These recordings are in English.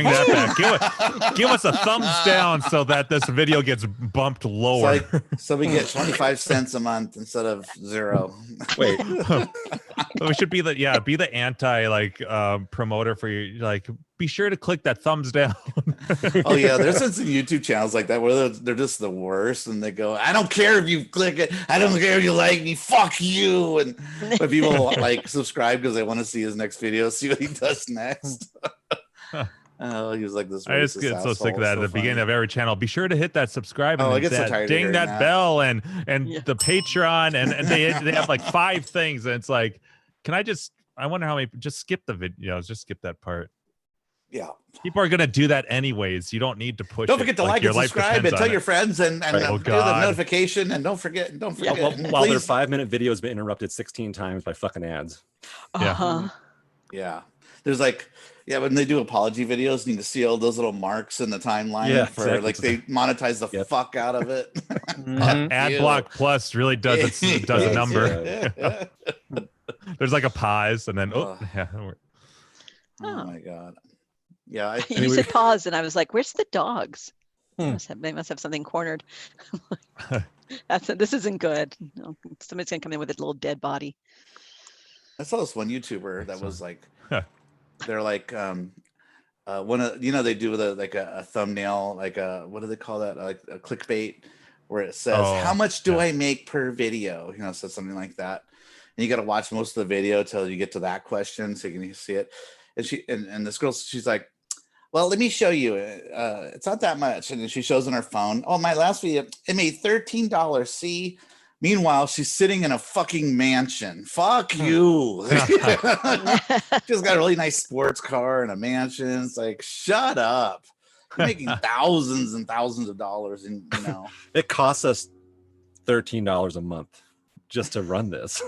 that back. Give us a thumbs down so that this video gets bumped lower. So we get 25 cents a month instead of 0. Wait. We should be the anti promoter for you. Like, be sure to click that thumbs down. Oh yeah, there's some YouTube channels like that where they're just the worst, and they go, "I don't care if you click it. I don't care if you like me. Fuck you." And but people like subscribe because they want to see his next video, see what he does next. Oh, he was like this. I just get so sick of that at the beginning of every channel. Be sure to hit that subscribe and I get so tired of ding that bell and Yeah. the Patreon and they have like 5 things, and it's like, I wonder how many. Just skip the video. Just skip that part. Yeah, people are gonna do that anyways. You don't need to push. Don't forget to like and subscribe and tell your friends and right. do the notification, and don't forget. Yeah, while their 5-minute video has been interrupted 16 times by fucking ads. Yeah. There's like, when they do apology videos, you can see all those little marks in the timeline for like they monetize the fuck out of it. Ad block plus really does a number. There's like a pause and then oh my god. Yeah, you said pause, and I was like, "Where's the dogs? They must have something cornered." This isn't good. No, somebody's gonna come in with a little dead body. I saw this one YouTuber that was like, they're like, one of they do a thumbnail, like what do they call that? Like a clickbait, where it says, "How much do I make per video?" So something like that. And you got to watch most of the video till you get to that question so you can see it. And she and this girl, she's like, "Well, let me show you. It's not that much." And then she shows on her phone, "Oh, my last video, it made $13. See?" Meanwhile, she's sitting in a fucking mansion. Fuck you. She's got a really nice sports car and a mansion. It's like, shut up. You're making thousands and thousands of dollars, and it costs us $13 a month just to run this.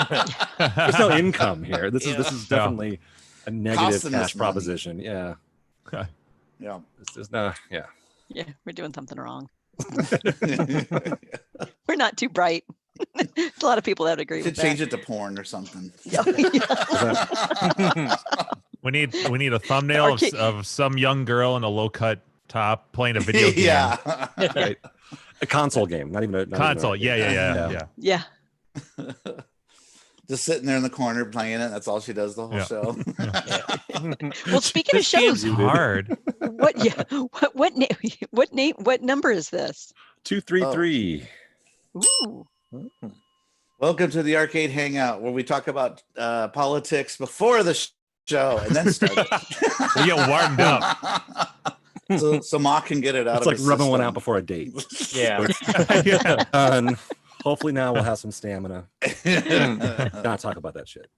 There's no income here. This is definitely a negative cash proposition. Yeah. Yeah. This is no. Yeah. Yeah, we're doing something wrong. We're not too bright. There's a lot of people that agree with that. Change it to porn or something. We need a thumbnail of some young girl in a low-cut top playing a video game. Right. A console game, not even a console. Yeah. Just sitting there in the corner playing it. That's all she does the whole show. Well, speaking of shows, hard. What number is this? 233. Ooh. Welcome to the Arcade Hangout, where we talk about politics before the show and then start. We get warmed up. So Mock can get it out. It's like rubbing one out before a date. Yeah. And hopefully now we'll have some stamina. Not talk about that shit.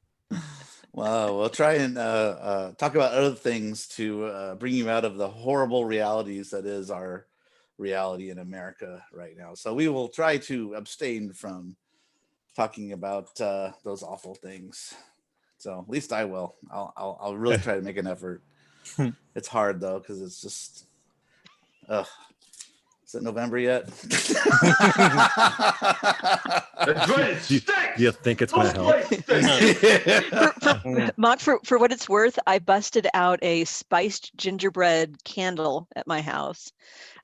Well, we'll try and talk about other things to bring you out of the horrible realities that is our reality in America right now. So we will try to abstain from talking about those awful things. So at least I will. I'll really try to make an effort. It's hard though, because it's just is it November yet? Do you think it's going to help? Mock, for what it's worth, I busted out a spiced gingerbread candle at my house,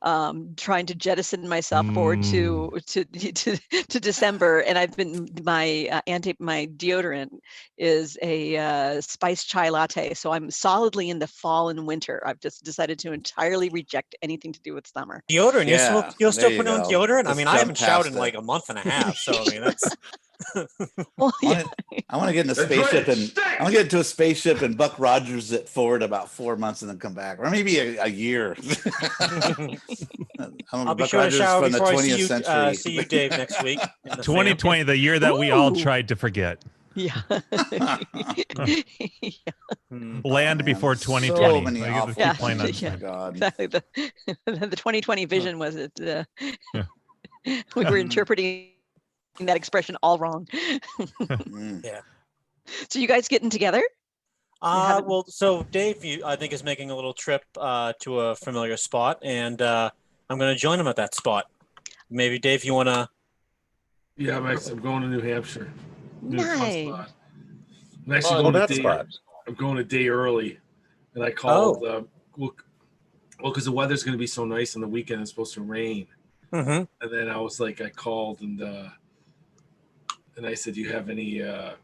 trying to jettison myself forward to December, and I've been my deodorant is a spiced chai latte, so I'm solidly in the fall and winter. I've just decided to entirely reject anything to do with summer. Deodorant? You're still putting on deodorant? I mean, I haven't showered in like a month and a half, so I mean that's. Well, I want to get in a spaceship I want to get into a spaceship and Buck Rogers it forward about 4 months and then come back, or maybe a year. I'll be sure to shower before I see you, Dave, next week. 2020, the year that we all tried to forget. Yeah. Land before 2020. So many God. Exactly. The 2020 vision was it. We were interpreting that expression all wrong. Yeah. So you guys getting together? Well, so Dave, I think, is making a little trip to a familiar spot, and I'm going to join him at that spot. Maybe Dave, you want to? Yeah, I'm going to New Hampshire. Nice. I'm actually going a day early, and I called well, because the weather's going to be so nice on the weekend, it's supposed to rain. Mm-hmm. And then I was like, I called and I said, do you have any? I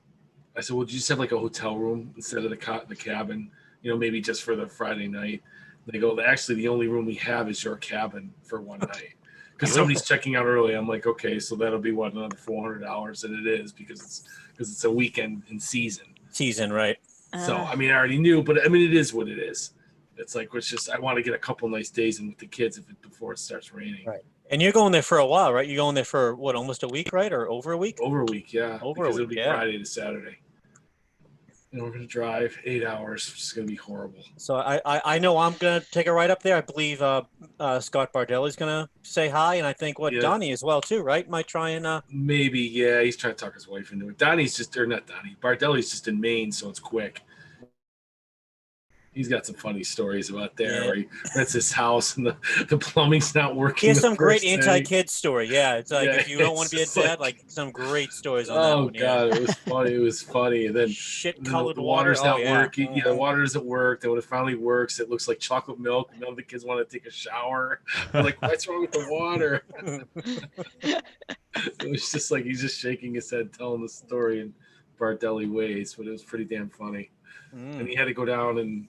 said, well, do you just have like a hotel room instead of the cabin? You know, maybe just for the Friday night. They go, actually, the only room we have is your cabin for one night. Because somebody's checking out early. I'm like, okay, so that'll be what, another $400, and it is because it's a weekend in season. Season, right? So I mean, I already knew, but I mean, it is what it is. It's like it's just I want to get a couple nice days in with the kids before it starts raining. Right. And you're going there for a while, right? You're going there for what, almost a week, right? Or over a week? Over a week, yeah. Over because a week, it'll be yeah. Friday to Saturday. And we're gonna drive 8 hours, which is gonna be horrible. So I know I'm gonna take a ride up there. I believe Scott Bardelli's gonna say hi, and I think Donnie as well too, right? Might try and maybe, yeah. He's trying to talk his wife into it. Bardelli's just in Maine, so it's quick. He's got some funny stories about there where he rents his house and the plumbing's not working. He has some great anti-kid story. Yeah, it's like if you don't want to be a dad, like some great stories on that one. God, it was funny. It was funny. And then shit-colored the water's not working. Mm-hmm. Yeah, the water doesn't work. Then when it finally works, it looks like chocolate milk. None of the kids want to take a shower. I'm like, what's wrong with the water? It was just like he's just shaking his head, telling the story in Bardelli ways, but it was pretty damn funny. And he had to go down and.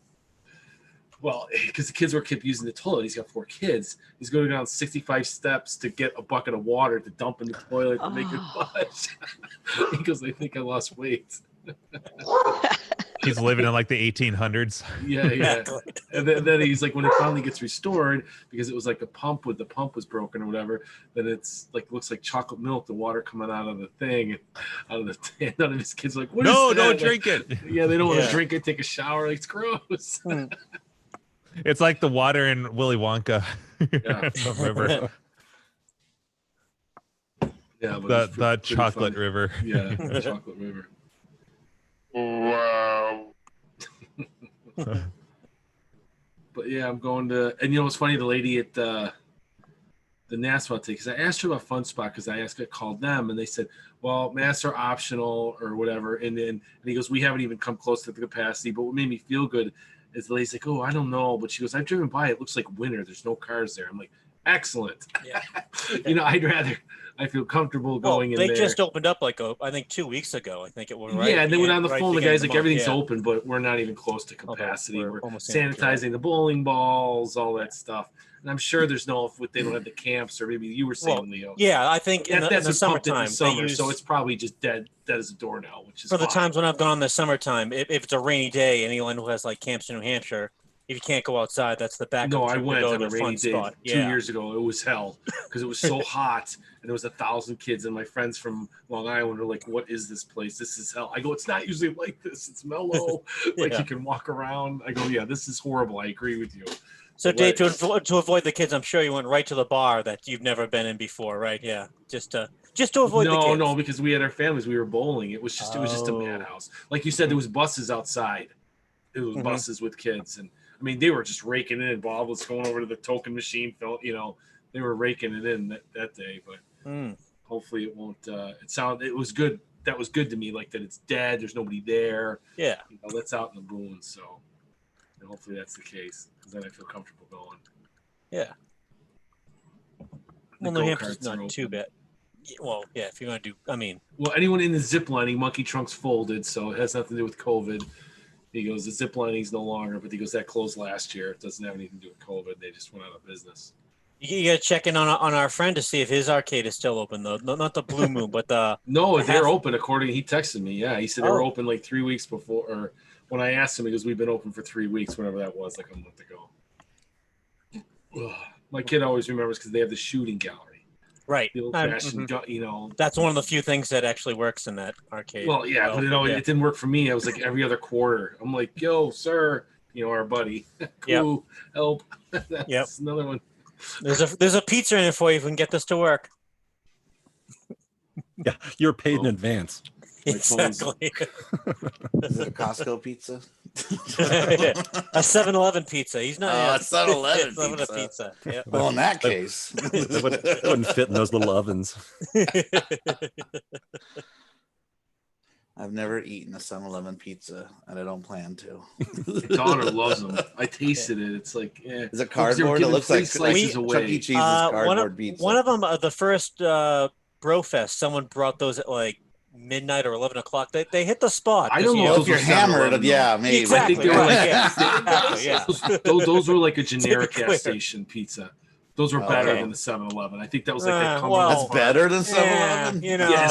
Well, because the kids kept using the toilet. He's got 4 kids. He's going down 65 steps to get a bucket of water to dump in the toilet to make it flush. He goes, I think I lost weight. He's living in like the 1800s. Yeah. And then he's like, when it finally gets restored, because it was like the pump was broken or whatever, then it's like looks like chocolate milk, the water coming out of the thing, none of his kids are like, what is that? Don't drink it. Yeah, they don't want to drink it, take a shower. Like, it's gross. It's like the water in Willy Wonka. Yeah. River. Yeah, but the chocolate river. Yeah, the chocolate river. Wow. But yeah, I'm going to, and you know what's funny? The lady at the Nassau thing, because I asked her about Fun Spot, because I called them, and they said, well, masks are optional or whatever. And he goes, we haven't even come close to the capacity, but what made me feel good is the lady's like, oh, I don't know. But she goes, I've driven by. It looks like winter. There's no cars there. I'm like, excellent. Yeah. You know, I feel comfortable going in there. They just opened up like, I think 2 weeks ago. I think it was right. Yeah, and then went on the phone. The guy's like, everything's open. open, but we're not even close to capacity. Okay, we're almost sanitizing the bowling balls, all that stuff. And I'm sure there's they don't have the camps, or maybe you were saying, Leo. Yeah, I think in the summertime. So it's probably just dead as a door now, which is for the times when I've gone in the summertime. If it's a rainy day, anyone who has like camps in New Hampshire, if you can't go outside, that's the backup. No, I went to on a rainy day spot. 2 years ago. It was hell because it was so hot, and there was 1,000 kids, and my friends from Long Island were like, "What is this place? This is hell." I go, "It's not usually like this. It's mellow, like you can walk around." I go, "Yeah, this is horrible." I agree with you. So, Dave, to avoid the kids, I'm sure you went right to the bar that you've never been in before, right? Yeah, just to avoid the kids. No, because we had our families. We were bowling. It was just a madhouse. Like you said, there was buses outside. It was buses with kids, and I mean, they were just raking it in. Bob was going over to the token machine. You know, they were raking it in that day. But hopefully, it won't. It was good. That was good to me. Like that, it's dead. There's nobody there. Yeah, you know, that's out in the boons. So, hopefully, that's the case. Because then I feel comfortable going. Yeah. Well, New Hampshire's not too bad. Well, yeah. If you're gonna do, well, anyone in the zip lining, monkey trunk's folded, so it has nothing to do with COVID. He goes, the zip lining's no longer, but he goes, that closed last year. It doesn't have anything to do with COVID. They just went out of business. You got to check in on our friend to see if his arcade is still open, though. No, not the Blue Moon, but the... No, they're open, according... He texted me, yeah. He said they were open like 3 weeks before, or when I asked him, he goes, we've been open for 3 weeks, whenever that was, like a month ago. Ugh. My kid always remembers because they have the shooting gallery. Right. The old-fashioned, you know. That's one of the few things that actually works in that arcade. Well, yeah, but it didn't work for me. I was like every other quarter. I'm like, yo, sir, you know, our buddy. Cool, help. That's another one. There's a pizza in it for you if we can get this to work. Yeah, you're paid in advance. Exactly. Is it a Costco pizza? A 7-Eleven pizza. He's not. A 7-Eleven pizza. Yeah. Well, in that case, it wouldn't fit in those little ovens. I've never eaten a 7-Eleven pizza, and I don't plan to. My daughter loves them. I tasted it. It's like, yeah. Is it cardboard? It looks like slices Chuck away. E. Cheese's cardboard pizza. One of them, the first Brofest, someone brought those at like midnight or 11 o'clock. They hit the spot. I don't know if you're hammered. Yeah, maybe. Exactly. I think they were like, yeah. Those were like a generic gas station pizza. Those were better than the 7-Eleven. I think that was like that. That's better than 7-Eleven. Yeah,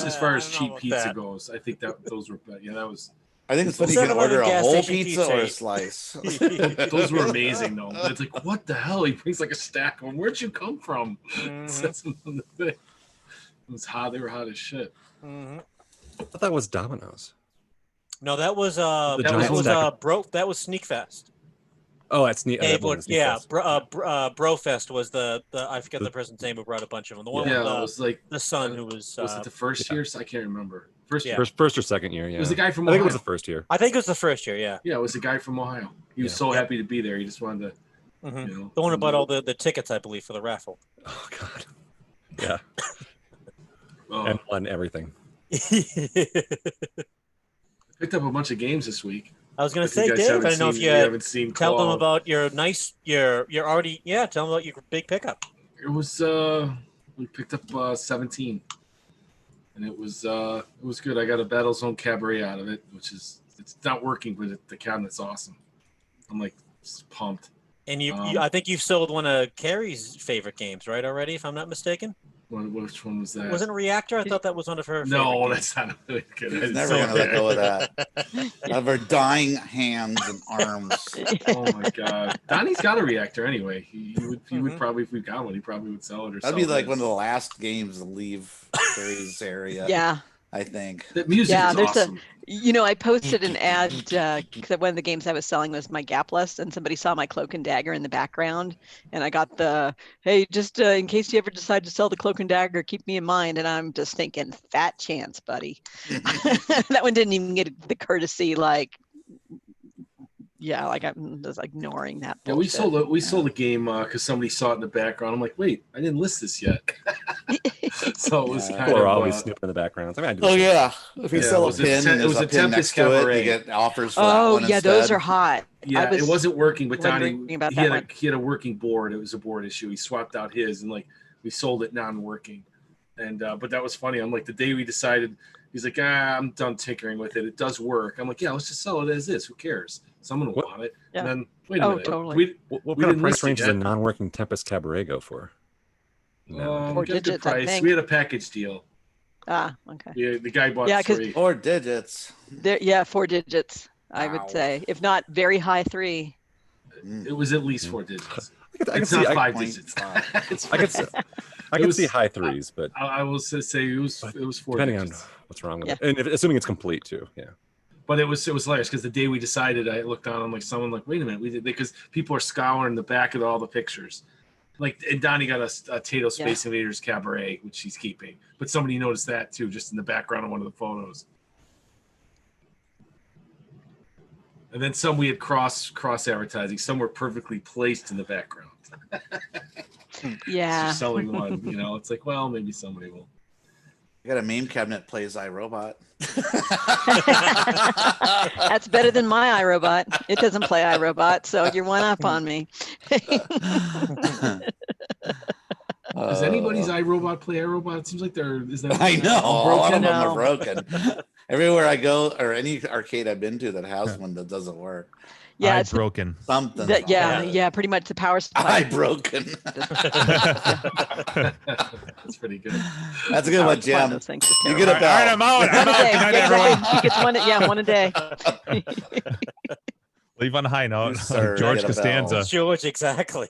as far as cheap pizza goes, I think that those were better. Yeah, that was. I think it's funny you can order a whole pizza or a slice. Those were amazing though. It's like, what the hell? He brings like a stack of them. Where'd you come from? It was hot. They were hot as shit. I thought that was Domino's. No, that was Sneak Fest. Oh, that's neat. Brofest was the I forget the person's name who brought a bunch of them. The one it with was like the son who was. Was it the first year? I can't remember. First or second year. Yeah. It was the guy from Ohio. I think it was the first year. I think it was the first year. Yeah. Yeah, it was the guy from Ohio. He was so happy to be there. He just wanted to. The one about all the tickets, I believe, for the raffle. Oh God. Yeah. And won everything. Picked up a bunch of games this week. I was going to say, Dave, I don't know if you haven't seen. Tell them about your already. Yeah, tell them about your big pickup. It was we picked up 17, and it was good. I got a Battlezone Cabaret out of it, which is it's not working, but the cabinet's awesome. I'm like pumped. And I think you've sold one of Carrie's favorite games, right? Already, if I'm not mistaken. Which one was that? Wasn't Reactor? I thought that was one of her. No, that's not really good. He's never gonna let go of that. Of her dying hands and arms. Oh my God, Donnie's got a Reactor anyway. He would probably, if we got one, he probably would sell it or. That'd be like one of the last games to leave Carrie's area. Yeah. I think the music is awesome. I posted an ad because one of the games I was selling was my Gapless, and somebody saw my Cloak and Dagger in the background, and I got the hey, just in case you ever decide to sell the Cloak and Dagger, keep me in mind. And I'm just thinking, fat chance, buddy. That one didn't even get the courtesy, I'm just ignoring that. Yeah, we sold a game because somebody saw it in the background. I'm like, wait, I didn't list this yet. So it was kind of always snooping in the background. I mean, if you sell a pin, it was a pin next to it, you get offers for that one instead. Those are hot. Yeah, it wasn't working, but Donnie he had a working board. It was a board issue. He swapped out his, and we sold it non-working. And but that was funny. I'm like, the day we decided, he's like, I'm done tinkering with it. It does work. I'm like, yeah, let's just sell it as is. Who cares? Someone will want it. Yeah. And then wait a minute. Totally. What kind of price range does a non-working Tempest Cabaret go for? No. 4 digits, I think. We had a package deal. Ah, okay. Yeah, the guy bought 3. 4 digits. 4 digits. I would say, if not very high 3. It was at least 4 digits. It's not 5 digits. I can see high 3s, but I will say it was 4 depending digits. on what's wrong with it, and assuming it's complete too. Yeah. But it was hilarious because the day we decided, I looked on. I'm like, wait a minute, we did because people are scouring the back of all the pictures. And Donnie got a Tato Space Invaders Cabaret, which he's keeping. But somebody noticed that too, just in the background of one of the photos. And then some we had cross advertising. Some were perfectly placed in the background. Yeah. So selling one, it's like, well, maybe somebody will. I got a meme cabinet plays iRobot. That's better than my iRobot. It doesn't play iRobot, so you're one up on me. Does anybody's iRobot play iRobot? It seems like I know. A lot of them are broken. Everywhere I go, or any arcade I've been to that has one that doesn't work. Yeah, it's broken. Something. Pretty much the power supply. Broken. That's pretty good. That's a good one, Jim. You get a bell. All right, I'm out. One a day. Exactly. He gets one a day. Leave on a high note. George Costanza. George, exactly.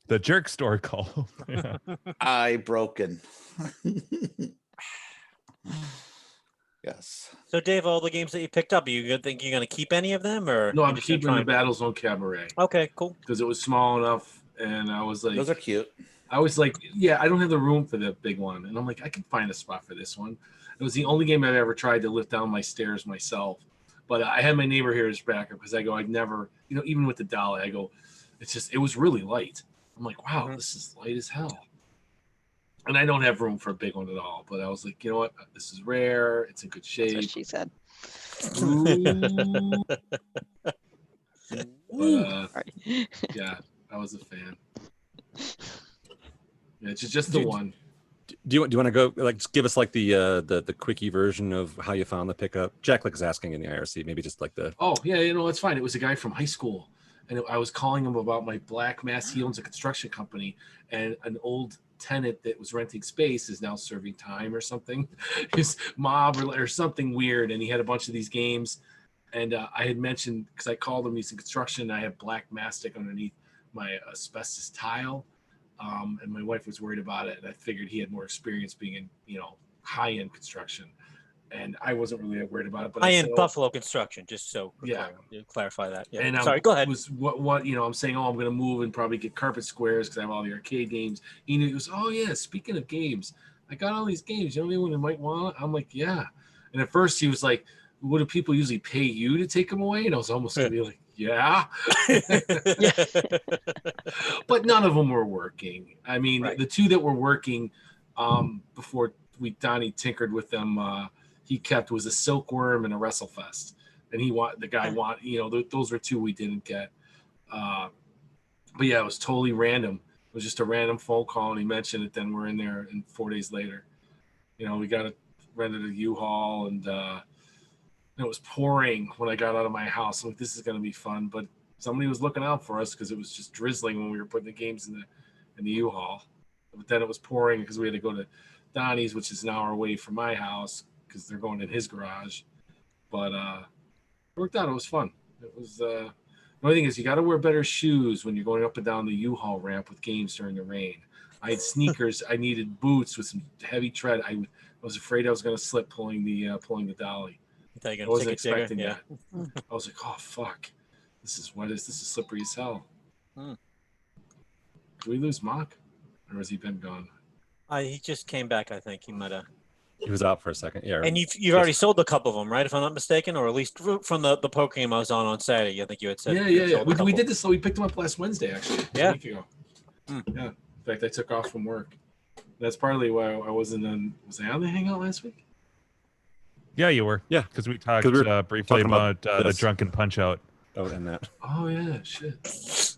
The jerk store call. Broken. Yes. So, Dave, all the games that you picked up, you think you're going to keep any of them, or no? I'm keeping the Battlezone Cabaret. Okay, cool. Because it was small enough, and I was like, those are cute. I was like, I don't have the room for the big one, and I'm like, I can find a spot for this one. It was the only game I've ever tried to lift down my stairs myself. But I had my neighbor here as backup because I go, I'd never, even with the dolly, I go, it was really light. I'm like, wow, this is light as hell. And I don't have room for a big one at all. But I was like, you know what? This is rare. It's in good shape. That's what she said. Ooh. But, Sorry. yeah, I was a fan. Yeah, just the one. Do you want to go like just give us like the quickie version of how you found the pickup? Jack is asking in the IRC, maybe just like the. Oh yeah, that's fine. It was a guy from high school, and I was calling him about my black mass. He owns a construction company, and an old tenant that was renting space is now serving time or something, his mob or something weird, and he had a bunch of these games, and I had mentioned because I called him, he's in construction, and I have black mastic underneath my asbestos tile. And my wife was worried about it, and I figured he had more experience being in, high-end construction, and I wasn't really worried about it. But high-end Buffalo construction, just so clarify that. Yeah. And sorry, go ahead. Was what I'm saying? Oh, I'm going to move and probably get carpet squares because I have all the arcade games. He goes, oh yeah, speaking of games, I got all these games. You know anyone who might want? I'm like, yeah. And at first he was like, what do people usually pay you to take them away? And I was almost going to be like, yeah. But none of them were working. I mean, the two that were working before Donnie tinkered with them, he kept was a Silkworm and a WrestleFest. And those were two we didn't get. But yeah, it was totally random. It was just a random phone call, and he mentioned it. Then we're in there, and 4 days later, we got rented a U-Haul, and it was pouring when I got out of my house. I'm like, this is going to be fun. But somebody was looking out for us because it was just drizzling when we were putting the games in the U-Haul. But then it was pouring because we had to go to Donnie's, which is an hour away from my house because they're going in his garage. But it worked out. It was fun. It was the only thing is you got to wear better shoes when you're going up and down the U-Haul ramp with games during the rain. I had sneakers. I needed boots with some heavy tread. I was afraid I was going to slip pulling the dolly. I wasn't expecting that. I was like, oh, fuck. This is wet. This is slippery as hell. Did we lose Mock? Or has he been gone? He just came back, I think. He might have. He was out for a second. Yeah. And you've already sold a couple of them, right? If I'm not mistaken, or at least from the poker game I was on Saturday. I think you had said. Yeah. We did this. So we picked them up last Wednesday, actually. Yeah. A week ago. Yeah. In fact, I took off from work. That's partly why I wasn't on. Was I on the Hangout last week? Yeah, you were. Yeah, because we talked briefly about the drunken punch out. Oh, and that. Oh yeah, shit.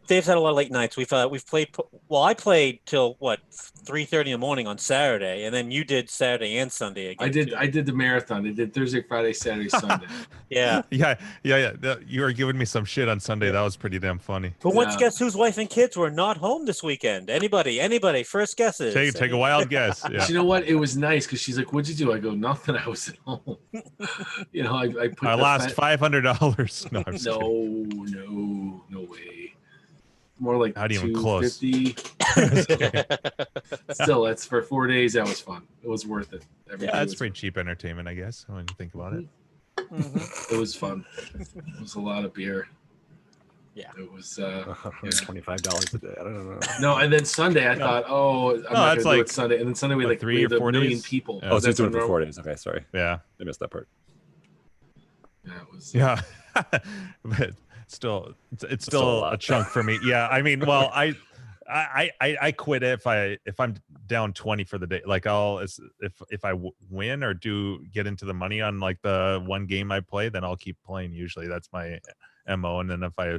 Dave's had a lot of late nights. We've played. Well, I played till 3:30 in the morning on Saturday, and then you did Saturday and Sunday again. I did the marathon. I did Thursday, Friday, Saturday, Sunday. Yeah. You were giving me some shit on Sunday. That was pretty damn funny. But once guess whose wife and kids were not home this weekend? Anybody? First guesses. Take a wild guess. Yeah. You know what? It was nice because she's like, "What'd you do?" I go, "Nothing. I was at home." I put. I lost $500. No way. More like not even close. Still, that's for 4 days. That was fun. It was worth it. That's pretty cheap entertainment, I guess, when you think about it. Mm-hmm. It was fun. It was a lot of beer. Yeah. It was $25 a day. I don't know. No, and then Sunday I thought, I'm not going to do it Sunday. And then Sunday we had 3 or 4 million people. Yeah. Oh, so it's doing it for 4 days. Okay, sorry. Yeah. I missed that part. Yeah, it was. Yeah. But still, it's still a chunk for me. Yeah, I mean, well, I quit if I'm down 20 for the day. Like if I win or get into the money on like the one game I play, then I'll keep playing. Usually that's my MO. And then if I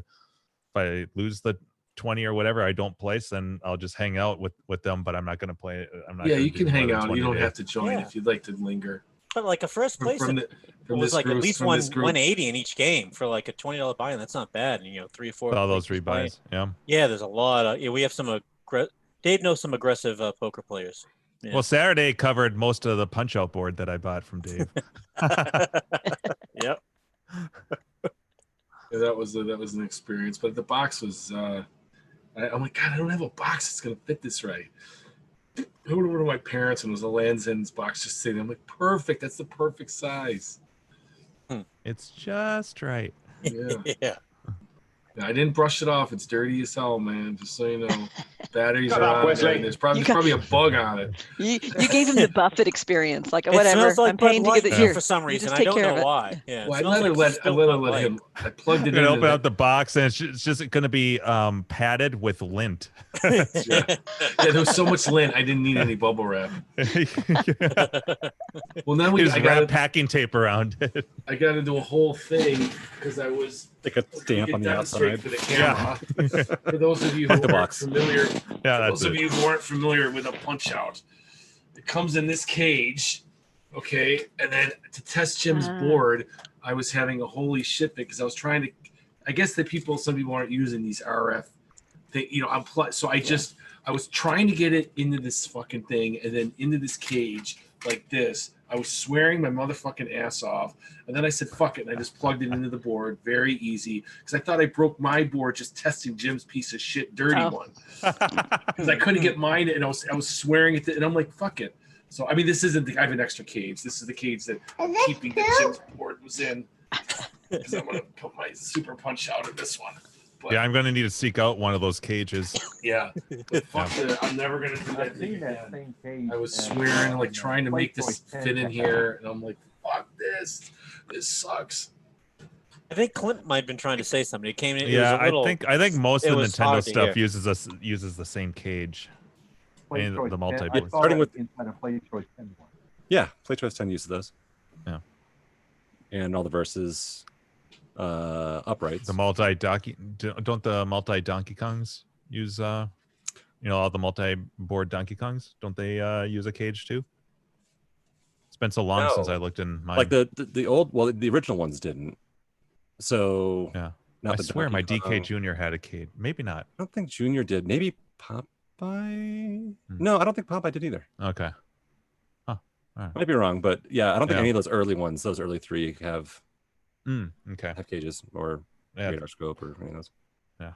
lose the 20 or whatever, I don't place, then I'll just hang out with them. But I'm not going to play. I'm not. Yeah, you can hang out. You don't have to join if you'd like to linger. But like a first place, it was like at least 180 in each game for like a $20 buy-in. That's not bad. And 3 or 4. All those rebuys. Yeah. Yeah, there's a lot of. We have some. Dave knows some aggressive poker players. Yeah. Well, Saturday covered most of the punch-out board that I bought from Dave. Yep. Yeah, that was an experience. But the box was. I'm like, God, I don't have a box that's gonna fit this right. I went over to my parents and it was a Land's End's box just sitting. I'm like, perfect. That's the perfect size. It's just right. Yeah. Yeah. I didn't brush it off. It's dirty as hell, man. Just so you know, batteries are on there. And there's probably a bug on it. You gave him the Buffett experience, like It whatever. smells like I'm paying to Bud get Light it here for some you reason. just I take don't care know of it. why. Yeah, Well, it I smells like let spilled her Bud let Light. him. I plugged it You're in. gonna open out the box and it's just gonna be padded with lint. Yeah, there was so much lint. I didn't need any bubble wrap. Well, now I got packing tape around it. I got to do a whole thing because I was like a stamp on the outside for the camera. For those of you who aren't familiar, who aren't familiar with a punch out, it comes in this cage, okay. And then to test Jim's board, I was having a holy shit because I was trying to. I guess some people aren't using these RF thing, so I was trying to get it into this fucking thing and then into this cage like this. I was swearing my motherfucking ass off. And then I said, fuck it. And I just plugged it into the board. Very easy. Because I thought I broke my board just testing Jim's piece of shit dirty one. Because I couldn't get mine. And I was swearing at it. And I'm like, fuck it. So, I mean, this isn't I have an extra cage. This is the cage that keeping that Jim's board was in. Because I'm going to put my super punch out in this one. But, yeah, I'm going to need to seek out one of those cages. Yeah. But fuck it. I'm never going to do that thing again. I was swearing, like trying to make this fit in here. And I'm like, fuck this. This sucks. I think Clint might have been trying to say something. It came in. Yeah, it was a little, I think most of the Nintendo stuff hear. uses the same cage. The multi-board. Starting with inside a Play Choice 10 one. Yeah, Play Choice 10 uses those. Yeah. And all the versus uprights. The don't the multi Donkey Kongs use all the multi-board Donkey Kongs? Don't they use a cage too? It's been so long since I looked in mine. Like the old, the original ones didn't. So yeah, I swear my DK Junior had a cage. Maybe not. I don't think Junior did. Maybe Popeye. No, I don't think Popeye did either. Okay. Huh. Right. Might be wrong, but yeah, I don't think any of those early ones, those early three, have cages or radar scope or any of those. Yeah,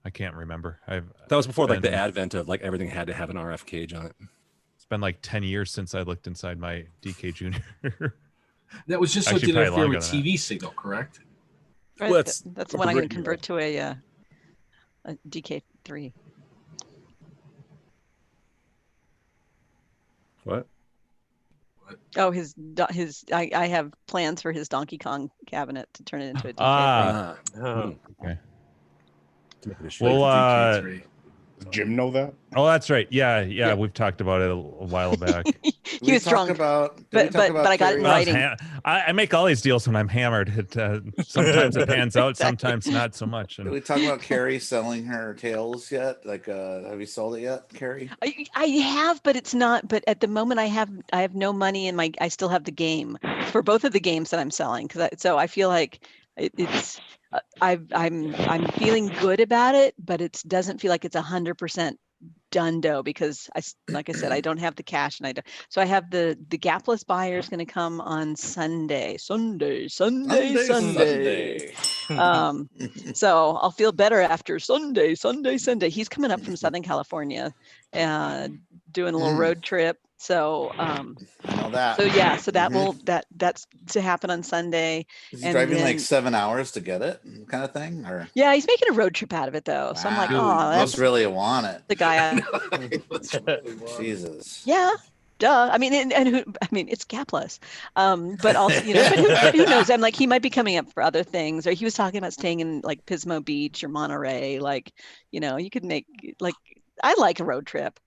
I can't remember. That was before like the advent of like everything had to have an RF cage on it. It's been like 10 years since I looked inside my DK Junior. That was just so it didn't interfere with TV signal, correct? Right. Well, that's when I'm going to convert to a DK3. What? Oh, I have plans for his Donkey Kong cabinet to turn it into a DK3. Okay. Well, does Jim know that? Oh, that's right. Yeah. We've talked about it a while back. He was drunk, but I got it in writing. I make all these deals when I'm hammered. Sometimes it pans out, sometimes not so much. Did we talk about Carrie selling her tails yet? Like, have you sold it yet, Carrie? I have, but it's not. But at the moment, I have no money in I still have the game for both of the games that I'm selling. So I feel like it's. I'm feeling good about it, but it doesn't feel like it's 100% dundo because like I said, I don't have the cash and so I have the gapless buyer is going to come on Sunday. So I'll feel better after Sunday. He's coming up from Southern California, doing a little road trip. So I know that. So that's to happen on Sunday. Is he driving like 7 hours to get it, kind of thing, or? Yeah, he's making a road trip out of it though. Wow. So I'm like, oh, that's really want it. The guy. Jesus. Yeah. Duh. I mean, it's gapless. But also, but who knows? I'm like, he might be coming up for other things, or he was talking about staying in like Pismo Beach or Monterey. Like, you could make I like a road trip.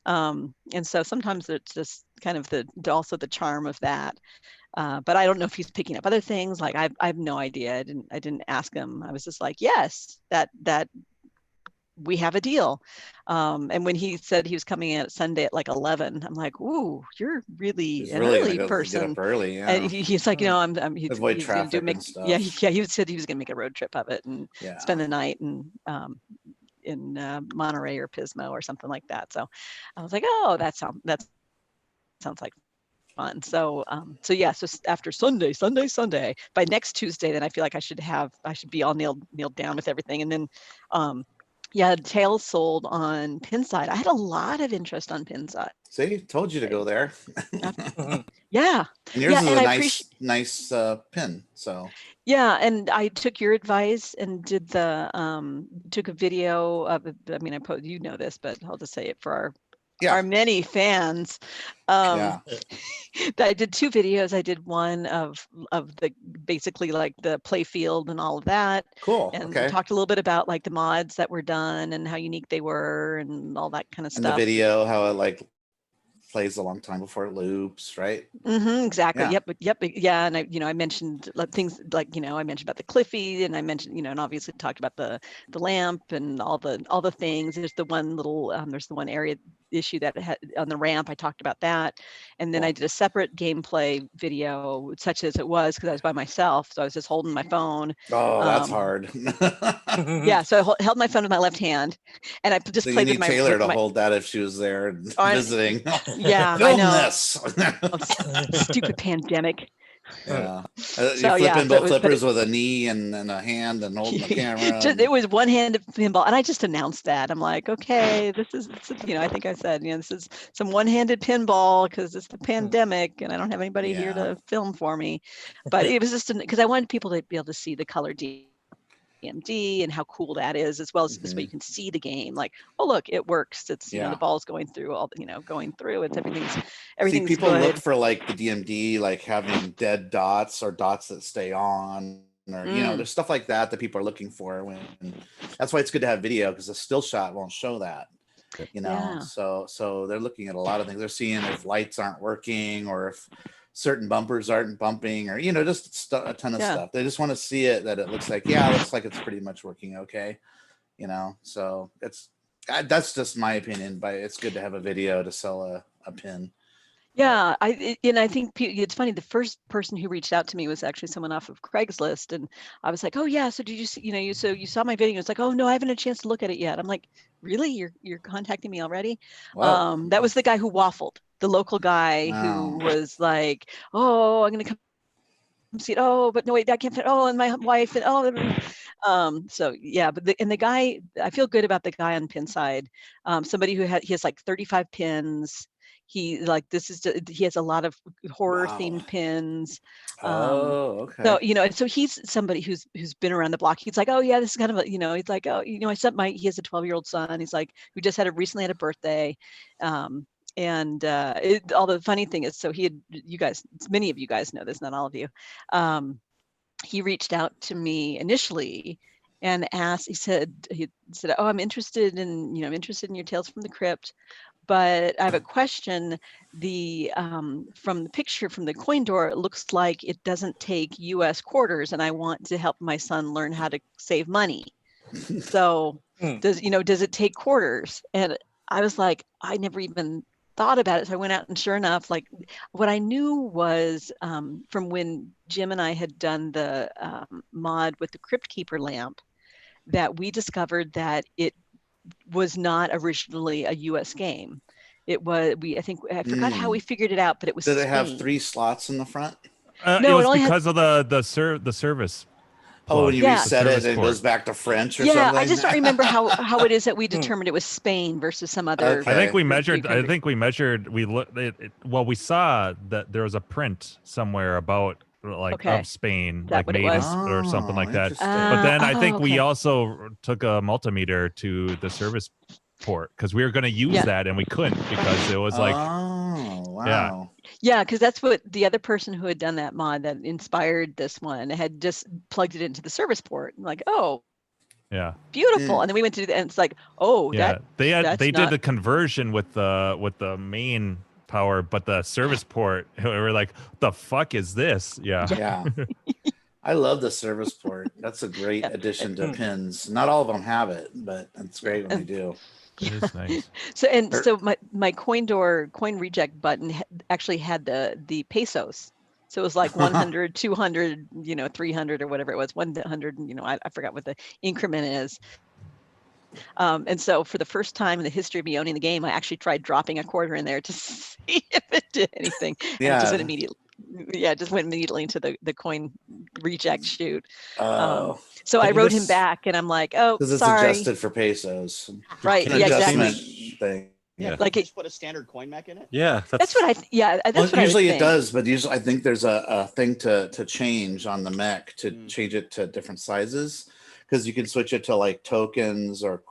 And so sometimes it's just kind of also the charm of that. But I don't know if he's picking up other things. Like I have no idea. I didn't ask him. I was just like, yes, that we have a deal. And when he said he was coming in at Sunday at like 11, I'm like, ooh, you're really an early person. Get up early, yeah. And he's like, he's avoid traffic and stuff. Yeah, he said he was gonna make a road trip of it and spend the night and in Monterey or Pismo or something like that. So I was like, oh, that sounds like fun. So after Sunday, by next Tuesday, then I feel like I should be all nailed down with everything. And then Yeah, Tails sold on Pinside. I had a lot of interest on Pinside. See, told you to go there. Yeah. And yours Yeah, is and a I nice pin. So yeah, and I took your advice and did took a video of it. I mean, you know this, but I'll just say it for our many fans. yeah. I did 2 videos. I did one of the basically like the play field and all of that. Cool. And Okay. talked a little bit about like the mods that were done and how unique they were and all that kind of And the stuff. video, how it like plays a long time before it loops, right? Exactly. Yeah. Yep. Yeah. And I mentioned things like, I mentioned about the Cliffy, and I mentioned, and obviously talked about the lamp and all the things. There's the one little, there's the one area issue that had on the ramp. I talked about that. And then I did a separate gameplay video, such as it was, because I was by myself. So I was just holding my phone. Oh, that's hard. Yeah. So I held my phone with my left hand, and I just So played you with need my Taylor to hold that if she was there visiting. Yeah, Film I know. this. Stupid pandemic. Yeah. So, You're flipping both but flippers with a knee and a hand and holding the camera. It was one-handed pinball, and I just announced that. I'm like, okay, this is I think I said, this is some one-handed pinball because it's the pandemic and I don't have anybody here to film for me. But it was just because I wanted people to be able to see the color DMD and how cool that is, as well as this way you can see the game. Like, oh look, it works. It's the ball's going through going through. It's everything's See, people good. look for like the DMD, like having dead dots or dots that stay on, or there's stuff like that people are looking for. When that's why it's good to have video, because a still shot won't show that. So they're looking at a lot of things. They're seeing if lights aren't working or if certain bumpers aren't bumping, or just a ton of stuff. They just want to see it, that it looks like it's pretty much working okay. So that's just my opinion, but it's good to have a video to sell a pin. Yeah, I think it's funny. The first person who reached out to me was actually someone off of Craigslist, and I was like, "Oh yeah, so did you see, you saw my video?" It's like, "Oh no, I haven't had a chance to look at it yet." I'm like, "Really? You're contacting me already?" Wow. That was the guy who waffled, the local guy who was like, "Oh, I'm gonna come see it. Oh, but no wait, that can't fit. Oh, and my wife and so yeah, but the guy, I feel good about the guy on Pinside. Somebody he has like 35 pins. He he has a lot of horror themed pins. Okay. So so he's somebody who's been around the block. He's like, oh yeah, this is kind of he's like, oh, he has a 12-year-old son. He's like, who just recently had a birthday. And all the funny thing is, so many of you guys know this, not all of you. He reached out to me initially and asked, he said, oh, I'm interested in your Tales from the Crypt, but I have a question. From the picture from the coin door, it looks like it doesn't take US quarters, and I want to help my son learn how to save money. So does it take quarters? And I was like, I never even thought about it. So I went out, and sure enough, like what I knew was from when Jim and I had done the mod with the Crypt Keeper lamp, that we discovered that it was not originally a US game. It was, I forgot how we figured it out, but it was Did it Spain. have 3 slots in the front? No, it was because of the service. Oh, when you reset it, it goes back to French or something? Yeah, I just don't remember how it is that we determined it was Spain versus some other. I think we measured. We saw that there was a print somewhere about of Spain, like made or something like that. But then I think we also took a multimeter to the service port because we were going to use that and we couldn't because it was like, oh wow. Yeah, because that's what the other person who had done that mod that inspired this one had just plugged it into the service port. Like, oh, yeah, beautiful. And then we went to and it's like, oh, yeah, they did the conversion with the main power, but the service port, we were like, what the fuck is this? Yeah. I love the service port. That's a great addition to pins. Not all of them have it, but it's great when they do. It is nice. So my coin reject button actually had the pesos. So it was like 100, 200, 300 or whatever it was, 100, I forgot what the increment is. And so for the first time in the history of me owning the game, I actually tried dropping a quarter in there to see if it did anything. Yeah. And it just immediately Yeah, just went immediately into the coin reject chute. Oh, So I But wrote this- him back, and I'm like, "Oh, because it's sorry." adjusted for pesos. Right? Can An Yeah, you just exactly. adjustment thing. Yeah. Like just put a standard coin mech in it. Yeah, That's what I. Yeah, that's Well, what I would usually it think. does, but usually I think there's a thing to change on the mech to change it to different sizes, because you can switch it to like tokens or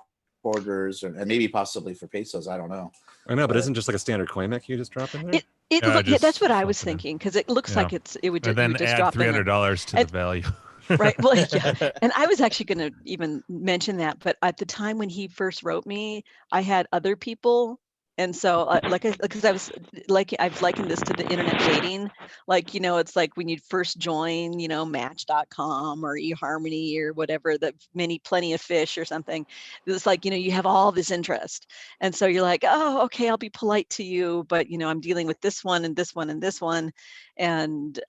quarters, and maybe possibly for pesos. I don't know. I know, but isn't just like a standard coin mech you just drop in there? Yeah, just that's what I was flip it in. thinking, because it looks Yeah. like it would And you then would just add drop in there. $300 to the value. Right. Well, yeah. And I was actually going to even mention that, but at the time when he first wrote me, I had other people. And so because I was like, I've likened this to the internet dating. Like, it's like when you first join, match.com or eHarmony or whatever, the plenty of fish or something. It's like, you have all this interest. And so you're like, oh, okay, I'll be polite to you, but I'm dealing with this one and this one and this one. And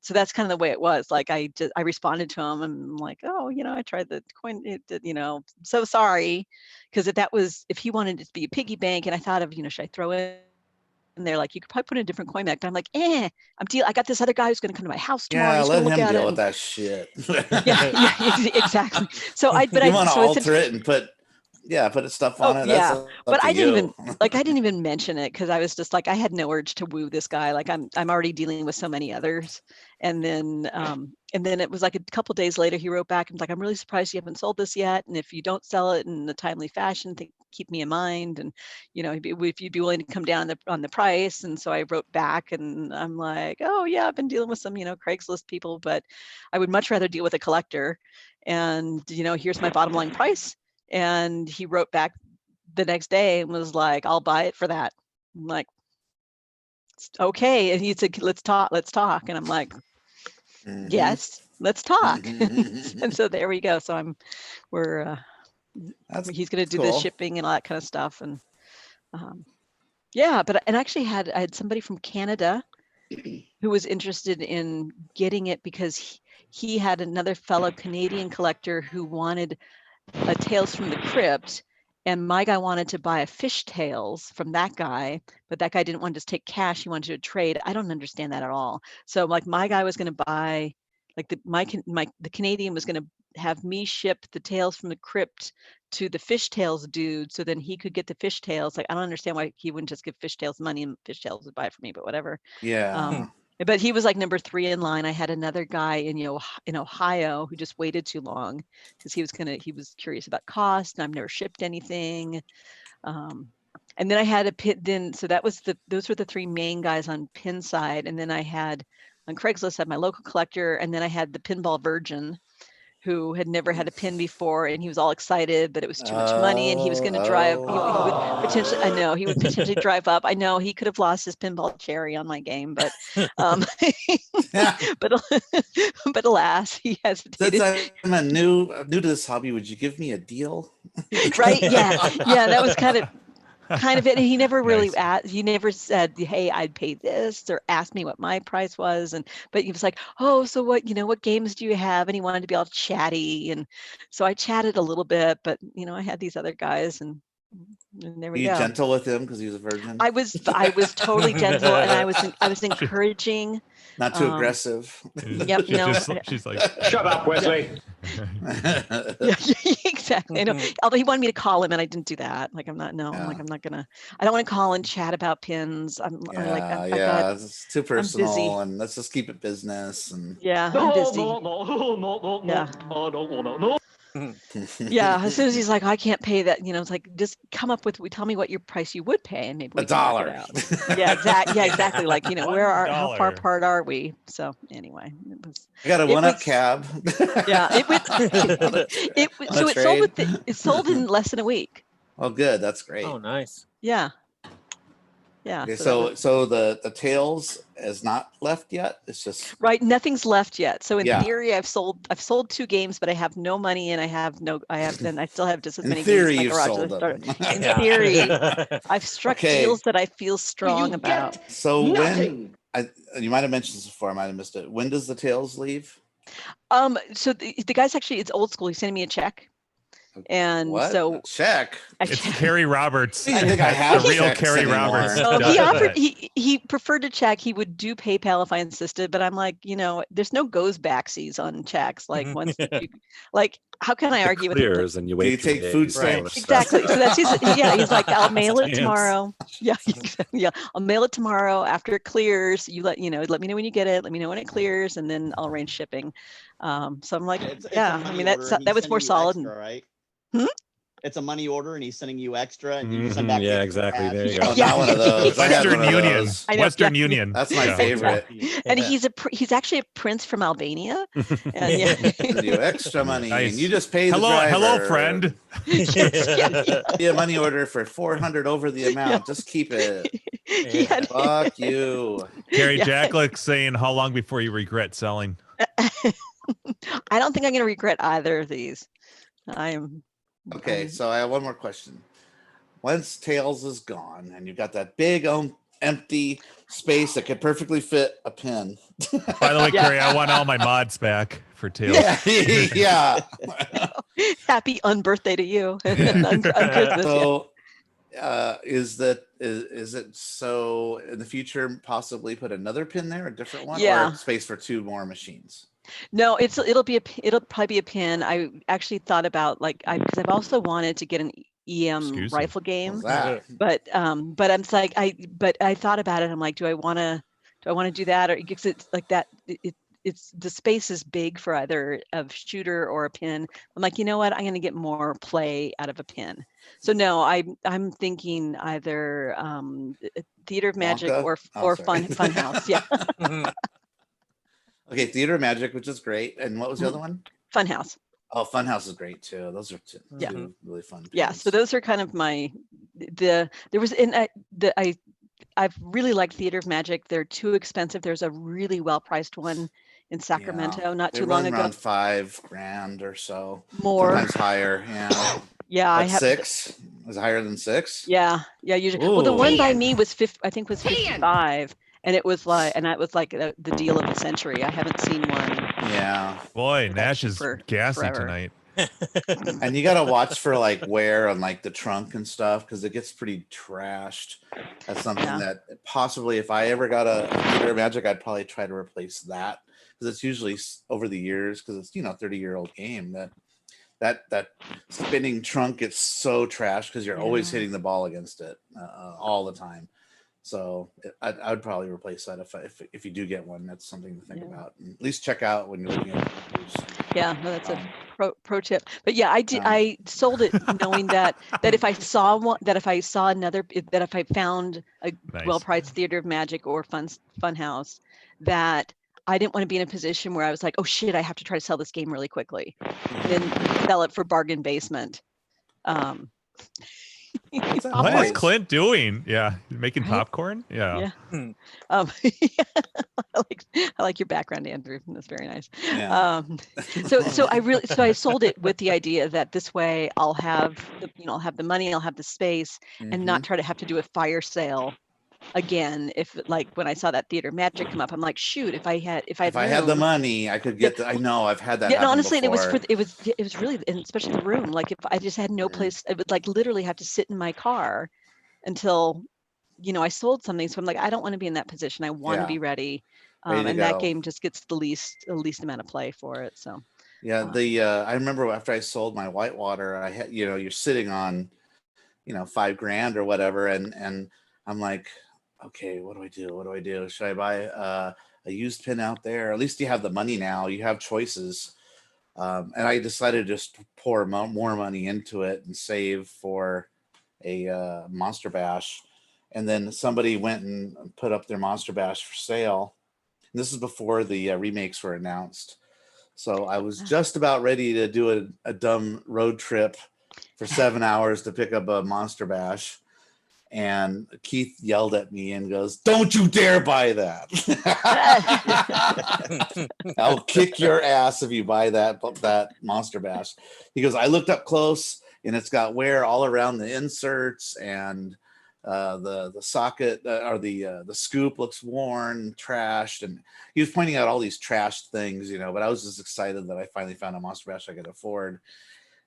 so that's kind of the way it was. Like I responded to him and I'm like, oh, I tried the coin, so sorry. Because if he wanted it to be a piggy bank, and I thought of, should I throw it in there? Like, you could probably put in a different coin mech. I'm like, I got this other guy who's going to come to my house tomorrow. Yeah, He's let going to him look at deal it. with that shit. Yeah, exactly. So you want to alter it and put stuff on it. Yeah, That's but I didn't you. even I didn't even mention it because I was just like, I had no urge to woo this guy. Like I'm already dealing with so many others. And then it was like a couple days later, he wrote back and was like, I'm really surprised you haven't sold this yet. And if you don't sell it in a timely fashion, keep me in mind. And if you'd be willing to come down on the price. And so I wrote back and I'm like, oh yeah, I've been dealing with some Craigslist people, but I would much rather deal with a collector. And here's my bottom line price. And he wrote back the next day and was like, I'll buy it for that. I'm like, okay. And he said, let's talk. And I'm like, yes, let's talk. And so there we go. So he's going to do the shipping and all that kind of stuff. And I actually had somebody from Canada who was interested in getting it because he had another fellow Canadian collector who wanted a Tales from the Crypt, and my guy wanted to buy a Fish Tales from that guy, but that guy didn't want to just take cash. He wanted to trade. I don't understand that at all. So like my guy was going to buy, like the Canadian was going to have me ship the Tales from the Crypt to the Fish Tales dude, so then he could get the Fish Tales. Like I don't understand why he wouldn't just give Fish Tales money and Fish Tales would buy it for me, but whatever. Yeah. But he was like number 3 in line. I had another guy in Ohio who just waited too long because he was curious about cost, and I've never shipped anything. And then I had a pit. So those were the 3 main guys on pin side, and then I had on Craigslist had my local collector, and then I had the pinball virgin who had never had a pin before, and he was all excited, but it was too much money, and he was going to drive. He would potentially, I know, he would potentially drive up. I know he could have lost his pinball cherry on my game, but but alas, he hesitated. Since I'm new to this hobby, would you give me a deal? Right? Yeah, that was kind of it. He never really he never said, hey, I'd pay this, or asked me what my price was. But he was like, oh, so what games do you have? And he wanted to be all chatty. And so I chatted a little bit, but I had these other guys, and there we go. Were you gentle with him because he was a virgin? I was totally gentle, and I was encouraging. Not too aggressive. Yep. No. She's like, shut up, Wesley. Yeah, exactly. I know. Although he wanted me to call him, and I didn't do that. Like I'm not gonna. I don't want to call and chat about pins. It's too personal, and let's just keep it business. And yeah, I'm busy. Yeah, as soon as he's like, I can't pay that, it's like, just tell me what your price you would pay, and maybe we can work it out. Yeah, exactly. Like, how far apart are we? So anyway, I got a one-up cab. Yeah, it sold in less than a week. Oh, good. That's great. Oh, nice. Yeah. Yeah. Okay, so the Tails is not left yet. It's just right. Nothing's left yet. So in theory, I've sold 2 games, but I have no money, and I still have just as many games in my garage. In theory, I've struck deals that I feel strong about. So you might have mentioned this before, I might have missed it. When does the Tails leave? So the guy's actually, it's old school. He's sending me a check. And What? so Check. It's Carrie Roberts. I think I have the real checks Carrie anymore. Roberts. So does he offered that. he preferred to check. He would do PayPal if I insisted, but I'm like, there's no goes backsies on checks. Like once you, like, how can I It argue with him? Like, clears and you Do wait you 3 take days. food and all stamps? that stuff. exactly. So that's he's like, I'll mail it Stamps. tomorrow. Yeah, yeah. I'll mail it tomorrow after it clears. Let me know when you get it. Let me know when it clears, and then I'll arrange shipping. So I'm like, It's a yeah. I money mean, order and that he's was more sending you solid. extra, right? Hmm? It's a money order and he's sending you extra and you send back Yeah, extra exactly. cash. There you Oh, go. Yeah. not one of those. I had Western one of Union. those. I know, Western yeah. Union. That's my Yeah. favorite. And he's actually a prince from Albania. And yeah. Send you extra money, Nice. and you just pay the Hello, driver. hello, friend. Be a money order for 400 over the amount. Just keep it. He had, Fuck you. Carrie Yeah. Jacklick saying, "How long before you regret selling?" I don't think I'm going to regret either of these. Okay, so I have one more question. Once Tails is gone, and you've got that big empty space that could perfectly fit a pin. By the way, Yeah. Carrie, I want all my mods back for Tails. Yeah, yeah. Happy unbirthday to you. on Christmas. So, is it so in the future possibly put another pin there, a different one, Yeah. or space for 2 more machines? No, it'll probably be a pin. I actually thought about because I've also wanted to get an EM Excuse me. rifle game, What's that? but I'm like I thought about it. I'm like, do I want to do that, or because it's like that it's the space is big for either a shooter or a pin. I'm like, you know what? I'm going to get more play out of a pin. So no, I'm thinking either Theater of Magic Wonka? or Sorry. Funhouse. Yeah, Okay, Theater of Magic, which is great. And what was the other one? Funhouse. Oh, Funhouse is great too. Those are two Yeah. really fun pins. Yeah, so those are kind of I've really liked Theater of Magic. They're too expensive. There's a really well priced one in Sacramento not They too long run ago. around $5,000 or so. More. Sometimes higher. Yeah. Yeah, What, I have 6? Is it higher than 6? Yeah, usually. Well, the Ooh. one by me was 55, and it was like the deal of the century. I haven't seen one. Yeah. Boy, That's Nash is for gassy forever. tonight. And you gotta watch for wear on the trunk and stuff because it gets pretty trashed. That's something Yeah. that possibly if I ever got a Theater of Magic, I'd probably try to replace that because it's usually over the years because it's 30-year-old game that spinning trunk gets so trashed because you're always Yeah. hitting the ball against it all the time. So I'd probably replace that if you do get one. That's something to think Yeah. about. And at least check out when you're looking at reviews. Yeah, no, that's a pro tip. But yeah, I did. Um, I sold it knowing that if I saw one, that if I saw another, that if I found a Nice. well-priced Theater of Magic or Funhouse, that I didn't want to be in a position where I was like, oh shit, I have to try to sell this game really quickly, and then sell it for bargain basement. What's that What is noise? Clint doing? Yeah, making Right? popcorn. Yeah. Yeah. I like your background, Andrew. That's very nice. Yeah. So I sold it with the idea that this way I'll have the money, I'll have the space, and not try to have to do a fire sale again. If when I saw that Theater Magic come up, I'm like, shoot, if I had the money, I could get. I know I've had that. Yeah, no, happen honestly, and it before. it was really, and especially the room. Like if I just had no place, I would literally have to sit in my car until I sold something. So I'm like, I don't want to be in that position. I want to Yeah. be ready. Ready to And that go. game just gets the least amount of play for it. So Yeah, I remember after I sold my Whitewater, I had you're sitting on $5,000 or whatever, and I'm like, okay, what do I do? What do I do? Should I buy a used pin out there? At least you have the money now. You have choices. And I decided to just pour more money into it and save for a Monster Bash. And then somebody went and put up their Monster Bash for sale. And this is before the remakes were announced. So I was just about ready to do a dumb road trip for 7 hours to pick up a Monster Bash. And Keith yelled at me and goes, "Don't you dare buy that. I'll kick your ass if you buy that Monster Bash." He goes, "I looked up close and it's got wear all around the inserts and the socket or the scoop looks worn, trashed." And he was pointing out all these trashed things, but I was just excited that I finally found a Monster Bash I could afford.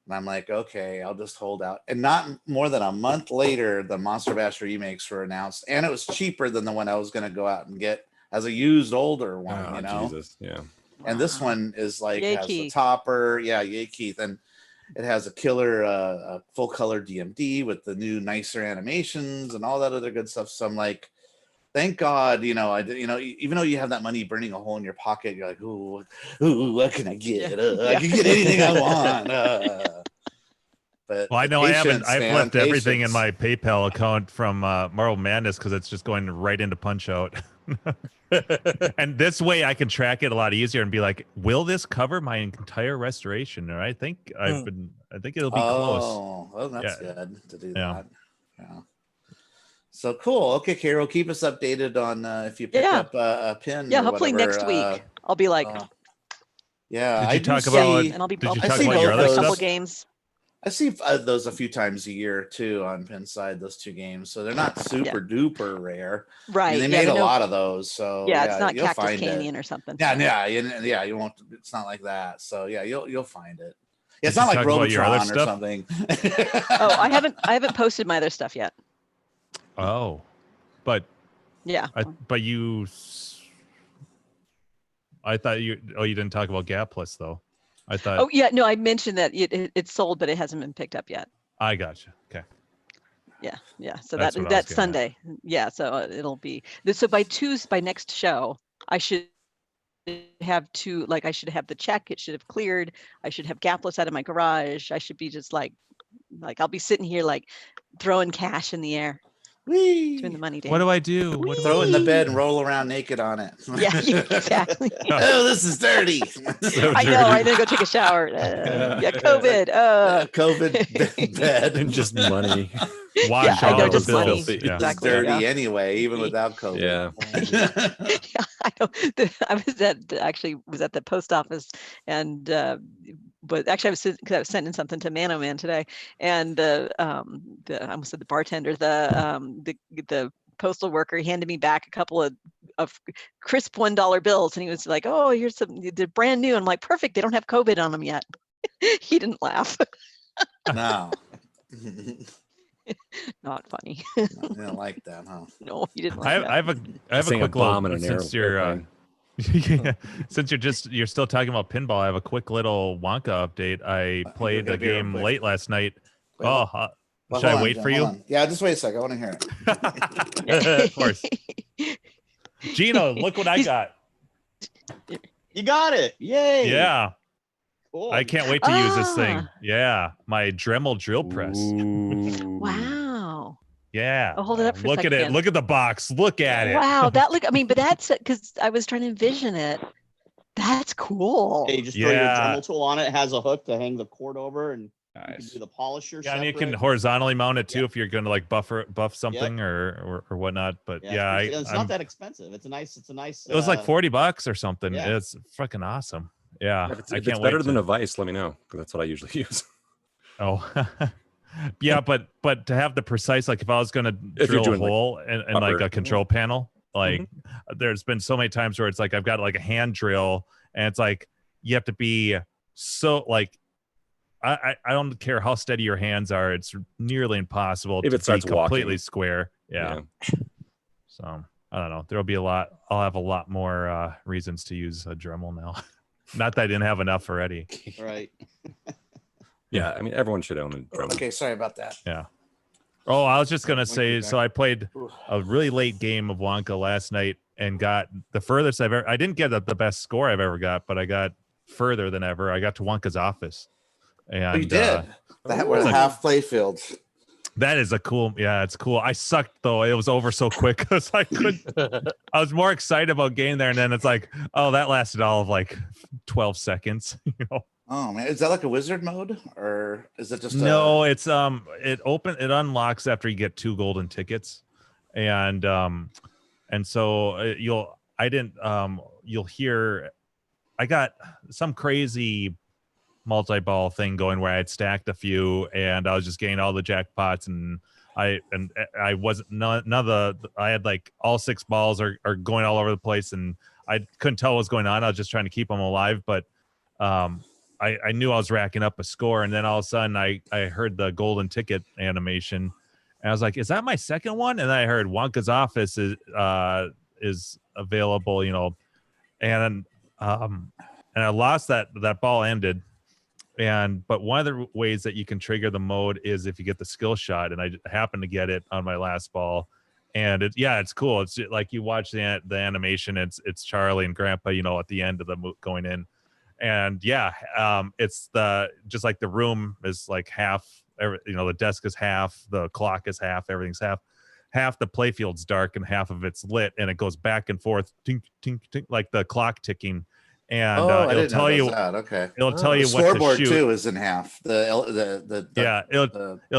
And I'm like, okay, I'll just hold out. And not more than a month later, the Monster Bash remakes were announced, and it was cheaper than the one I was going to go out and get as a used older one. You know, Jesus, yeah. And this one is like Yay, has Keith. the topper, yay Keith, and it has a killer full color DMD with the new nicer animations and all that other good stuff. So I'm like, thank God, even though you have that money burning a hole in your pocket, you're like, ooh, what can I get? I can get anything I want. But well, I know patience, I've left everything in patience. my PayPal account from Marvel Madness because it's just going right into Punch Out. And this way I can track it a lot easier and be like, will this cover my entire restoration? Or I think I think it'll be close. Oh, well, that's good to do Yeah. that. Yeah. So cool. Okay, Carol, keep us updated on if you pick up a pin. Yeah, or hopefully whatever. next week I'll be like, yeah. Did you talk about? and I'll be. Did you I'll talk be about your for other a couple stuff? games. I see those a few times a year too on Pinside, those two games. So they're not super duper rare. Right. I mean, they made a lot of those. So it's not you'll Cactus find Canyon it. or something. Yeah. You won't. It's not like that. So yeah, you'll find it. Yeah, it's Did not you like talk about your other Robotron or stuff? something. Oh, I haven't posted my other stuff yet. Oh, but yeah. But you. I thought you. Oh, you didn't talk about Gap Plus though. I thought. Oh yeah, no, I mentioned that it's sold, but it hasn't been picked up yet. I gotcha. Okay. Yeah. So that's Sunday. Yeah. So it'll be so by next show, I should have I should have the check. It should have cleared. I should have Gapless out of my garage. I should be just like I'll be sitting here like throwing cash in the air. Doing the money. What do I do? Throw it in the bed and roll around naked on it. Yeah, exactly. Oh, this is dirty. I know. I didn't go take a shower. COVID. COVID bed and just money. Wash all the bills. Yeah. Exactly. It's dirty anyway, even without COVID. Yeah. I know. I was at the post office, and but actually I was sending something to Mano Man today, and I almost said the bartender, the postal worker handed me back a couple of crisp $1 bills, and he was like, "Oh, here's they're brand new." And I'm like, "Perfect. They don't have COVID on them yet." He didn't laugh. No. Not funny. You didn't like that, huh? No, he didn't like that. I have a quick little, since you're since you're still talking about pinball, I have a quick little Wonka update. I played a game late last night. Should I wait for you? Yeah, just wait a second. I want to hear it. Of course. Gino, look what I got. You got it. Yay. Yeah. Cool. I can't wait to use this thing. Yeah. My Dremel drill press. Wow. Yeah. I'll hold it up for a look second. at it. Look at the box. Look at it. Wow. But that's because I was trying to envision it. That's cool. Yeah, you just throw your Dremel tool on it. It has a hook to hang the cord over, and you can do the polisher. Yeah, and you can horizontally mount it too if you're going to like buff something or whatnot. But it's not that expensive. It's a nice. It was like $40 or something. Yeah. It's fucking awesome. Yeah, if it's better than a Vice, let me know, because that's what I usually use. Oh, yeah, but to have the precise, like if I was going to drill a hole and like a control panel, like there's been so many times where it's like I've got like a hand drill, and it's like you have to be so like I don't care how steady your hands are, it's nearly impossible if to it starts be completely walking. Square. Yeah. So I don't know. There'll be I'll have a lot more reasons to use a Dremel now. Not that I didn't have enough already. Right. Yeah, I mean everyone should own a Dremel. Okay, sorry about that. Yeah. Oh, I was just gonna say. So I played a really late game of Wonka last night and got the furthest I've ever. I didn't get the best score I've ever got, but I got further than ever. I got to Wonka's office. And you did. That was a half play field. That is a cool. Yeah, it's cool. I sucked though. It was over so quick because I couldn't. I was more excited about getting there, and then it's like, oh, that lasted all of like 12 seconds. You know. Oh man, is that like a wizard mode, or is it just no? It's it unlocks after you get 2 golden tickets, and so you'll hear. I got some crazy multi-ball thing going where I had stacked a few and I was just getting all the jackpots, and I wasn't none of the I had like all 6 balls are going all over the place, and I couldn't tell what was going on. I was just trying to keep them alive, but I knew I was racking up a score, and then all of a sudden I heard the golden ticket animation, and I was like, "Is that my second one?" And then I heard Wonka's Office is available, and I lost that ball ended, but one of the ways that you can trigger the mode is if you get the skill shot, and I happened to get it on my last ball, and it's cool. It's like you watch the animation. It's Charlie and Grandpa, at the end of the going in. And it's just like the room is like half, the desk is half, the clock is half, everything's half the playfield's dark and half of it's lit, and it goes back and forth, tink, tink, tink, like the clock ticking. And it'll tell you that. Okay. It'll tell you what to shoot. Scoreboard too is in half. It'll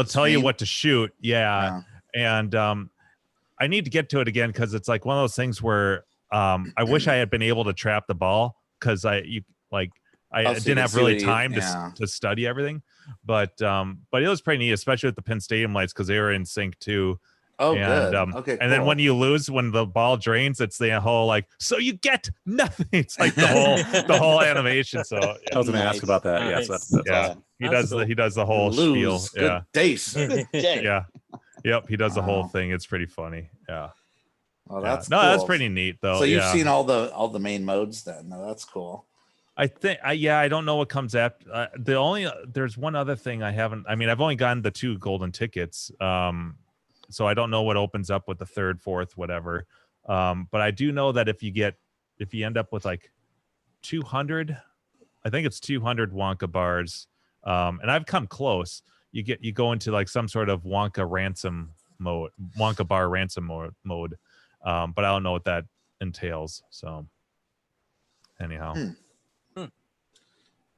tell you what to shoot. Yeah. And I need to get to it again because it's like one of those things where I wish I had been able to trap the ball because I didn't have really time to study everything, but it was pretty neat, especially with the Penn Stadium lights because they were in sync too. Oh, good. Okay, and then when you lose, when the ball drains, it's the whole like, so you get nothing. It's like the whole animation. So I was going to ask about that. Nice. Yes, that's awesome. He does the whole spiel. Good days. Yeah. Yep. He does the whole thing. It's pretty funny. Yeah. Well, that's cool. That's pretty neat though. So you've seen all the main modes then. No, that's cool. I think I don't know what comes after. There's one other thing I haven't. I mean, I've only gotten the 2 golden tickets. So I don't know what opens up with the 3rd, 4th, whatever. But I do know that if you end up with like 200, I think it's 200 Wonka bars. And I've come close. You go into like some sort of Wonka bar ransom mode. But I don't know what that entails. So anyhow.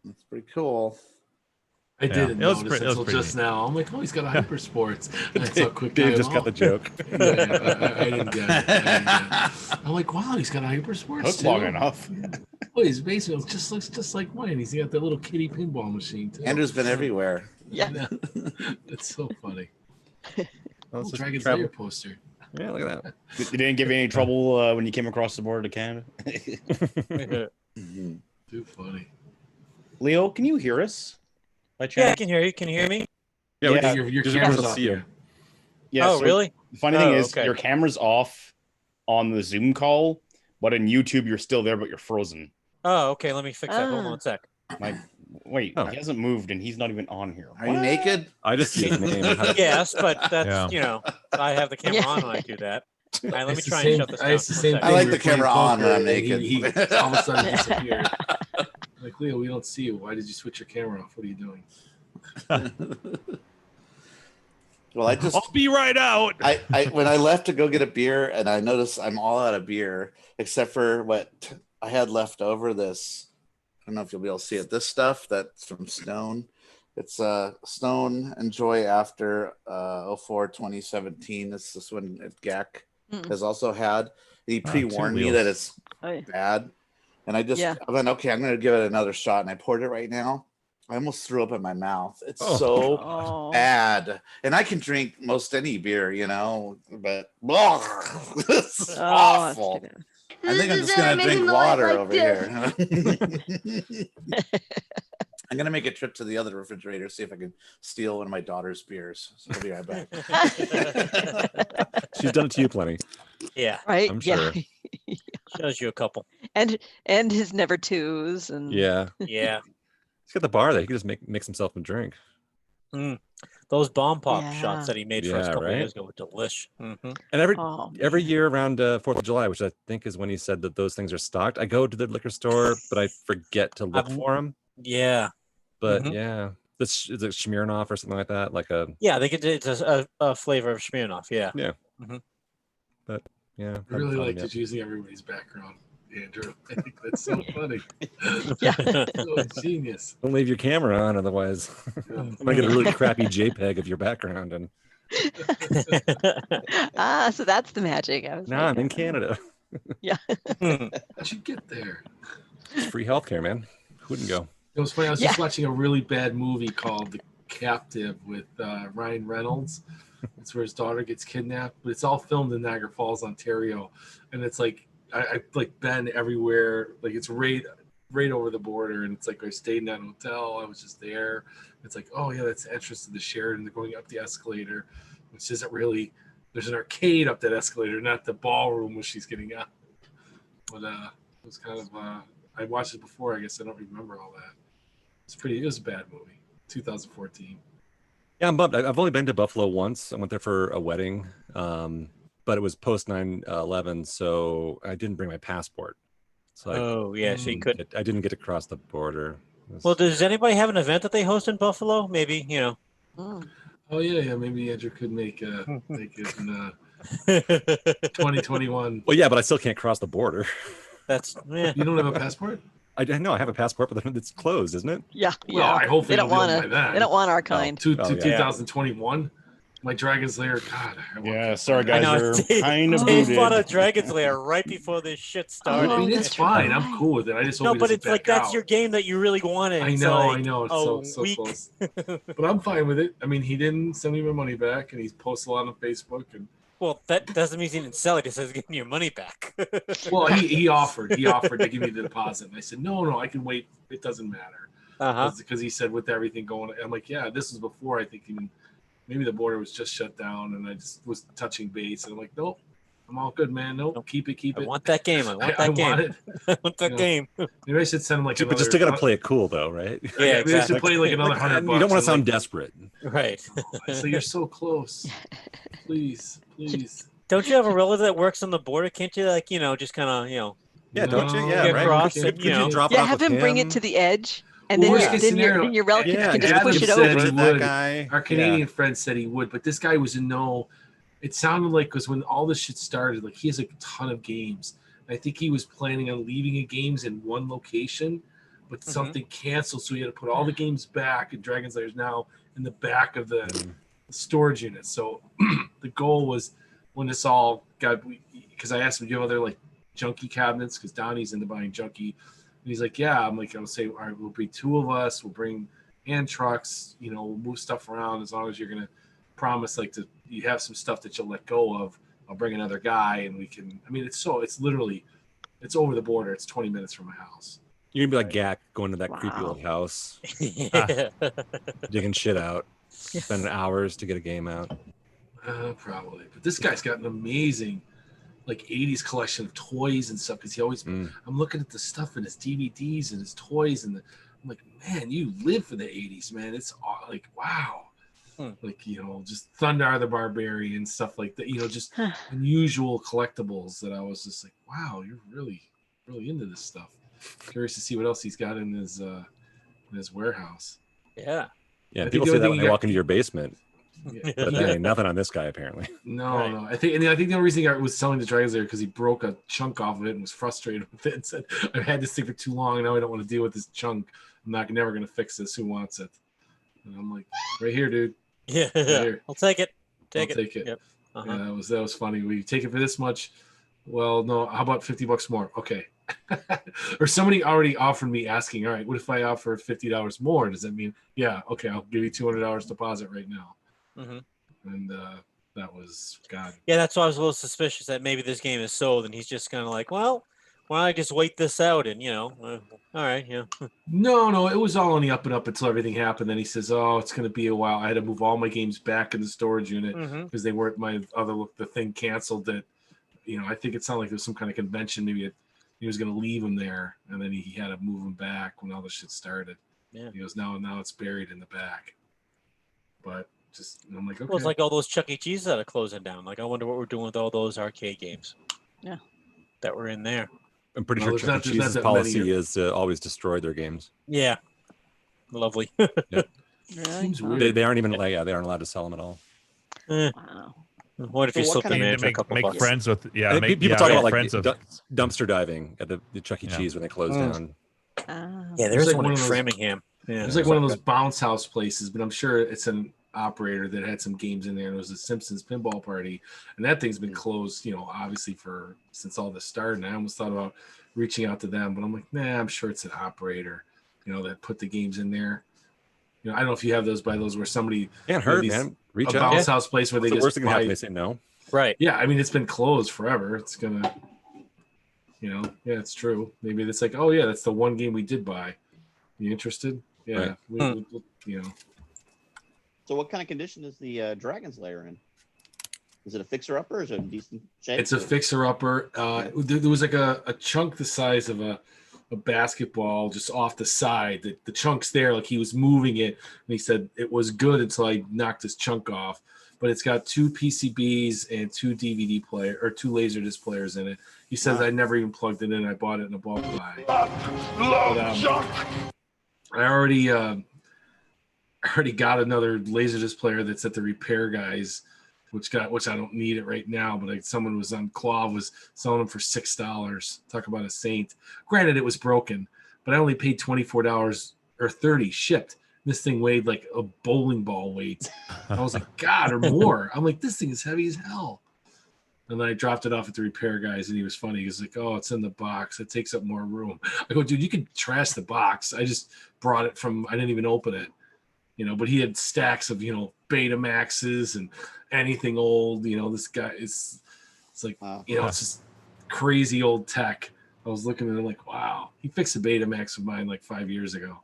That's pretty cool. I didn't notice until just now. I'm like, oh, he's got a hyper sports. That's so quick. Dave just got the joke. I didn't get it. I'm like, wow, he's got a hyper sports. That's long enough. Oh, his basement looks just like mine. He's got that little kitty pinball machine too. Andrew's been everywhere. Yeah. That's so funny. Well, Dragon's Lair poster. Yeah, look at that. You didn't give you any trouble when you came across the border to Canada? Too funny. Leo, can you hear us? Yeah, I can hear you. Can you hear me? Yeah, your camera's off. Yeah. Oh, really? The funny thing is, your camera's off on the Zoom call, but in YouTube, you're still there, but you're frozen. Oh, okay. Let me fix that. Hold on a sec. Wait, he hasn't moved, and he's not even on here. Are you naked? I just see his name. Yes, but that's I have the camera on when I do that. All right, let me try and shut this down. It's the same thing. I like the camera on when I'm naked. He all of a sudden disappeared. Like, Leo, we don't see you. Why did you switch your camera off? What are you doing? Well, I'll be right out. I when I left to go get a beer, and I noticed I'm all out of beer except for what I had left over. This, I don't know if you'll be able to see it. This stuff that's from Stone. It's Stone Enjoy After 04-2017. It's this one that GAC has also had. He pre-warned me that it's bad. And I went, okay, I'm going to give it another shot. And I poured it right now. I almost threw up in my mouth. It's so bad. And I can drink most any beer, but it's awful. I think I'm just going to drink water over here. I'm going to make a trip to the other refrigerator, see if I can steal one of my daughter's beers. So I'll be right back. She's done it to you plenty. Yeah. Right? I'm sure. Yeah. Shows you a couple. And his never twos. And Yeah. He's got the bar there. He can just mix himself a drink. Those bomb pop shots that he made for us a couple of years ago were delish. And every year around 4th of July, which I think is when he said that those things are stocked, I go to the liquor store, but I forget to look for them. Yeah. But this is it Smirnoff or something like that? Like a I think it's a flavor of Smirnoff. Yeah. Yeah. But yeah, I really like just using everybody's background, Andrew. I think that's so funny. So genius. Don't leave your camera on, otherwise I might get a really crappy JPEG of your background. And so that's the magic. I'm in Canada. Yeah. I should get there. It's free healthcare, man. Who wouldn't go? It was funny. I was just watching a really bad movie called The Captive with Ryan Reynolds. It's where his daughter gets kidnapped, but it's all filmed in Niagara Falls, Ontario. And it's like I've like been everywhere. Like it's right right over the border, and it's like I stayed in that hotel. I was just there. It's like, oh yeah, that's the entrance to the Sheraton. They're going up the escalator, which isn't really. There's an arcade up that escalator, not the ballroom where she's getting out. But it was kind of. I watched it before. I guess I don't remember all that. It was a bad movie. 2014. Yeah, I'm bummed. I've only been to Buffalo once. I went there for a wedding, but it was post 9/11, so I didn't bring my passport. So so you couldn't. I didn't get to cross the border. Well, does anybody have an event that they host in Buffalo? Maybe, Oh yeah. Maybe Andrew could make it in 2021. Well, yeah, but I still can't cross the border. That's You don't have a passport? I know I have a passport, but it's closed, isn't it? Yeah. Well, I hope they don't want to. They don't want our kind. 2021. My Dragon's Lair. God. Yeah, sorry guys, you're kind of Dave booted. bought a Dragon's Lair right before this shit started. I mean, it's fine. I'm cool with it. I just hope no, it but doesn't it's like back that's out. your game that you really wanted. I know. It's so close. But I'm fine with it. I mean, he didn't send me my money back, and he's posted a lot on Facebook. And well, that doesn't mean he didn't sell it. He says give me your money back. well, he offered to give me the deposit, and I said no, I can wait. It doesn't matter. Because he said with everything going, I'm like, yeah, this was before I think even maybe the border was just shut down, and I just was touching base, and I'm like, nope, I'm all good, man. Nope, keep it. I want that game. I want that game. Want it. I want that game. Maybe I should send him like but you still got to play it cool, though, right? Yeah, exactly. I should play like another $100. You don't want to sound desperate, right? So you're so close. Please. Don't you have a relative that works on the border? Can't you just kind of Yeah, don't you? Yeah, get right. across Could and, you drop it off have with him bring it to the edge. And Well, then your relative can just Adam push it said over. he that would. guy. Our Canadian friend said he would, but this guy was in no. It sounded like because when all this shit started, like he has a ton of games. I think he was planning on leaving the games in one location, but something canceled, so he had to put all the games back. And Dragon's Lair is now in the back of the storage unit. So the goal was when this all got, because I asked him, do you have other like junkie cabinets? Because Donnie's into buying junkie. And he's like, yeah. I'm like, I'll say, all right, we'll be two of us. We'll bring hand trucks. We'll move stuff around as long as you're gonna promise you have some stuff that you'll let go of. I'll bring another guy, and we can. I mean, it's literally, it's over the border. It's 20 minutes from my house. You're gonna be like Gak going to that creepy old house, digging shit out, spending hours to get a game out. Probably, but this guy's got an amazing. Like 80s collection of toys and stuff because he always I'm looking at the stuff in his DVDs and his toys and I'm like, man, you live for the 80s, man. It's like wow. Like just Thundar the Barbarian, stuff like that, just unusual collectibles that I was just like, wow, you're really into this stuff. Curious to see what else he's got in his warehouse. Yeah people say that when they walk into your basement. Yeah. But there ain't nothing on this guy apparently. No. I think the only reason he was selling the Dragon's Lair because he broke a chunk off of it and was frustrated with it and said, "I've had this thing for too long. Now I don't want to deal with this chunk. I'm never going to fix this. Who wants it?" And I'm like, "Right here, dude. Yeah, right here. I'll take it. Take it. Yep. Yeah, that was funny. We take it for this much. Well, no. How about $50 more? Okay." Or somebody already offered me asking, all right, what if I offer $50 more? Does that mean, yeah, okay, I'll give you $200 deposit right now. And that was God. Yeah, that's why I was a little suspicious that maybe this game is sold, and he's just kind of like, well, why don't I just wait this out? And all right, No, it was all on the up and up until everything happened. Then he says, "Oh, it's going to be a while. I had to move all my games back in the storage unit because they weren't the thing canceled." That I think it sounded like there was some kind of convention. Maybe he was going to leave them there, and then he had to move them back when all the shit started. Yeah, he goes, now it's buried in the back. But I'm like, okay. Well, it's like all those Chuck E. Cheeses that are closing down. Like, I wonder what we're doing with all those arcade games. Yeah, that were in there. I'm pretty sure Chuck E. Cheese's policy is to always destroy their games. Yeah, lovely. Yep. Seems weird. They aren't even they aren't allowed to sell them at all. Wow. What if you slip them in for a couple make bucks? friends with people talk about like dumpster diving at the Chuck E. Cheese when they close down. Yeah, there's one in Framingham. Yeah, it's like one of those bounce house places, but I'm sure it's an operator that had some games in there. And it was a Simpsons pinball party, and that thing's been closed, obviously since all this started. And I almost thought about reaching out to them, but I'm like, nah, I'm sure it's an operator, that put the games in there. I don't know if you have those where somebody can't hurt, man. Reach a out. bounce house place where they the just worst thing can happen. They say no. Right. Yeah, I mean it's been closed forever. It's gonna, You know, yeah, it's true. Maybe it's like, oh yeah, that's the one game we did buy. You interested? Yeah, Right. you know. So, what kind of condition is the Dragon's Lair in? Is it a fixer-upper? Is it in decent shape? It's a fixer-upper. There was like a chunk the size of a basketball just off the side. The chunk's there, like he was moving it, and he said it was good until I knocked his chunk off. But it's got 2 PCBs and 2 DVD player or 2 Laserdisc players in it. He says I never even plugged it in. I bought it in a bulk buy. I already got another Laserdisc player that's at the repair guys, which I don't need it right now. But someone was on Claw was selling them for $6. Talk about a saint. Granted, it was broken, but I only paid $24 or $30 shipped. This thing weighed like a bowling ball weight. I was like, God, or more. I'm like, this thing is heavy as hell. And then I dropped it off at the repair guys, and he was funny. He was like, oh, it's in the box. It takes up more room. I go, dude, you can trash the box. I just brought it from, I didn't even open it. You know, but he had stacks of, you know, Betamaxes and anything old. You know, this guy is, it's like, you know, it's just crazy old tech. I was looking at him like, wow. He fixed a Betamax of mine like 5 years ago.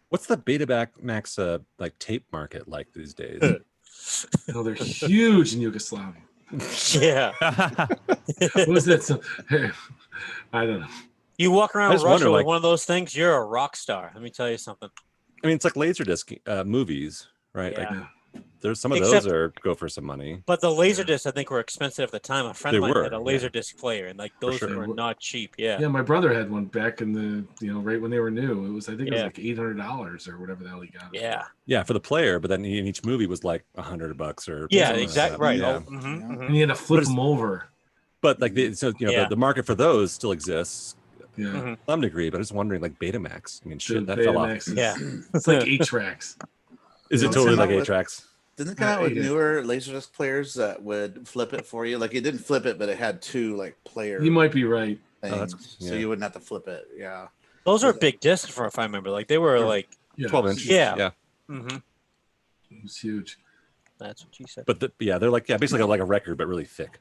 What's the Betamax like tape market like these days? Oh, they're huge in Yugoslavia. Yeah. What was that? I don't know. You walk around Russia wonder, with like, one of those things, you're a rock star. Let me tell you something. I mean, it's like Laserdisc movies, right? Yeah. Like, there's some of Except- those go for some money. But the Laserdiscs, I think, were expensive at the time. A friend They of mine were, had a yeah. Laserdisc player, and like those sure. were not cheap. Yeah. Yeah, my brother had one back in the, you know, right when they were new. It was, I think it was Yeah. like $800 or whatever the hell he got. it Yeah. for. Yeah, for the player, but then in each movie was like $100 or Yeah, something like exactly. that. Right. Yeah. Oh, mhm, And he had to flip But them over. But like, so you know, Yeah. the market for those still exists Yeah. mhm. to some degree. But I was wondering, like Betamax. I mean, shit, Dude, that fell off. Betamax is, Yeah. it's like 8-tracks. Is You it know, totally it's like not 8-tracks? Didn't it come out with Yeah. newer Laserdisc players that would flip it for you? Like it didn't flip it, but it had 2 like player You might be right. things, Oh, that's- so yeah. you wouldn't have to flip it. Yeah. Those are big discs, for if I remember. Like they were like, Yeah. 12 inch. Yeah. Yeah. mhm. It was huge. That's what she said. But they're like, basically like a record, but really thick.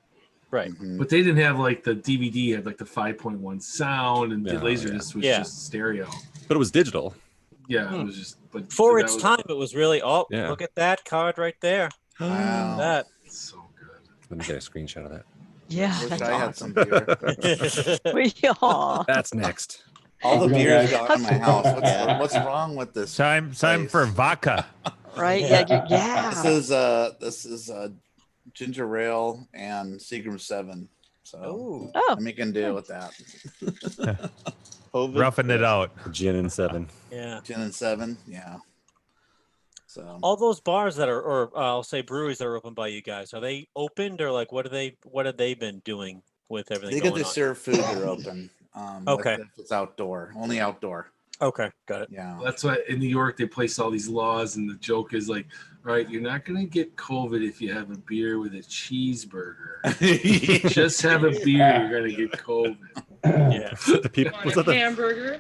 Right. Mhm. But they didn't have like the DVD had like the 5.1 sound, and the Yeah, Laserdisc was Yeah. just stereo. But it was digital. Yeah, it was just. But For that its was- time, it was really. Oh, Yeah. look at that card right there. Wow. That. It's so good. Let me get a screenshot of that. Yeah, Wish that's I had awesome. some beer. Aw. That's next. All the Okay, beer's guys. gone in my house. What's wrong with this? Time for vodka. Right? Yeah. This is ginger ale and Seagram 7. So Oh. Oh, I'm making a deal with that. COVID. Roughing it out. Gin and 7. Yeah. Gin and 7, yeah. So All those bars that are, or I'll say breweries that are open by you guys, are they opened or like what have they been doing with everything they get going to on? serve food. They're open. Okay. If it's outdoor, only outdoor. Okay, got it. Yeah. That's why in New York they place all these laws, and the joke is like, right, you're not gonna get COVID if you have a beer with a cheeseburger. Just have a beer, you're gonna get COVID. Yeah. The people. Want Was a that the, hamburger?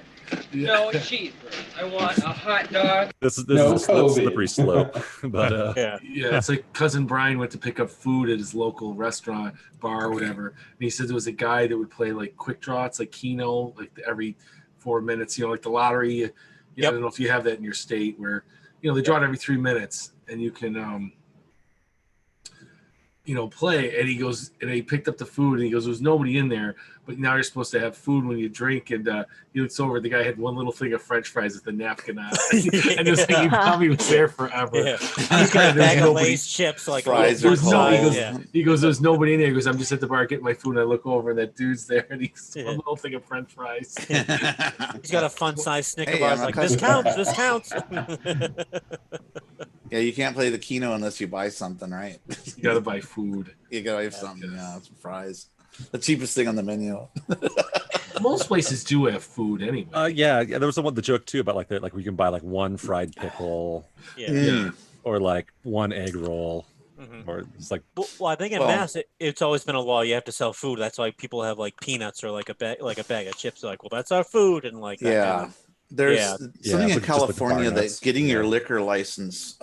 Yeah. No cheeseburger. I want a hot dog. this is No a COVID. slippery slope. But Yeah. Yeah, it's like cousin Brian went to pick up food at his local restaurant, bar, or whatever. And he said there was a guy that would play like quick draw. It's like Keno, like every 4 minutes, you know, like the lottery. Yeah, Yep. I don't know if you have that in your state where, you know, they draw it every 3 minutes and you can, you know, play. And he goes, and he picked up the food and he goes, there's nobody in there, but now you're supposed to have food when you drink. And he looks over, the guy had one little thing of French fries with the napkin on it. And it was like he probably was there forever. Yeah. And He's got a there's bag of nobody. Lay's chips, like Fries little are There's no, he cold. goes, Yeah. he goes, there's nobody in there. He goes, I'm just at the bar getting my food. And I look over and that dude's there and he's Yeah. one little thing of French fries. He's got a fun size Snicker Hey, bar. I'm It's a like this customer. counts. This counts. Yeah, you can't play the Keno unless you buy something, right? You got to buy food. You gotta have something. Yeah, some fries. The cheapest thing on the menu. Most places do have food anyway. yeah, there was the joke too about like we can buy like one fried pickle Yeah. Yeah. or like one egg roll, Mhm. or it's like Well, I think in Well- Mass, it's always been a law. You have to sell food. That's why people have like peanuts or like a bag of chips. They're like, well, that's our food, and like that Yeah. kind of- There's Yeah. something Yeah, in just like the bar California that nuts. getting your Yeah. liquor license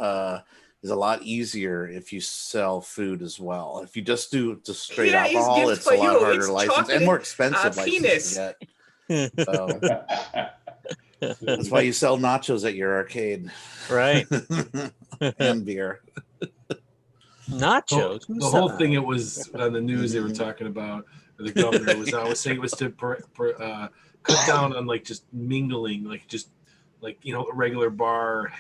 is a lot easier if you sell food as well. If you just do just straight Yeah, it's alcohol, gift it's for a lot you. harder It's to license and chocolate, more expensive license penis. to get. So that's why you sell nachos at your arcade, Right. and beer. Nachos. The whole thing it was on the news they were talking about, the governor was saying it was to cut down on like just mingling, like just like a regular bar,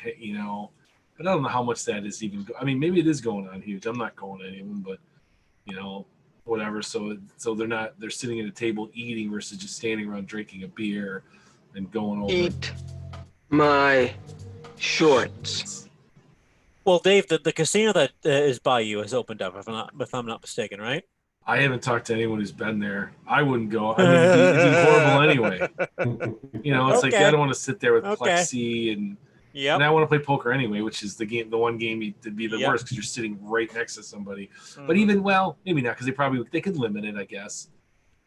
but I don't know how much that is even. I mean, maybe it is going on huge. I'm not going to any of them, but whatever. So they're sitting at a table eating versus just standing around drinking a beer and going over. Eat my shorts. Well, Dave, the casino that is by you has opened up, if I'm not mistaken, right? I haven't talked to anyone who's been there. I wouldn't go. I mean, it'd be horrible anyway. It's like I don't want to sit there with plexi and I want to play poker anyway, which is the one game that'd be the worst because you're sitting right next to somebody. But even maybe not because they could limit it, I guess.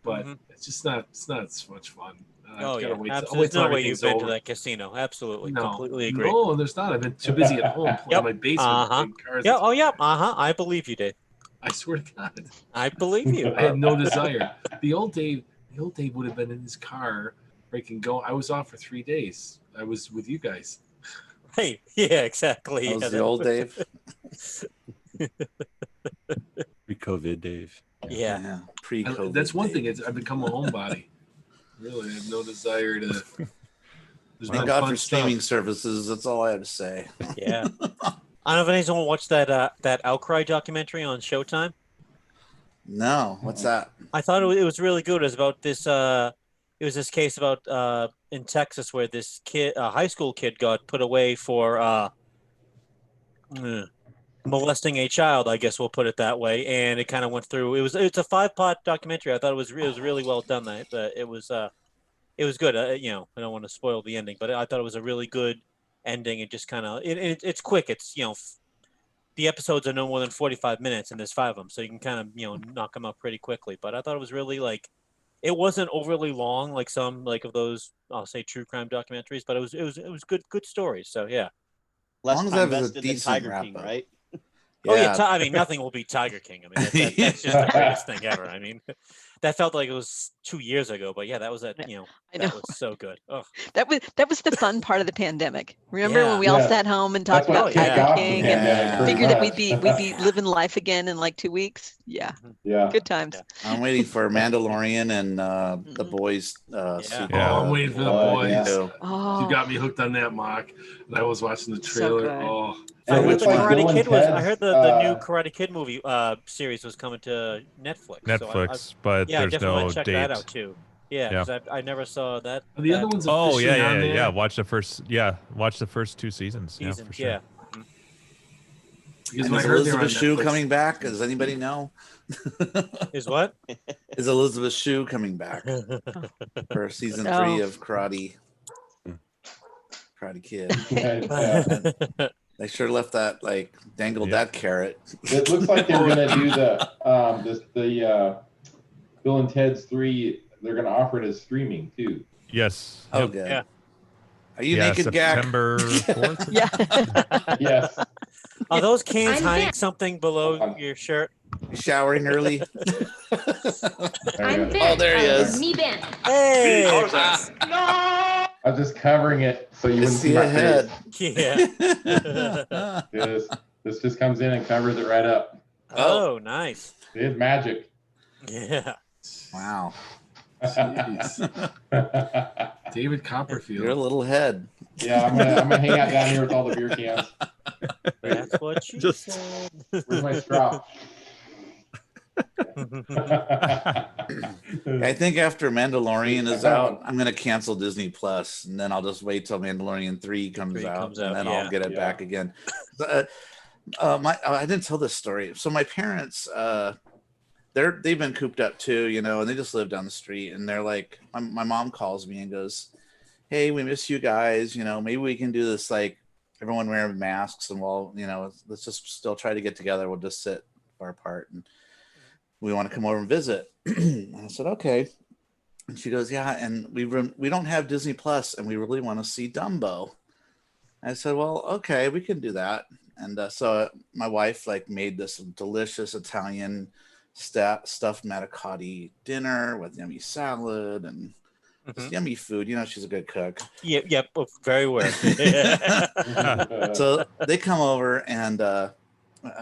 But it's just not. It's not as much fun. Absolutely. There's no way you've been to that casino. Absolutely, completely agree. No, there's not. I've been too busy at home playing my basement. Playing cars. Yeah. Oh, yeah. I believe you, Dave. I swear to God. I believe you. I had no desire. The old Dave would have been in his car, freaking go. I was off for 3 days. I was with you guys. Hey, yeah, exactly. That was the old Dave. Pre-COVID Dave. Yeah. Pre-COVID. That's one thing. I've become a homebody. Really, I have no desire to. Thank God for streaming services. That's all I have to say. Yeah. I don't know if anyone watched that Outcry documentary on Showtime. No, what's that? I thought it was really good. It was about this. It was this case about in Texas where this kid, a high school kid, got put away for molesting a child. I guess we'll put it that way. And it kind of went through. It's a 5-part documentary. I thought it was really well done. It was good. I don't want to spoil the ending, but I thought it was a really good ending. And just kind of it's quick. It's the episodes are no more than 45 minutes, and there's 5 of them, so you can kind of knock them out pretty quickly. But I thought it was really it wasn't overly long like some of those I'll say true crime documentaries, but it was good stories. So yeah. Less long as time that was a vested than decent Tiger King, wrap-up. right? Oh yeah, I mean nothing will beat Tiger King. I mean that's just the greatest thing ever. I mean that felt like it was 2 years ago, but yeah, that was that was so good. Oh. That was the fun part of the pandemic. Remember when we all sat home and talked about Tiger King and figured that we'd be living life again in like 2 weeks? Yeah. Good times. I'm waiting for Mandalorian and the Boys. I'm waiting for the Boys. Oh. You got me hooked on that, Mark. And I was watching the trailer. I heard the Karate Kid I heard the new Karate Kid movie series was coming to Netflix. So but there's no check date. That out too. Yeah, because I never saw that. The other ones. Oh yeah. Watch the first 2 seasons. Yeah, for sure. Is Elizabeth Shue coming back? Does anybody know? Is what? Is Elizabeth Shue coming back for season 3 of Karate Kid? They sure left that dangled that carrot. It looks like they're gonna do the Bill and Ted's 3. They're gonna offer it as streaming too. Yes. Oh, good. Yeah. Are you naked, Gak? September 4th? Yeah. Yes. Are those cans hiding something below your shirt? Showering early. I'm there he is. Me Ben. Hey. No. I'm just covering it so you wouldn't see my head. Yeah. This just comes in and covers it right up. Oh, nice. It's magic. Yeah. Wow. Jeez. David Copperfield. Your little head. Yeah, I'm gonna hang out down here with all the beer cans. That's what you said. Where's my straw? I think after Mandalorian is out, I'm gonna cancel Disney Plus, and then I'll just wait till Mandalorian 3 comes out, and then I'll get it back again. I didn't tell this story. So my parents, they've been cooped up too, and they just live down the street, and they're like, my mom calls me and goes, "Hey, we miss you guys. Maybe we can do this everyone wearing masks, and let's just still try to get together. We'll just sit far apart, and we want to come over and visit." And I said, "Okay." And she goes, "Yeah, and we don't have Disney Plus, and we really want to see Dumbo." I said, "Well, okay, we can do that." And so my wife like made this delicious Italian stuffed manicotti dinner with yummy salad and just yummy food. You know, she's a good cook. Yep, very well. So they come over and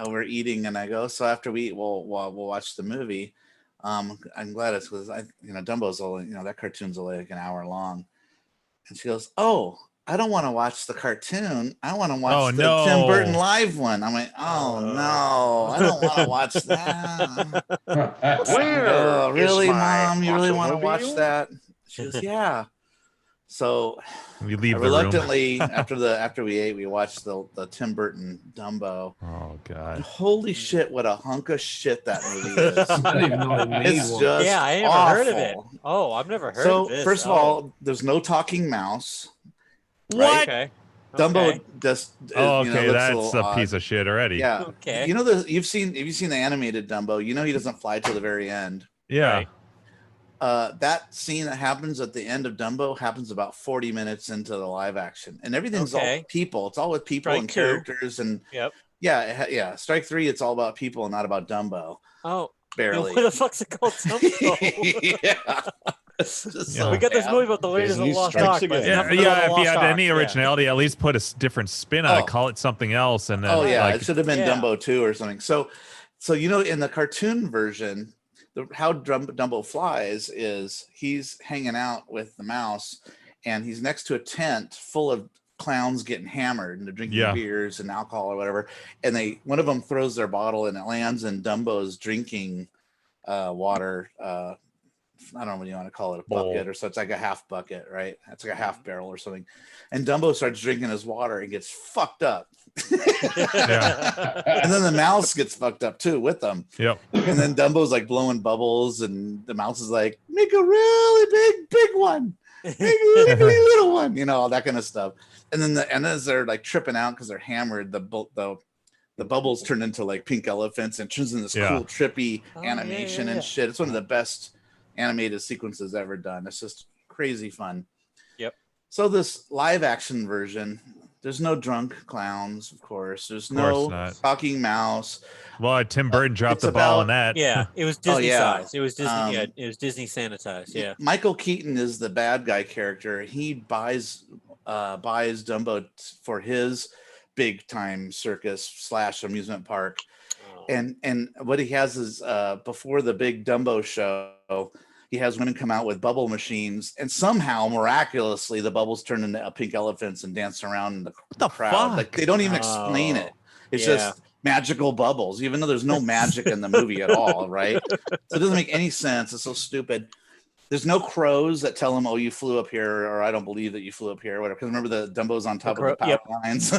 we're eating, and I go, so after we eat, we'll watch the movie. I'm glad it's because Dumbo's only, that cartoon's only like an hour long. And she goes, oh, I don't want to watch the cartoon. I want to watch the Tim Burton live one. I'm like, oh no, I don't want to watch that. Where really, is my Mom? You really want to watch automobile? that? She goes, yeah. So we leave reluctantly after we ate, we watched the Tim Burton Dumbo. Oh God! Holy shit! What a hunk of shit that movie is. I didn't even know they made It's one. just I never heard of it. Oh, I've never heard of this. So first of all, there's no talking mouse. What? Right? Dumbo just that's a piece of shit already. Yeah. Okay. You know have you seen the animated Dumbo? You know he doesn't fly till the very end. Yeah. Right. That scene that happens at the end of Dumbo happens about 40 minutes into the live action, and everything's all people. It's all with people and characters, and yeah. Strike 3, it's all about people and not about Dumbo. Oh, barely. What the fuck's it called? Dumbo? So we got this movie about the Raiders of the Lost Ark. If you had any originality, at least put a different spin on it. Call it something else, and then it should have been Dumbo 2 or something. So in the cartoon version, how Dumbo flies is he's hanging out with the mouse, and he's next to a tent full of clowns getting hammered and they're drinking beers and alcohol or whatever. And one of them throws their bottle and it lands in Dumbo's drinking water. I don't know what you want to call it, a bucket or so. It's like a half bucket, right? It's like a half barrel or something. And Dumbo starts drinking his water and gets fucked up. And then the mouse gets fucked up too with them. Yep. And then Dumbo's like blowing bubbles, and the mouse is like, make a really big one, make a really little one, all that kind of stuff. And then as they're like tripping out because they're hammered, the bubbles turn into like pink elephants and turns into this cool trippy animation and shit. It's one of the best animated sequences ever done. It's just crazy fun. Yep. So this live action version, there's no drunk clowns, of course. There's no talking mouse. Well, Tim Burton dropped the ball on that. Yeah, it was Disney size. It was Disney. It was Disney sanitized. Yeah. Michael Keaton is the bad guy character. He buys Dumbo for his big time circus / amusement park. And what he has is before the big Dumbo show, he has women come out with bubble machines, and somehow miraculously the bubbles turn into pink elephants and dance around in the crowd. Fuck? Like they don't even explain it. It's just magical bubbles, even though there's no magic in the movie at all, right? So it doesn't make any sense. It's so stupid. There's no crows that tell him, "Oh, you flew up here," or "I don't believe that you flew up here," or whatever. Because remember, the Dumbo's on top of the power lines.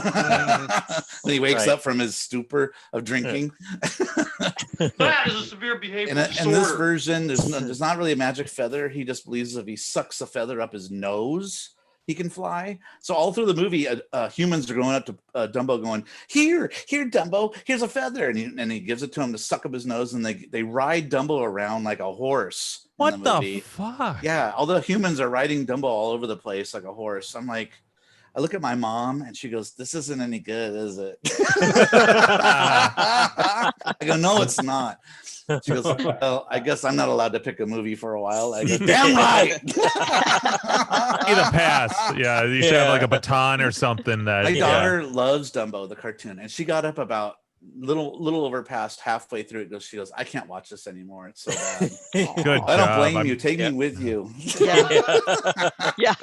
When he wakes up from his stupor of drinking. That is a severe behavior disorder. In this version, there's not really a magic feather. He just believes if he sucks a feather up his nose, he can fly. So all through the movie, humans are going up to Dumbo going, here, Dumbo, here's a feather. And he gives it to him to suck up his nose, and they ride Dumbo around like a horse. What the fuck? Yeah, all the humans are riding Dumbo all over the place like a horse. I'm like, I look at my mom and she goes, "This isn't any good, is it?" I go, "No, it's not." She goes, "Well, I guess I'm not allowed to pick a movie for a while." I go, "Damn right." Need a pass. Yeah, you should have like a baton or something. That my daughter loves Dumbo, the cartoon, and she got up about little over past halfway through it. She goes, "I can't watch this anymore. It's so bad." Good I don't job. blame you. Take me with you. Yeah.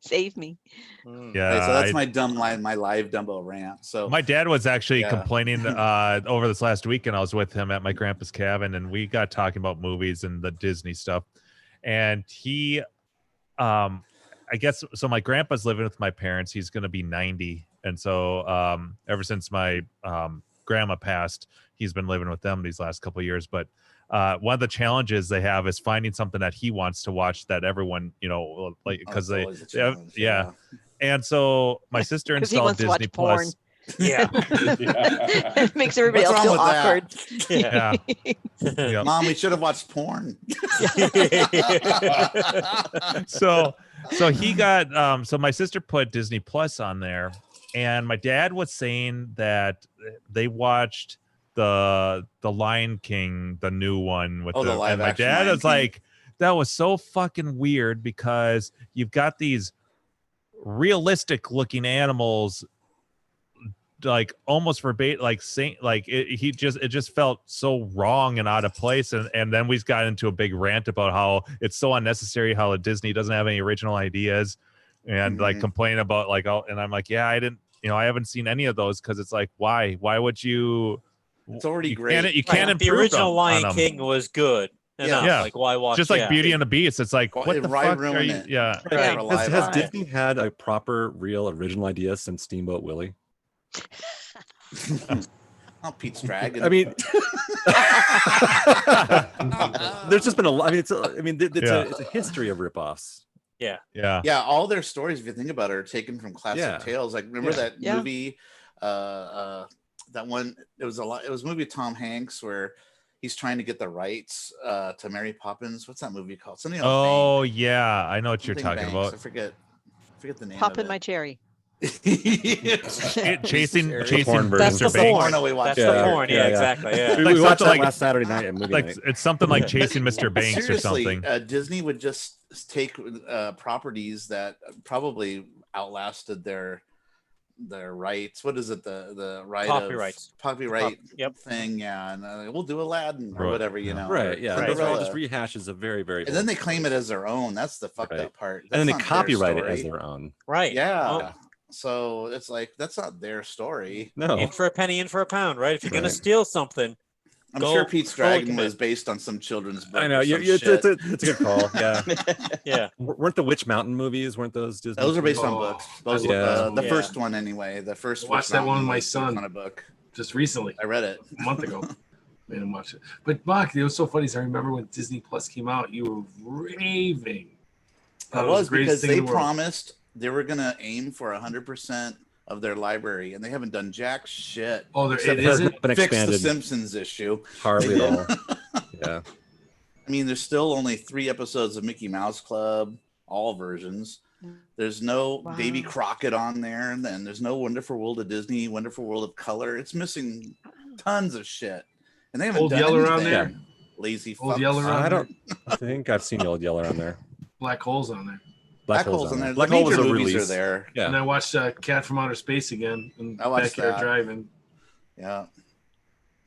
Save me. Yeah. Okay, so that's my live Dumbo rant. So my dad was actually complaining over this last week, and I was with him at my grandpa's cabin, and we got talking about movies and the Disney stuff. And he, I guess, so my grandpa's living with my parents. He's going to be 90. And so ever since my grandma passed, he's been living with them these last couple of years. But one of the challenges they have is finding something that he wants to watch that everyone, like, because yeah. And so my sister installed Disney Plus. Yeah. It makes everybody else feel awkward. Yeah. Mom, we should have watched porn. So he got so my sister put Disney Plus on there, and my dad was saying that they watched the Lion King, the new one with the live and my action dad Lion was King. like, that was so fucking weird because you've got these realistic looking animals, like almost verbatim, like saying, like it just felt so wrong and out of place, and then we got into a big rant about how it's so unnecessary, how Disney doesn't have any original ideas, and like complain about like, oh, and I'm like, yeah, I didn't, I haven't seen any of those, because it's like, why would you? It's already great. You can't the improve original Lion on them. King was good enough. Yeah. Like, why watch? Just like Beauty and the Beast, it's like, what the fuck are you? Yeah, Right. For live Has action. Disney had a proper, real, original idea since Steamboat Willie? Oh, Pete's Dragon. I mean, there's just been a lot. I mean, it's a history of ripoffs. Yeah. All their stories, if you think about it, are taken from classic tales. Like, remember that movie? That one. It was a movie with Tom Hanks where he's trying to get the rights to Mary Poppins. What's that movie called? Something. Oh yeah, I know what you're talking Banks. about. I forget the name. Poppin' of it. my cherry. chasing That's Mr. the Banks. porn. we watched That's the porn. Yeah, exactly. Yeah. We watched that like last Saturday night at movie night. It's something like Chasing Mr. Banks Seriously, or something. Disney would just take properties that probably outlasted their rights. What is it? The right copyright thing. Yeah, and we'll do Aladdin or whatever, Right. Yeah. Cinderella. Just rehashes a very, very. And then they claim it as their own. That's the fucked up part. And then they That's not copyright their it as story. their own. Right. Yeah. So it's like, that's not their story. No. In for a penny, in for a pound, right? If you're gonna steal something, I'm sure Pete's Dragon was based on some children's book. I know. It's a good call. Yeah. Yeah. Weren't the Witch Mountain movies? Weren't those Disney? Those are based on books. Those, yeah. The first one anyway. The first. I watched that one with my son on a book just recently. I read it a month ago. Made him watch it. But Mark, it was so funny. I remember when Disney Plus came out, you were raving. It was because they promised they were gonna aim for 100% of their library, and they haven't done jack shit. Oh, it isn't been fix expanded. the Simpsons issue. Hardly at all. Yeah. I mean, there's still only 3 episodes of Mickey Mouse Club, all versions. There's no Davy Crockett on there, and then there's no Wonderful World of Disney, Wonderful World of Color. It's missing tons of shit, and they haven't Old done Yeller anything. on there. Lazy Old fucks. Yeller on I don't think I've seen Old Yeller on there. Black Holes on there. Black Holes on there. Black The Hole was major a movies release. are there. Yeah. And I watched Cat from Outer Space again in I watched Backyard that. Driving. Yeah.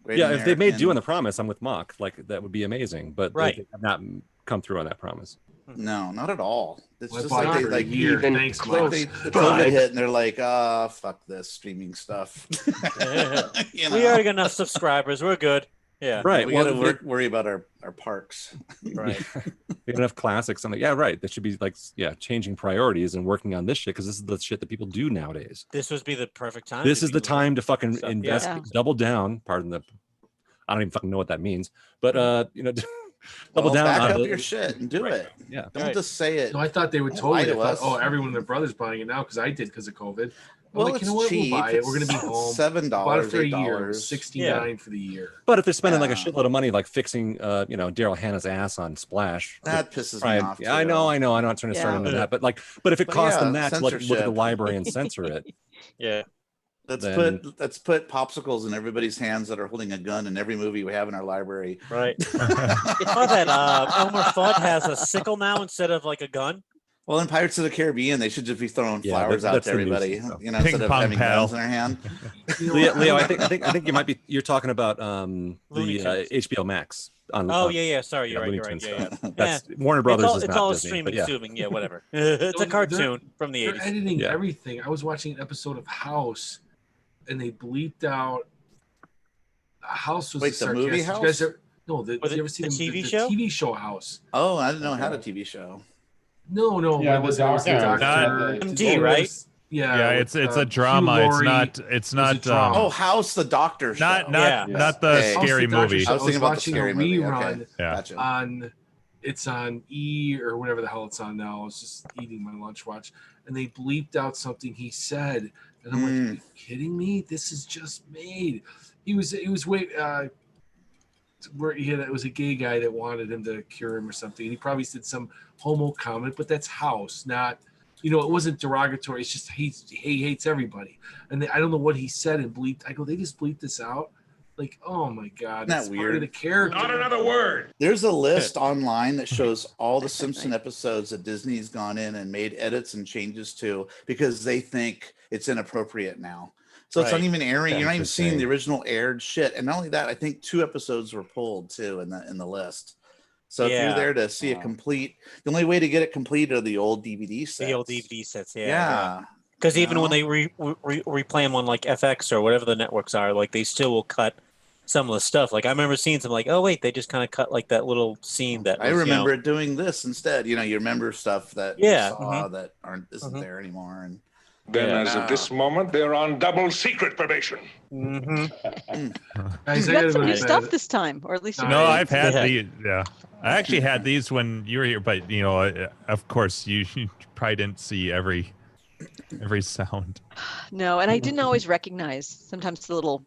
Great Yeah, if they made American. Doing the Promise, I'm with Mock. Like, that would be amazing. But they have not come through on that promise. No, not at all. It's Well, just I bought like it they for a like year. even Thanks, like Mom. the COVID hit, and they're like, fuck this streaming stuff. You know? we already got enough subscribers. We're good. Yeah. Right. We Well, got to worry about our parks. Right. We have enough classics. I'm like, yeah, right. That should be like, changing priorities and working on this shit, because this is the shit that people do nowadays. This would be the perfect time. This is the time to fucking stuff. invest, Yeah. double down. Pardon the, I don't even fucking know what that means, but double Well, down back on up it. your shit and do it. Yeah. Don't just say it. No, I thought they would Don't lie totally. to I us. thought, everyone and their brother's buying it now because I did because of COVID. I'm Well, like, it's you know what? cheap. We'll buy it. We're It's gonna be home. $7, Bought it for a year. $8. $69 for the year. But if they're spending like a Yeah. shitload of money, like fixing, Daryl Hannah's ass on Splash, That pisses right? me off. Yeah, I know. I'm not trying to start into that, but if it But costs them yeah, that to like look at the censorship. library and censor it, Yeah. Let's then- put popsicles in everybody's hands that are holding a gun in every movie we have in our library. Right. Oh, that Elmer Fudd has a sickle now instead of like a gun. Well, in Pirates of the Caribbean, they should just be throwing Yeah, flowers out that's to the new everybody, stuff. instead Ping of pong having paddle. guns in their hand. Leo, I think you're talking about Looney the Tunes. HBO Max. On, Oh on- yeah. Sorry, you're right. Looney You're right. Tunes Yeah. stuff. Yeah. That's Yeah. Warner Brothers it's all, is it's not all Disney, streaming, but yeah. assuming. Yeah, whatever. It's a They're- cartoon from the They're 80s. editing Yeah. everything. I was watching an episode of House, and they bleeped out. House was Wait, a the movie sarcastic- House? You guys ever, no, Was you it ever see the the TV show? TV show House? Oh, I didn't know I had a TV show. No. Yeah, it was the it was the doctor. doctor. MD, right? Yeah. Yeah, with, it's a Hugh drama. Laurie. It's a not drama. Oh, House, the Doctor show. not Yeah. the Okay. House, scary the Doctor movie. Show. I was thinking about the watching scary a movie. rerun Okay, Yeah. gotcha. It's on E or whatever the hell it's on now. I was just eating my lunch watch, and they bleeped out something he said, and I'm like, "Are you kidding me? This is just made." He was where it was a gay guy that wanted him to cure him or something. He probably said some homo comment, but that's House, not you know, it wasn't derogatory. It's just he hates everybody. And I don't know what he said and bleeped. I go, they just bleeped this out. Like, oh my God, Isn't that it's weird? part of the character. Not another word. There's a list online that shows all the Simpson episodes that Disney's gone in and made edits and changes to because they think it's inappropriate now. So it's not Right. even airing. You're not even seeing the Interesting. original aired shit. And not only that, I think 2 episodes were pulled too in the list. So if you're Yeah. there to see a complete, the only way to get it complete are the old DVD sets. The old DVD sets, yeah. Yeah. Because You even when know? they replay them on like FX or whatever the networks are, like they still will cut some of the stuff. Like I remember seeing some like, oh wait, they just kind of cut like that little scene that I was, remember you know, it doing this instead. You know, you remember stuff that Yeah, you saw that isn't there anymore. And Then, Yeah. as of this moment, they're on double secret probation. Guys, You've I got gotta some go new to stuff bed. this time, or at least you No, did. I've had Yeah. these. Yeah, I actually had these when you were here, but you know, of course, you probably didn't see every sound. No, and I didn't always recognize sometimes the little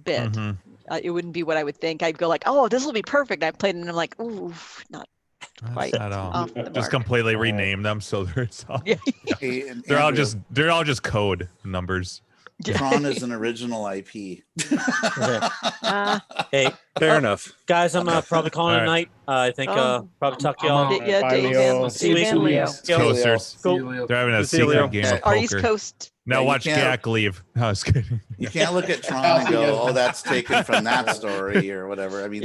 bit. Mhm. It wouldn't be what I would think. I'd go like, "Oh, this will be perfect." I played it, and I'm like, "Ooh, not That's quite not all. off the Just mark." completely rename them so it's all, Yeah. hey, and they're all Andrew, just code numbers. Tron is an original IP. Hey, Fair enough. guys, I'm probably calling it All a right. night. I think Oh. probably talk to I'm y'all. out. Yeah, Bye, Dave Leo. and, See you Dave next and week. Leo. See you, Coasters. See you, Leo. They're having a See you, secret Leo. game Yeah, of Our East poker. Coast. Now Yeah, you watch can't- Gak leave. No, I was kidding. You can't look at Tron and go, "Oh, that's taken from that story" or whatever. I mean,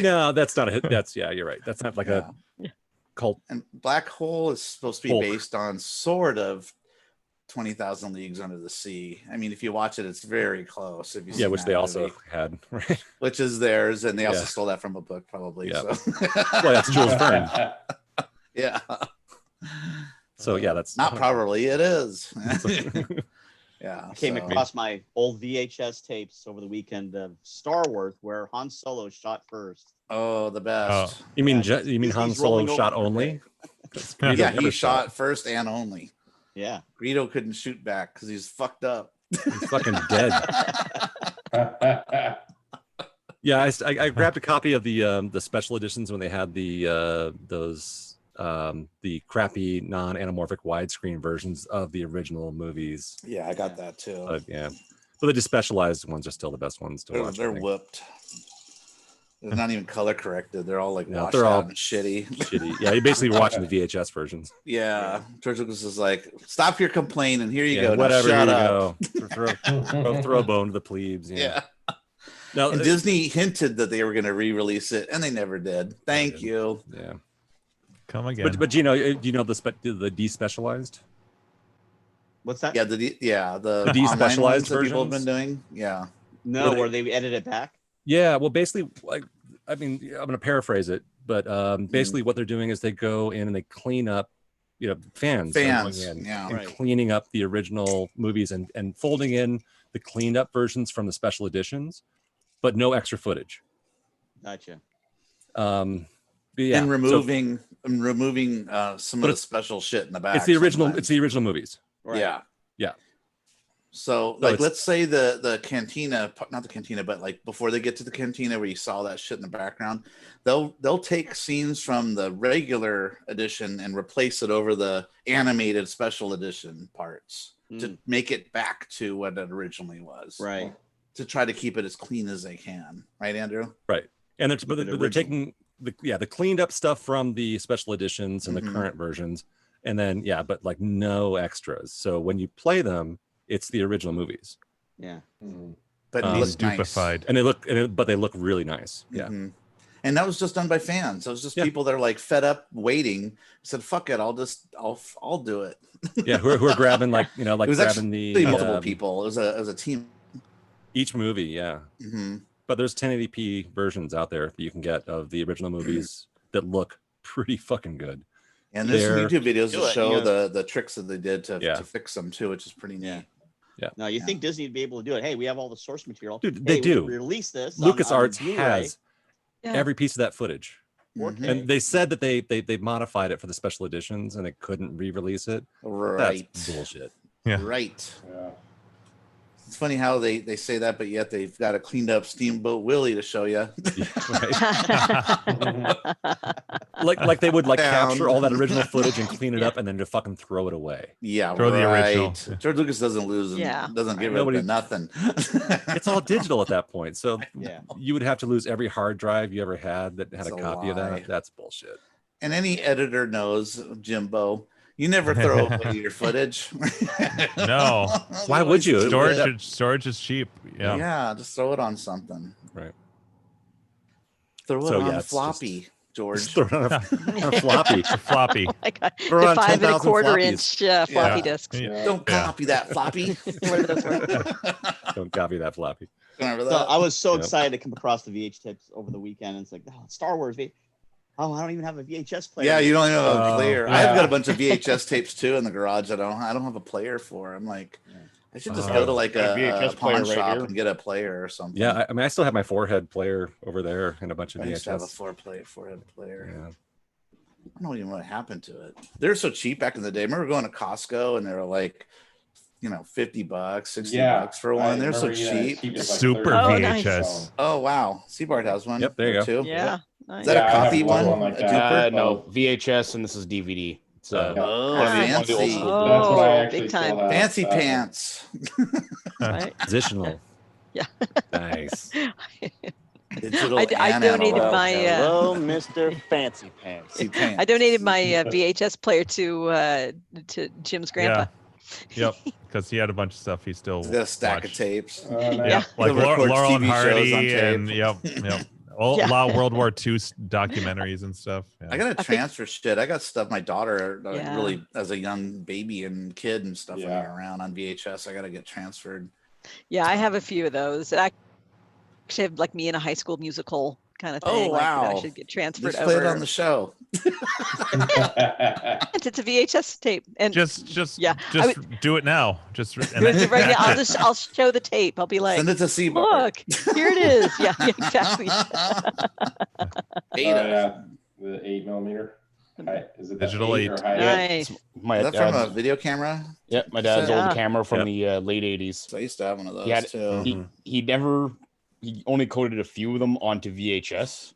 No, that's not a hit. That's you're right. That's not like yeah. a cult. And Black Hole is supposed to be Hulk. based on sort of 20,000 Leagues Under the Sea. I mean, if you watch it, it's very close. If you Yeah, which they also had. Right. which is theirs, and they also Yeah. stole that from a book, probably. Yeah. So. Well, that's Jules Verne. Yeah. So yeah, that's Not probably. It is. Yeah. I came so- across my old VHS tapes over the weekend of Star Wars, where Han Solo shot first. Oh, the best. You mean Yeah, you mean Han he's Solo rolling over shot the only? Yeah, Greedo he never shot first and only. Yeah. Greedo couldn't shoot back because he's fucked up. He's fucking dead. Yeah, I grabbed a copy of the special editions when they had the crappy non-anamorphic widescreen versions of the original movies. Yeah, I got that too. Yeah, but the specialized ones are still the best ones to watch. I They're think. whooped. They're not even color corrected. They're all like No, washed they're all out and shitty. Shitty. Yeah, you basically were watching the VHS versions. Yeah, George Lucas is like, "Stop your complaining. Here you Yeah, go. Now whatever. shut Here you up." go. Throw a bone to the plebes. Yeah. No, And Disney hinted that they were going to re-release it, and they never did. Thank you. Yeah. Come again. But you know, do you know the despecialized? What's that? Yeah, the The online despecialized ones that people have versions? been doing. Yeah. No, Were where they edit it back. Yeah, well, basically, like, I mean, I'm going to paraphrase it, but basically, what they're doing is they go in and they clean up, you know, fans are going in yeah. and Right. cleaning up the original movies and folding in the cleaned up versions from the special editions, but no extra footage. Gotcha. But yeah, And so removing some But of the special shit in the back. it's the original. sometimes. It's the original movies. Right. Yeah. Yeah. So, No, like, it's- let's say the cantina, not the cantina, but like before they get to the cantina where you saw that shit in the background, they'll take scenes from the regular edition and replace it over the animated special edition parts to make it back to what it originally was. Right. To try to keep it as clean as they can. Right, Andrew? Right. And they're, but it they're original. taking the cleaned up stuff from the special editions and the current versions, and then but like no extras. So when you play them, it's the original movies. Yeah. But it looks nice. Dupified. And but they look really nice. Yeah. Mhm. And that was just done by fans. It was just people that are like fed up waiting. Said, "Fuck it, I'll do it." Yeah, who are grabbing like it was grabbing actually the multiple people. It was a team. each movie. Yeah. Mm-hmm. But there's 1080p versions out there that you can get of the original movies that look pretty fucking good. And there's some They're- YouTube videos Do to it, show you know. the tricks that they did to fix them too, which is pretty neat. Yeah. No, you think Disney would be able to do it? Hey, we have all the source material. Dude, they Hey, we do. release this. on LucasArts Blu-ray. has Yeah. every piece of that footage. 4K. And they said that they modified it for the special editions and they couldn't re-release it. Right. That's bullshit. Yeah. Right. Yeah. It's funny how they say that, but yet they've got a cleaned up Steamboat Willie to show you. like they would Down. capture all that original footage and clean it up and then just fucking throw it away. Yeah, Throw the original. George Lucas doesn't lose and doesn't give Nobody- it nothing. It's all digital at that point. So Yeah. you would have to lose every hard drive you ever had that had It's a a copy of lie. that. That's bullshit. And any editor knows, Jimbo, you never throw away your footage. No. Why would you? Storage is cheap. Yeah. Yeah, just throw it on something. Right. Throw it So, on yeah, a it's floppy, Just George. throw it on a floppy. A floppy. Like a, Throw it the on 5 10,000 1/4 floppies. inch floppy Yeah. disks. Yeah. Don't copy that floppy. What are those words? Don't copy that floppy. Remember So that? I was so Yep. excited to come across the VH tips over the weekend. It's like, oh, Star Wars. Oh, I don't even have a VHS player. Yeah, you don't even have a Oh, player. yeah. I've got a bunch of VHS tapes too in the garage. I don't have a player for. I'm like, I should just go to like Got a a VHS player pawn right shop here. and get a player or something. Yeah, I mean, I still have my forehead player over there and a bunch of I used to have a VHS. forehead player. Yeah. I don't even know what happened to it. They're so cheap back in the day. I remember going to Costco and they were like, $50, $60 for one. They're so cheap. Super Oh, VHS. nice. Oh wow, Seabart has one. Yep, there you go. Too. Yeah. Is Nice. that Yeah, I a have copy one one? like A that. duper? No, VHS, and this is DVD. It's Oh, one of the old fancy. school. That's what I Oh, actually big still time. have. Fancy That- pants. Right. Positional. Yeah. Nice. Digital I and donated analog. my Hello, Mr. Fancy Pants. Fancy pants. I donated my VHS player to Jim's grandpa. Yep. Because he had a bunch of stuff he still He's got a stack of watched. tapes. nice. Yeah, like He'll record Laurel and TV shows on Hardy, tape. and yep. Yeah. A lot of World War II documentaries and stuff. Yeah. I gotta I think- transfer shit. I got stuff my daughter Yeah. really as a young baby and kid and stuff Yeah. running around on VHS. I gotta get transferred. Yeah, I have a few of those. I actually have like me in a high school musical kind of Oh, thing. Like, that I wow. should get transferred Just play it over. on the show. It's a VHS tape, and just Yeah, just do it now. Just and right now, I'll show the tape. I'll be like, Send it to Seabart. look, here it is. Yeah, exactly. Beta. The 8mm. Is it Digital the 8. or high? Nice. My Is that from a dad's, video camera? my dad's Yeah. old camera from Yep. the late 80s. So I used to have one of those Yeah, too. He only coded a few of them onto VHS,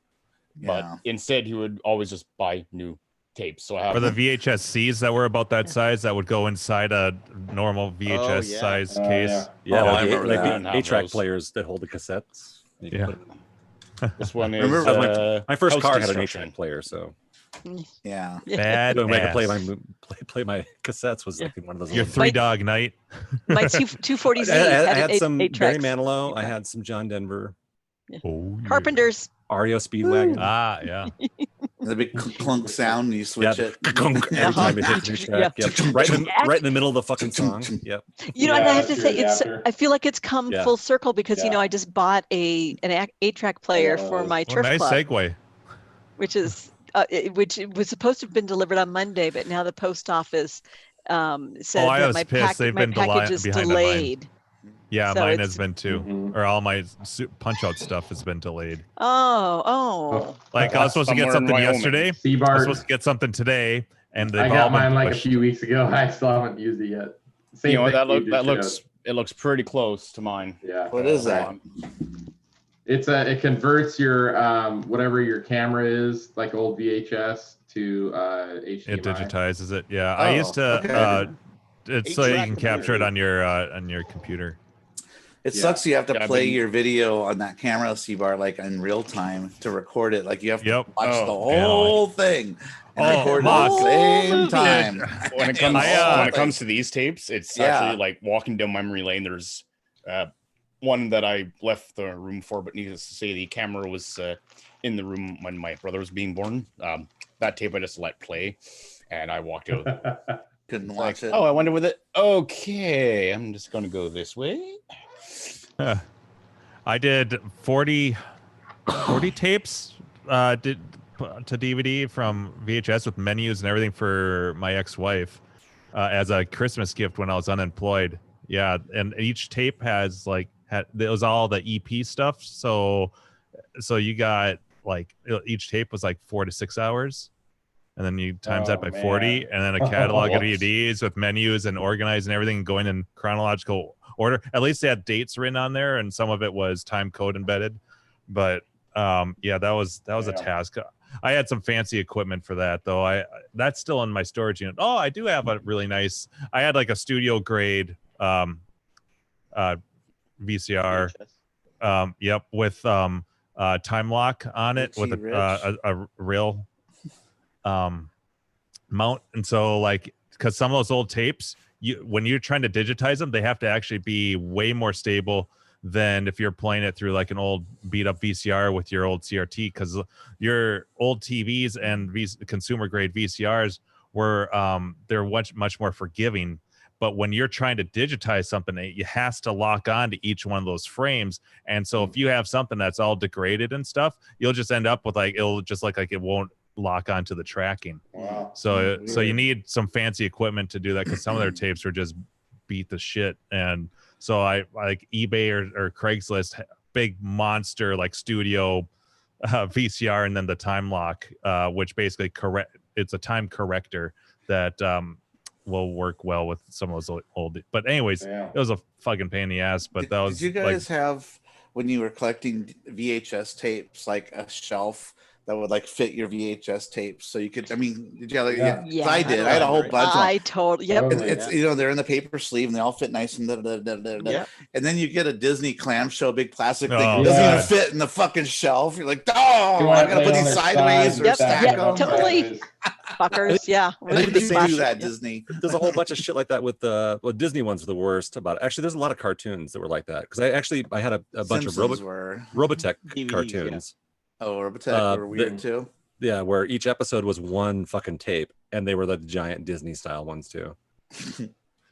but Yeah. instead he would always just buy new tapes. So I have or the VHS-Cs that were about that size that would go inside a normal VHS yeah. size Oh, case. yeah. Yeah, Oh, I like, remember like that. the 8-track players that hold the cassettes. You can Yeah. put it- this one is Remember My first House car had an Construction. 8-track player, so Yeah. Bad. the only way I could play my cassettes was like in one of those. Your little- Three Dog Night. My 240Z I had, had some eight Barry tracks. Manilow. I had some John Denver, Oh, yeah. Carpenters. REO Speedwagon. Ah, yeah. The big clunk sound. You switch it. Every time it hits a new track. Yeah. Yep. Right in the middle of the fucking song. Yep. You know, and I Yeah, have to that's say, your it's. adapter. I feel like it's come Yeah. full circle because Yeah. I just bought an 8-track player for my Well, turf nice club, segue. which is which it was supposed to have been delivered on Monday, but now the post office said I that was my, pissed. They've my been package is behind on mine. delayed. Yeah, So mine it's- has been too. Mhm. Or all my punch out stuff has been delayed. Oh. Like I was supposed to get Somewhere in something Wyoming. yesterday. I was Seabart. supposed to get something today, and they've I all got been mine like a pushed. few weeks ago. I still haven't used it yet. Same You know thing, that you that just looks it looks pretty close to mine. Yeah. What is that? It converts your whatever your camera is, like old VHS, to HDMI. It digitizes it. Yeah, I Oh, used to. okay. It's so you Eight-track can capture it on your computer. It Yeah. sucks. You have to Yeah, I play mean- your video on that camera, Seabar, like in real time to record it. Like you have to Yep. watch the Oh, yeah. whole thing and Oh, record it Mark. at the same Dude. time. When it comes I, when it comes to these tapes, it's Yeah. actually like walking down memory lane. There's one that I left the room for, but needless to say, the camera was in the room when my brother was being born. That tape I just let play, and I walked out. Couldn't Like, watch it. oh, I wonder with it. Okay, I'm just gonna go this way. I did 40 tapes did to DVD from VHS with menus and everything for my ex-wife as a Christmas gift when I was unemployed. Yeah, and each tape has it was all the EP stuff. So you got like each tape was like 4 to 6 hours. and then you times that by man. 40, and then a catalog of Whoops. DVDs with menus and organized and everything, going in chronological order. At least they had dates written on there, and some of it was time code embedded. But yeah, that was a task. I had some fancy equipment for that though. That's still in my storage unit. Oh, I do have a really nice. I had like a studio grade VCR. Yep, with time lock on it with a real mount. And so like, because some of those old tapes, when you're trying to digitize them, they have to actually be way more stable than if you're playing it through like an old beat up VCR with your old CRT, because your old TVs and consumer grade VCRs were they're much more forgiving. But when you're trying to digitize something, it has to lock on to each one of those frames. And so if you have something that's all degraded and stuff, you'll just end up with like, it'll just like it won't lock onto the tracking. Wow. So you need some fancy equipment to do that, because some of their tapes are just beat the shit. And so I like eBay or Craigslist, big monster like studio VCR, and then the time lock, which basically it's a time corrector that will work well with some of those old. But anyways, it was a fucking pain in the ass. But that was. Did you guys have, when you were collecting VHS tapes, like a shelf that would like fit your VHS tapes, so you could? I mean, did you have? Yeah, I did. I had a whole bunch. I totally. Yep. It's you know, they're in the paper sleeve and they all fit nice and and then you get a Disney clamshell, big plastic thing. It doesn't even fit in the fucking shelf. You're like, oh, I gotta put these sideways or stack them. Totally. Fuckers, yeah. They do that, Disney. There's a whole bunch of shit like that with Disney ones are the worst about it. Actually, there's a lot of cartoons that were like that, because I had a bunch of Robotech DVDs, cartoons. Oh, Robotech were weird too. Yeah, where each episode was one fucking tape, and they were the giant Disney style ones too.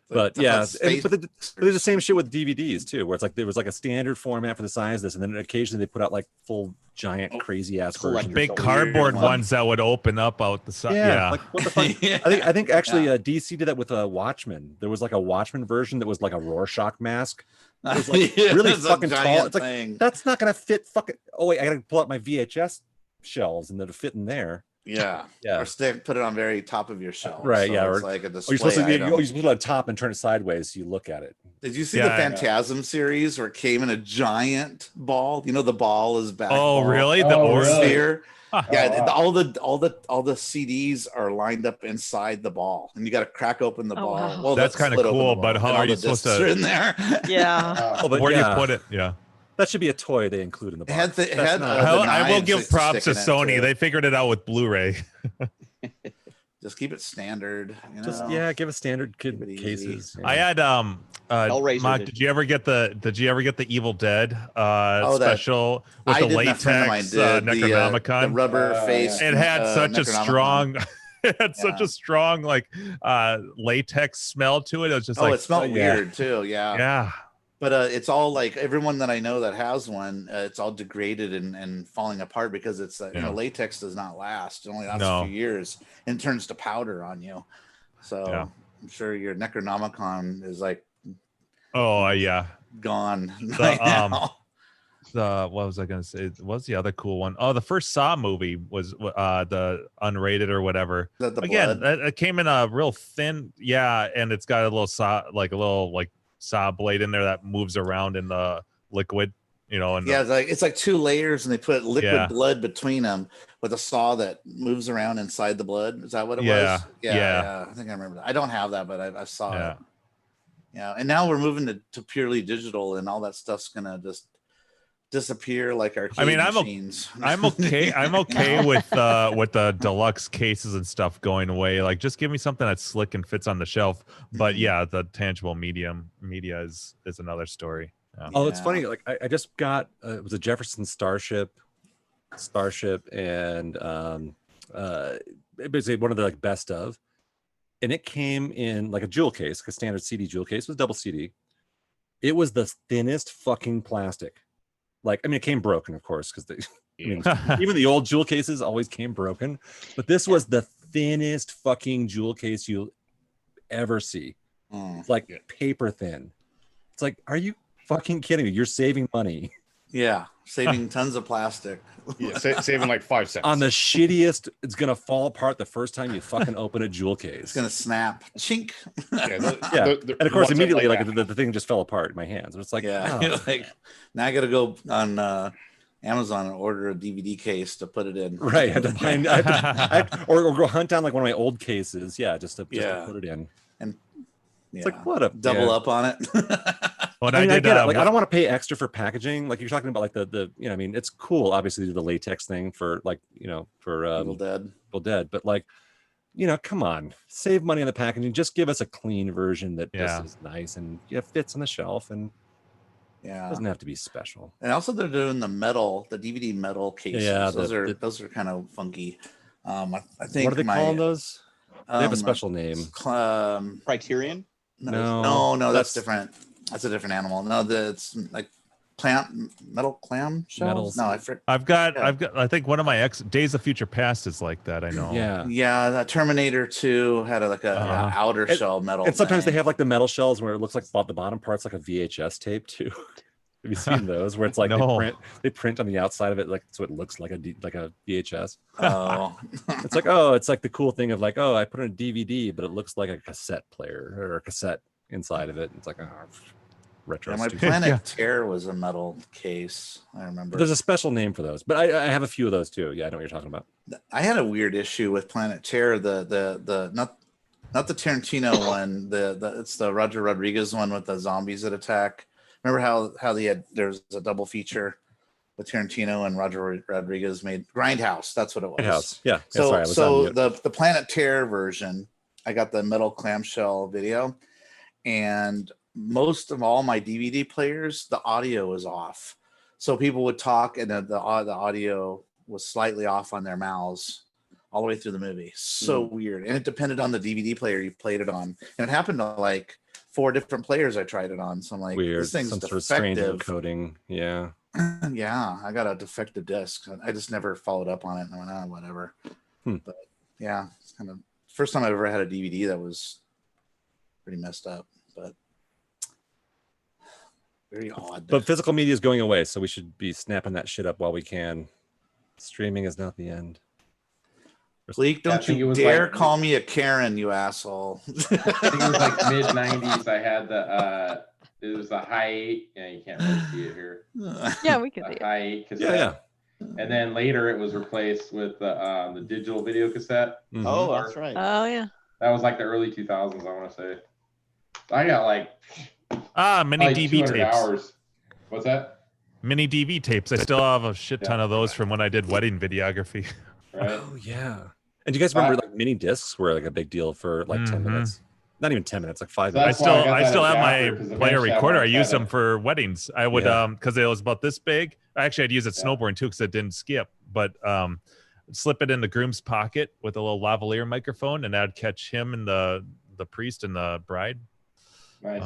But yeah, but there's the same shit with DVDs too, where it's like there was like a standard format for the size of this, and then occasionally they put out like full giant crazy ass versions. Big cardboard ones that would open up out the side. Yeah. Like what the fuck? I think actually DC did that with a Watchmen. There was like a Watchmen version that was like a Rorschach mask. It was like really fucking tall. It's like that's not gonna fit fucking. Oh wait, I gotta pull out my VHS shelves and it'll fit in there. Yeah. Or put it on very top of your shelf. Right. So yeah. It's Or like a you're display supposed to item. you're supposed to on top and turn it sideways so you look at it. Did you see the Phantasm series where it came in a giant ball? You know, the ball is back. Oh, ball. really? The sphere. Yeah, all the CDs are lined up inside the ball, and you got to crack open the ball. Wow. Well, that's kind of cool, but how are you supposed to? In there? Yeah. Oh, but where do you put it? Yeah. That should be a toy they include in the box. I will give props to Sony. They figured it out with Blu-ray. Just keep it standard. You know? Just give a standard cases. I had Mark, did you ever get the Evil Dead special with the latex Necronomicon? The rubber face. It had such a strong such a strong like latex smell to it. It was just it smelled weird too. Yeah. But it's all like everyone that I know that has one, it's all degraded and falling apart because it's you know, latex does not last. It only lasts a few years and turns to powder on you. So I'm sure your Necronomicon is like gone. What was I gonna say? What's the other cool one? Oh, the first Saw movie was the unrated or whatever. Again, it came in a real thin, and it's got a little saw blade in there that moves around in the liquid, you know. And it's like two layers, and they put liquid blood between them with a saw that moves around inside the blood. Is that what it was? Yeah. I think I remember that. I don't have that, but I saw it. Yeah, and now we're moving to purely digital, and all that stuff's gonna just disappear like arcade machines. I'm okay with the deluxe cases and stuff going away. Like, just give me something that's slick and fits on the shelf. But the tangible media is another story. Oh, it's funny. Like I just got it was a Jefferson Starship, and basically one of the like best of, and it came in like a jewel case, like a standard CD jewel case. It was double CD. It was the thinnest fucking plastic. Like, I mean, it came broken, of course, because even the old jewel cases always came broken. But this was the thinnest fucking jewel case you'll ever see. It's like paper thin. It's like, are you fucking kidding me? You're saving money. Yeah, saving tons of plastic. Yeah, saving like 5 cents. On the shittiest, it's gonna fall apart the first time you fucking open a jewel case. It's gonna snap. Chink. Yeah, and of course, immediately, like the thing just fell apart in my hands. It's like, yeah, oh. like now I gotta go on Amazon and order a DVD case to put it in. Right, I had to find, or go hunt down like one of my old cases. Yeah, just to put it in. And it's like what a double up on it. Well, I get it. Like, I don't want to pay extra for packaging. Like you're talking about, like the you know, I mean, it's cool, obviously, to do the latex thing for like, you know, for Evil Dead, but like, you know, come on, save money on the packaging. Just give us a clean version that just is nice and fits on the shelf, and it doesn't have to be special. And also, they're doing the DVD metal cases. Yeah, those are kind of funky. I think what are they calling those? They have a special name. Criterion? No, that's different. That's a different animal. No, it's like metal clam shells. No, I've got. I think one of my Days of Future Past is like that. I know. Yeah. That Terminator 2 had a outer shell metal. And sometimes they have like the metal shells where it looks like the bottom part's like a VHS tape too. Have you seen those where it's like they print on the outside of it like so it looks like a VHS? Oh, it's like the cool thing of like, I put in a DVD, but it looks like a cassette player or a cassette inside of it. It's like retro. Yeah, my Planet Terror was a metal case. I remember. But there's a special name for those, but I have a few of those too. Yeah, I know what you're talking about. I had a weird issue with Planet Terror. The not the Tarantino one. It's the Roger Rodriguez one with the zombies that attack. Remember how there's a double feature with Tarantino and Roger Rodriguez made Grindhouse. That's what it was. Grindhouse. Yeah. So the Planet Terror version, I got the metal clamshell video, and most of all my DVD players, the audio was off. So people would talk, and the audio was slightly off on their mouths all the way through the movie. So weird. And it depended on the DVD player you played it on. And it happened to like 4 different players I tried it on. So I'm like, weird. This thing's Some defective. sort of strange encoding. Yeah. Yeah, I got a defective disc. I just never followed up on it. And I went, whatever. But yeah, it's kind of first time I've ever had a DVD that was pretty messed up. But very odd. But physical media is going away, so we should be snapping that shit up while we can. Streaming is not the end. Bleak, don't you dare call me a Karen, you asshole. I think it was like mid 90s. I had it was the high 8. Yeah, you can't really see it here. Yeah, we can see it. High 8 cassette. Yeah. And then later it was replaced with the digital video cassette. Mm-hmm. Oh, that's right. Oh yeah. That was like the early 2000s, I want to say. I got like mini DV tapes. Hours. What's that? Mini DV tapes. I still have a shit ton of those from when I did wedding videography. Right. Oh yeah. And do you guys remember like mini discs were like a big deal for like 10 minutes? Not even 10 minutes, like 5 minutes. I still have my player recorder. I used them for weddings. I would because it was about this big. Actually, I'd use it snowboarding too because it didn't skip. But slip it in the groom's pocket with a little lavalier microphone, and that'd catch him and the priest and the bride. Nice.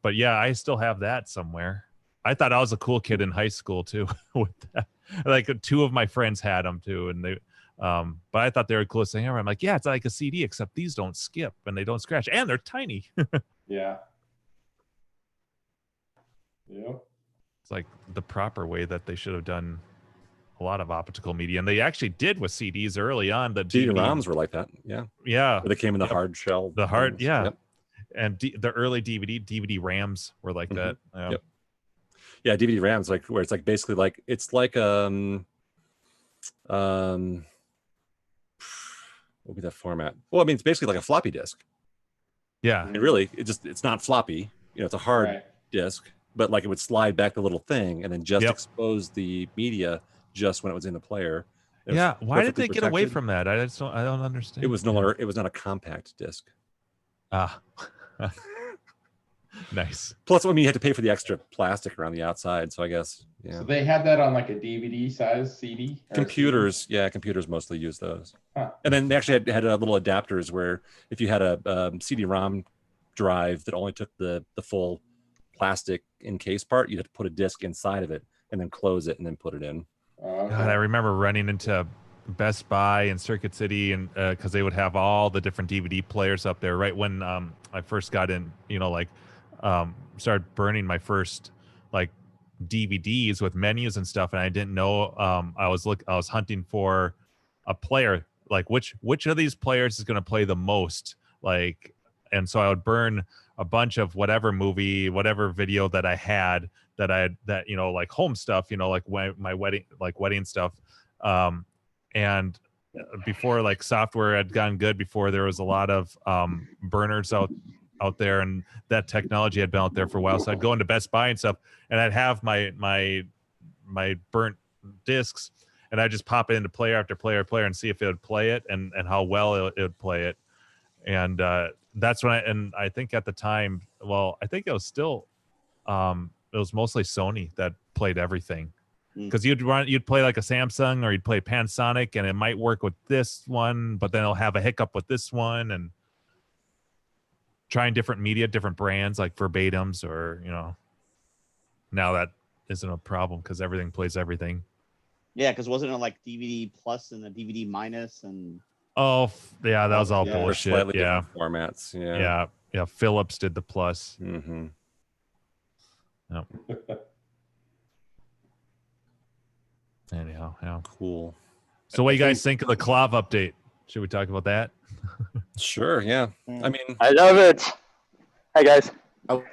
But yeah, I still have that somewhere. I thought I was a cool kid in high school too. With that. Like 2 of my friends had them too, and they. But I thought they were the coolest thing ever. I'm like, yeah, it's like a CD, except these don't skip and they don't scratch, and they're tiny. Yeah. Yep. It's like the proper way that they should have done a lot of optical media, and they actually did with CDs early on. The CD-ROMs were like that. Yeah. Yeah. Where they came in the hard shell. The hard, yeah. Yep. And the early DVD RAMs were like that. Yep. Yeah, DVD RAMs, like where it's like basically like it's like what would be that format? Well, I mean, it's basically like a floppy disk. Yeah. I mean, really, it's not floppy. You know, it's a hard disk, but like it would slide back the little thing and then just expose the media just when it was in the player. Yeah. Why did they get away from that? I don't understand. It was not a compact disc. Ah. Nice. Plus, I mean, you had to pay for the extra plastic around the outside, so I guess So they had that on like a DVD size CD. Computers, computers mostly use those. Huh. And then they actually had little adapters where if you had a CD-ROM drive that only took the full plastic encased part, you'd have to put a disc inside of it and then close it and then put it in. God, I remember running into Best Buy and Circuit City, and because they would have all the different DVD players up there right when I first got in, started burning my first like DVDs with menus and stuff, and I didn't know. I was hunting for a player, like which of these players is going to play the most, like, and so I would burn a bunch of whatever movie, whatever video that I had that you know, like home stuff, you know, like my wedding stuff, and before like software had gotten good, before there was a lot of burners out there, and that technology had been out there for a while. So I'd go into Best Buy and stuff, and I'd have my burnt discs, and I'd just pop it into player after player and see if it would play it and how well it would play it. And that's when I think at the time, well, I think it was still it was mostly Sony that played everything. Because you'd play like a Samsung or you'd play Panasonic, and it might work with this one, but then it'll have a hiccup with this one, and trying different media, different brands like verbatims, or you know, now that isn't a problem because everything plays everything. Yeah, because wasn't it like DVD plus and the DVD minus and? Oh yeah, that was all bullshit. Slightly Yeah, different formats. Yeah. Philips did the plus. Mm-hmm. Yep. Anyhow, yeah. Cool. So what do you guys think of the Clav update? Should we talk about that? Sure, yeah. I mean, I love it. Hi guys. Oh,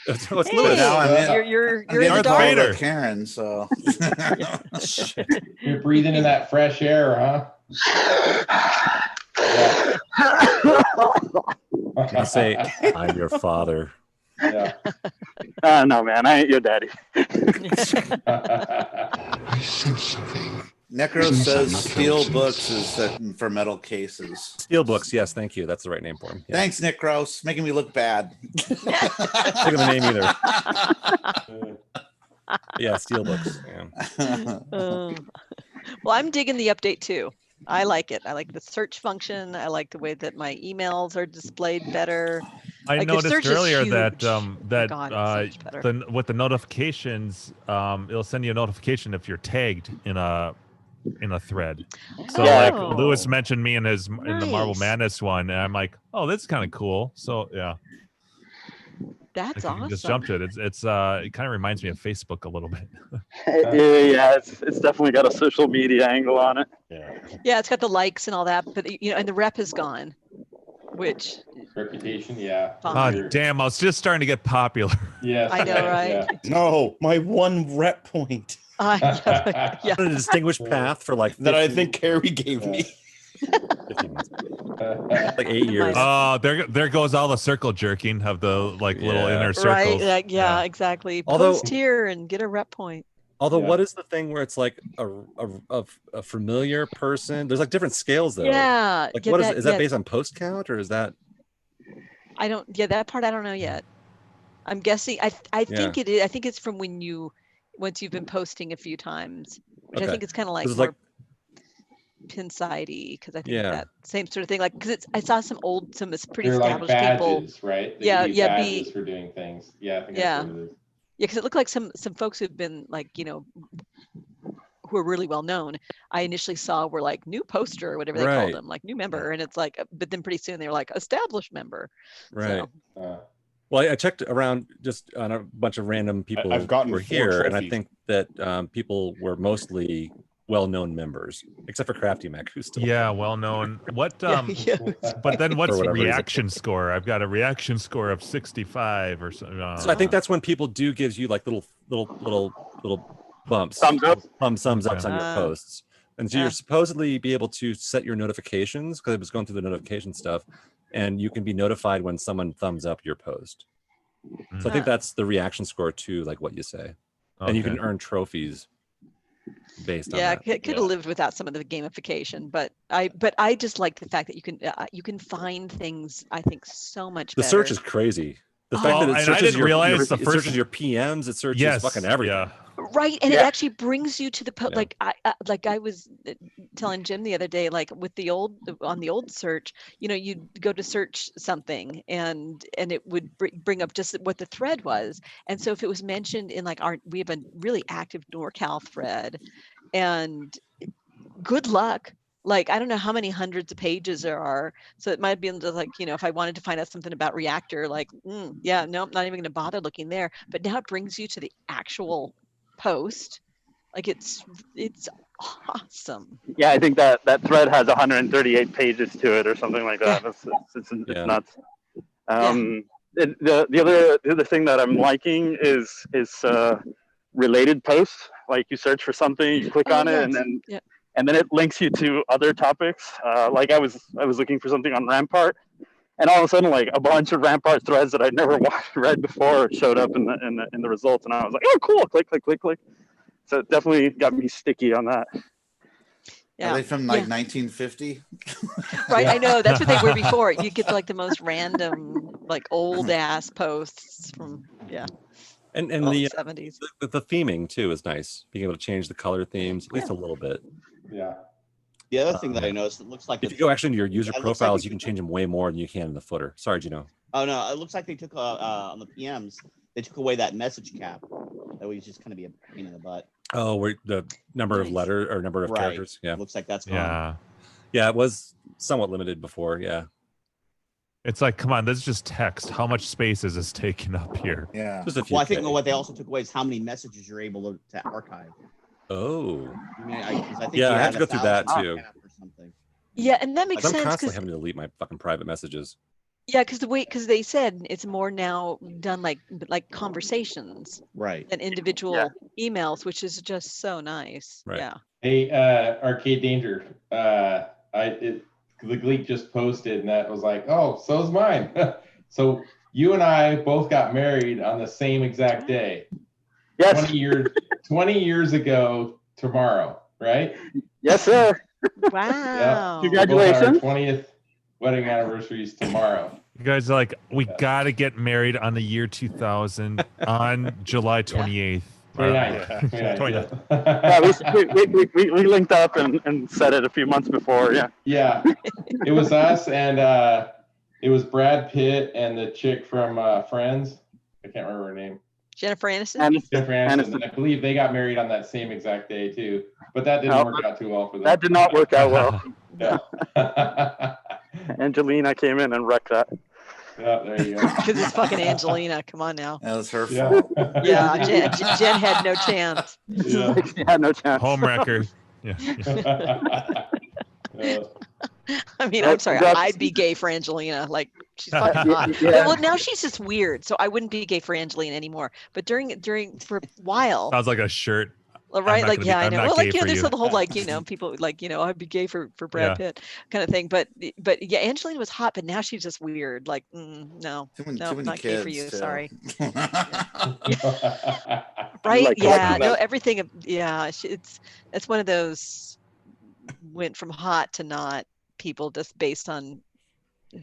it's Hey, Lewis. now I'm in. you're I'm in the getting Darth dark. Vader. with Karen, so You're breathing in that fresh air, huh? I say, I'm your father. Yeah. No, man, I ain't your daddy. Necro says steel books is set for metal cases. Steelbooks, yes, thank you. That's the right name for him. Yeah. Thanks, Nick Gross, making me look bad. Think of the name either. Yeah, Steelbooks. Yeah. Well, I'm digging the update too. I like it. I like the search function. I like the way that my emails are displayed better. I Like, the noticed search is earlier that huge. God, it's so much better. with the notifications, it'll send you a notification if you're tagged in a thread. So Yeah. like Lewis mentioned me in the Marble Nice. Madness one, and I'm like, oh, that's kind of cool. So yeah, That's I can just awesome. jump to it. It kind of reminds me of Facebook a little bit. Yeah, it's definitely got a social media angle on it. Yeah, it's got the likes and all that, but you know, and the rep is gone, which Reputation, yeah. Oh You're- damn! I was just starting to get popular. Yes. I know, right? Yeah. No, my one rep point yeah. A distinguished path for like that I 15 think Carrie gave me. 15 months. Like 8 years. Oh, there goes all the circle jerking of the like little Yeah. inner circles. Right. Yeah, exactly. Although- Post here and get a rep point. Although, Yeah. what is the thing where it's like a familiar person? There's like different scales though. Yeah. Like yeah, what is that yeah, based on post count, or is that? I don't. Yeah, that part I don't know yet. I'm guessing. I think it is. I think it's from once you've been posting a few times, which I Okay. think it's kind of like It's more like- Pinside-y, because I think Yeah. that same sort of thing. Like, because I saw some pretty They're like established people. badges, right? They Yeah, give you yeah, badges for doing things. Yeah, I think Yeah. that's what it is. Yeah, because it looked like some folks who've been like, you know, who are really well known. I initially saw were like new poster or whatever they Right. called them, like new member, and it's like, but then pretty soon they were like established member. Right. So, Well, I checked around just on a bunch of random people I've gotten who were 4 here, and I trophies. think that people were mostly well-known members, except for Crafty Mac, who's still Yeah, well known. What yeah. but then what's whatever reason. reaction score? I've got a reaction score of 65 or something. So I think that's when people do gives you like little bumps, Thumbs up. thumbs ups on your Ah. posts, and so Yeah. you're supposedly be able to set your notifications because it was going through the notification stuff, and you can be notified when someone thumbs up your post. So I think that's the reaction score to like what you say, and you can earn trophies based on Yeah, that. it could have lived without some of the gamification, but I just like the fact that you can find things. I think so much The better. search is crazy. The Oh. fact Well, that it and I searches didn't your, realize the it first- searches your PMs, it searches yes, fucking everything. yeah. Right, and it Yeah. actually brings you to the Yeah. like I was telling Jim the other day, like with the old search, you know, you'd go to search something and it would bring up just what the thread was, and so if it was mentioned in like we have a really active NorCal thread, and good luck. Like, I don't know how many hundreds of pages there are. So it might be like, you know, if I wanted to find out something about Reactor, like, yeah, no, I'm not even going to bother looking there. But now it brings you to the actual post. Like it's awesome. Yeah, I think that thread has 138 pages to it or something like that. Yeah. It's nuts. The other thing that I'm liking is related posts. Like you search for something, you click on it, and then it links you to other topics. Like I was looking for something on Rampart, and all of a sudden, like a bunch of Rampart threads that I'd never read before showed up in the results, and I was like, oh, cool! Click. So it definitely got me sticky on that. Are they from like 1950? Right, I know. That's what they were before. You get like the most random, like old ass posts from And the 70s. The theming too is nice. Being able to change the color themes at least a little bit. Yeah. The other thing that I noticed, it looks like if you go actually into your user it looks profiles, like you can change them way more than you can in the footer. Sorry, Gino. Oh no, it looks like they took on the PMs. They took away that message cap. That was just kind of be a pain in the butt. Oh, where the number of letters or number of characters. Yeah. Looks like that's gone. Yeah, it was somewhat limited before. Yeah. It's like, come on, this is just text. How much space is this taking up here? Yeah. Well, I think what they also took away is how many messages you're able to archive. Oh. I mean, I think I have to go through that too. Yeah, and that makes I'm sense constantly because having to delete my fucking private messages. yeah, because they said it's more now done like conversations, than individual emails, which is just so nice. Right. Yeah. Hey, Arcade Danger. The Gleek just posted, and that was like, oh, so's mine. So you and I both got married on the same exact day. Yes. 20 years ago tomorrow, right? Yes, sir. Wow. Yep. Congratulations. Our 20th wedding anniversary is tomorrow. You guys are like, we gotta get married on the year 2000 on July 28th. 29th. Yeah, we linked up and said it a few months before. Yeah. Yeah. It was us, and it was Brad Pitt and the chick from Friends. I can't remember her name. Jennifer Aniston. Jennifer Aniston. I believe they got married on that same exact day too, but that didn't work out too well for them. That did not work out well. Yeah. Angelina came in and wrecked that. Yeah, there you go. Because it's fucking Angelina. Come on now. That was her fault. Yeah, Jen had no chance. Yeah. She had no chance. Home record. Yeah. I mean, I'm sorry. I'd be gay for Angelina. Like, she's fucking hot. Yeah. Well, now she's just weird, so I wouldn't be gay for Angelina anymore. But during for a while, Sounds like a shirt. right? Like, yeah, I know. Well, like, there's you. the whole like, people like, I'd be gay for Brad Pitt kind of thing. But yeah, Angelina was hot, but now she's just weird. Like, no, not gay for you. Too. Sorry. Right? Right? Yeah. No, everything. Yeah. It's one of those went from hot to not people just based on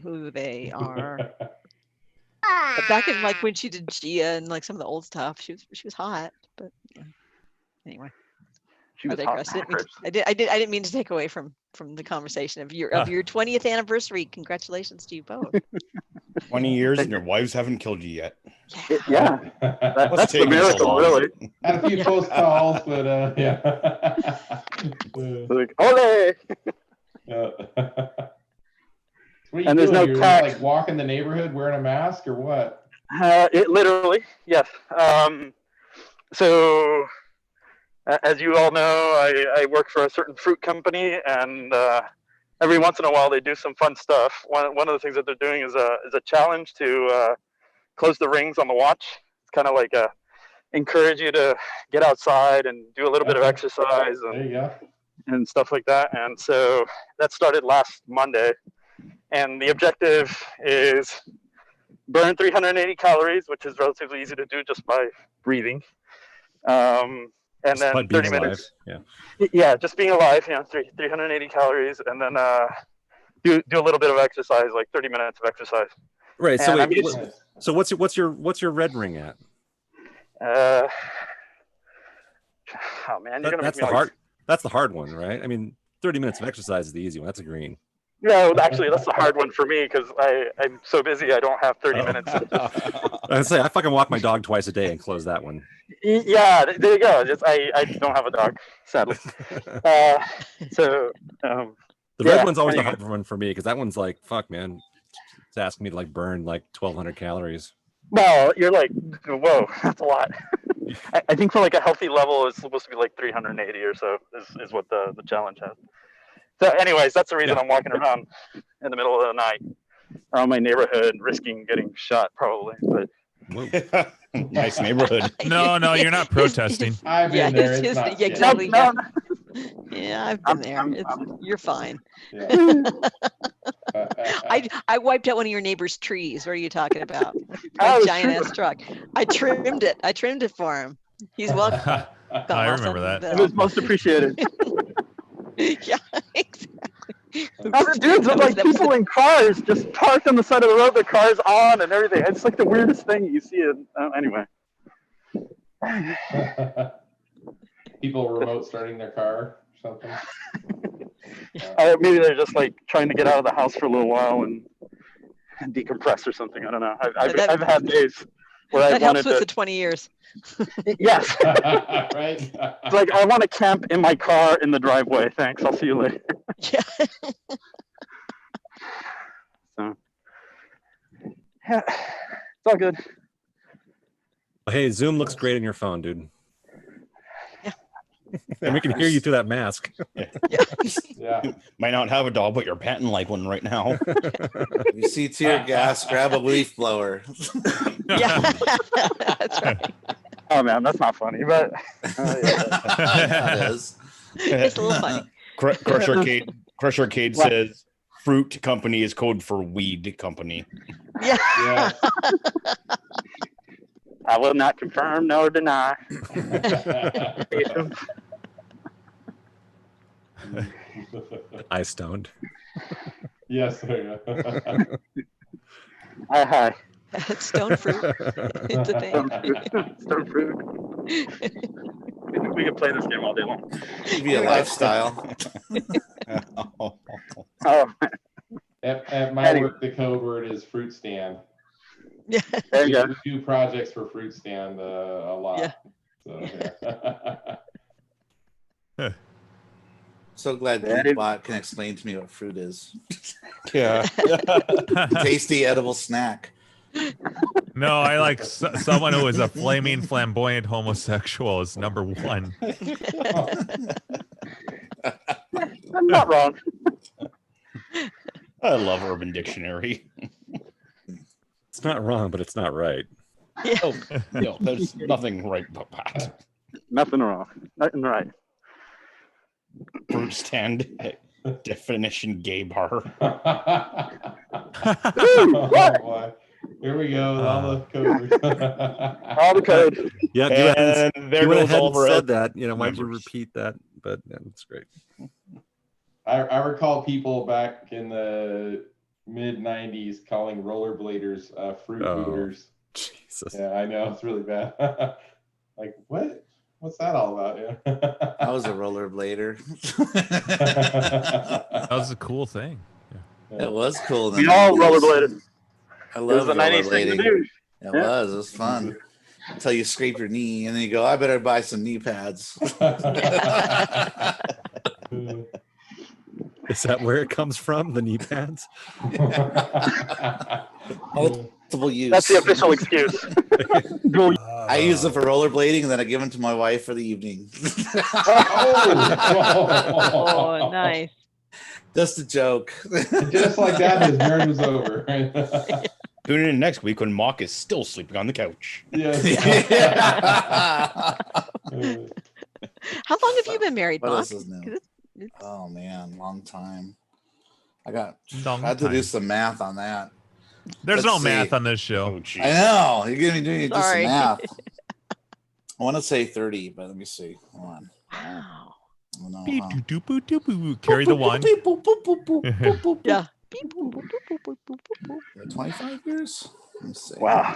who they are. But back in like when she did Gia and like some of the old stuff, she was hot. But yeah. Anyway, She was hot. I didn't mean to take away from the conversation of your 20th anniversary. Congratulations to you both. 20 years and your wives haven't killed you yet. Yeah. That's the miracle, really. Had a few close calls, but yeah. Like, ole! What are you And there's doing? no You're tax. like walking the neighborhood wearing a mask or what? It literally, yes. So, as you all know, I work for a certain fruit company, and every once in a while they do some fun stuff. One of the things that they're doing is a challenge to close the rings on the watch. It's kind of like encourage you to get outside and do a little bit of exercise There you go. and stuff like that. And so that started last Monday. And the objective is burn 380 calories, which is relatively easy to do just by breathing. And then 30 minutes. Yeah, just being alive, 380 calories, and then do a little bit of exercise, like 30 minutes of exercise. Right. So and wait, so what's your red ring at? Oh man, you're gonna that's make me the hard. That's the hard one, right? I mean, 30 minutes of exercise is the easy one. That's a green. No, actually, that's the hard one for me because I'm so busy. I don't have 30 minutes. I say I fucking walk my dog twice a day and close that one. Yeah, there you go. I don't have a dog, sadly. The red one's always the hard one for me because that one's like, fuck, man. It's asking me to like burn like 1,200 calories. Well, you're like, whoa, that's a lot. I think for like a healthy level, it's supposed to be like 380 or so is what the challenge has. So, anyways, that's the reason I'm walking around in the middle of the night around my neighborhood, risking getting shot probably. But nice neighborhood. No, you're not protesting. I've been there. It's not scary. Exactly. No, Yeah, I've been there. You're fine. Yeah. I wiped out one of your neighbor's trees. What are you talking about? Oh, A it's giant true. ass truck. I trimmed it. I trimmed it for him. He's welcome. I remember that. It was most appreciated. Yeah, exactly. Dudes with like people in cars just parked on the side of the road, the cars on and everything. It's like the weirdest thing you see. Anyway. People remote starting their car or something. Maybe they're just like trying to get out of the house for a little while and decompress or something. I don't know. I've had days where I that wanted helps with to. the 20 years. Yes. Right. It's like I want to camp in my car in the driveway. Thanks. I'll see you later. Yeah. So, yeah, it's all good. Hey, Zoom looks great on your phone, dude. And we can hear you through that mask. Yeah. Might not have a dog, but you're patting like one right now. You see tear gas, grab a leaf blower. Yeah. That's right. Oh man, that's not funny, but It is. It's a little funny. Crush Arcade says fruit company is code for weed company. Yeah. Yeah. I will not confirm nor deny. I stoned. Yes. There you go. Hi. Stone fruit. It's a thing. Stone fruit. We can play this game all day long. It'd be a lifestyle. Oh, At my work, the code word is fruit stand. Yeah. there you go. We do projects for fruit stand a lot. Yeah. So, yeah. So glad Geekbot can explain to me what fruit is. Yeah. Tasty edible snack. No, I like someone who is a flaming flamboyant homosexual is number one. I'm not wrong. I love Urban Dictionary. It's not wrong, but it's not right. Yeah. Oh, no, there's nothing right about that. Nothing wrong. Nothing right. Fruit stand definition gay bar. Oh, boy. Here we go. All the code. All the code. Yeah, And there you went goes ahead all and of our said that. You know, why did you members. repeat that? But yeah, that's great. I recall people back in the mid 90s calling rollerbladers fruit booters. Jesus. Yeah, I know. It's really bad. Like, what? What's that all about? Yeah. I was a rollerblader. That was a cool thing. It was cool. We all rollerbladed. I It was love the 90s thing to rollerblading. do. It was fun. Until you scrape your knee and then you go, I better buy some knee pads. Is that where it comes from? The knee pads? Multiple use. That's the official excuse. I use them for rollerblading and then I give them to my wife for the evening. Oh, nice. Just a joke. Just like that, his nerd was over. Tune in next week when Mock is still sleeping on the couch. Yes. How long have you been married, What Mark? else is new? Oh man, long time. I Long had to do time. some math on that. There's Let's no math see. on this show. Oh, geez. I know. You're gonna be doing just some Sorry. math. I want to say 30, but let me see. Hold on. Wow. Oh, no, Beep, huh? doop, doop, boop, doop, boop. Carry the one. Beep, boop, boop, boop, boop, boop, boop, Yeah. 25 years? Let me see. Wow.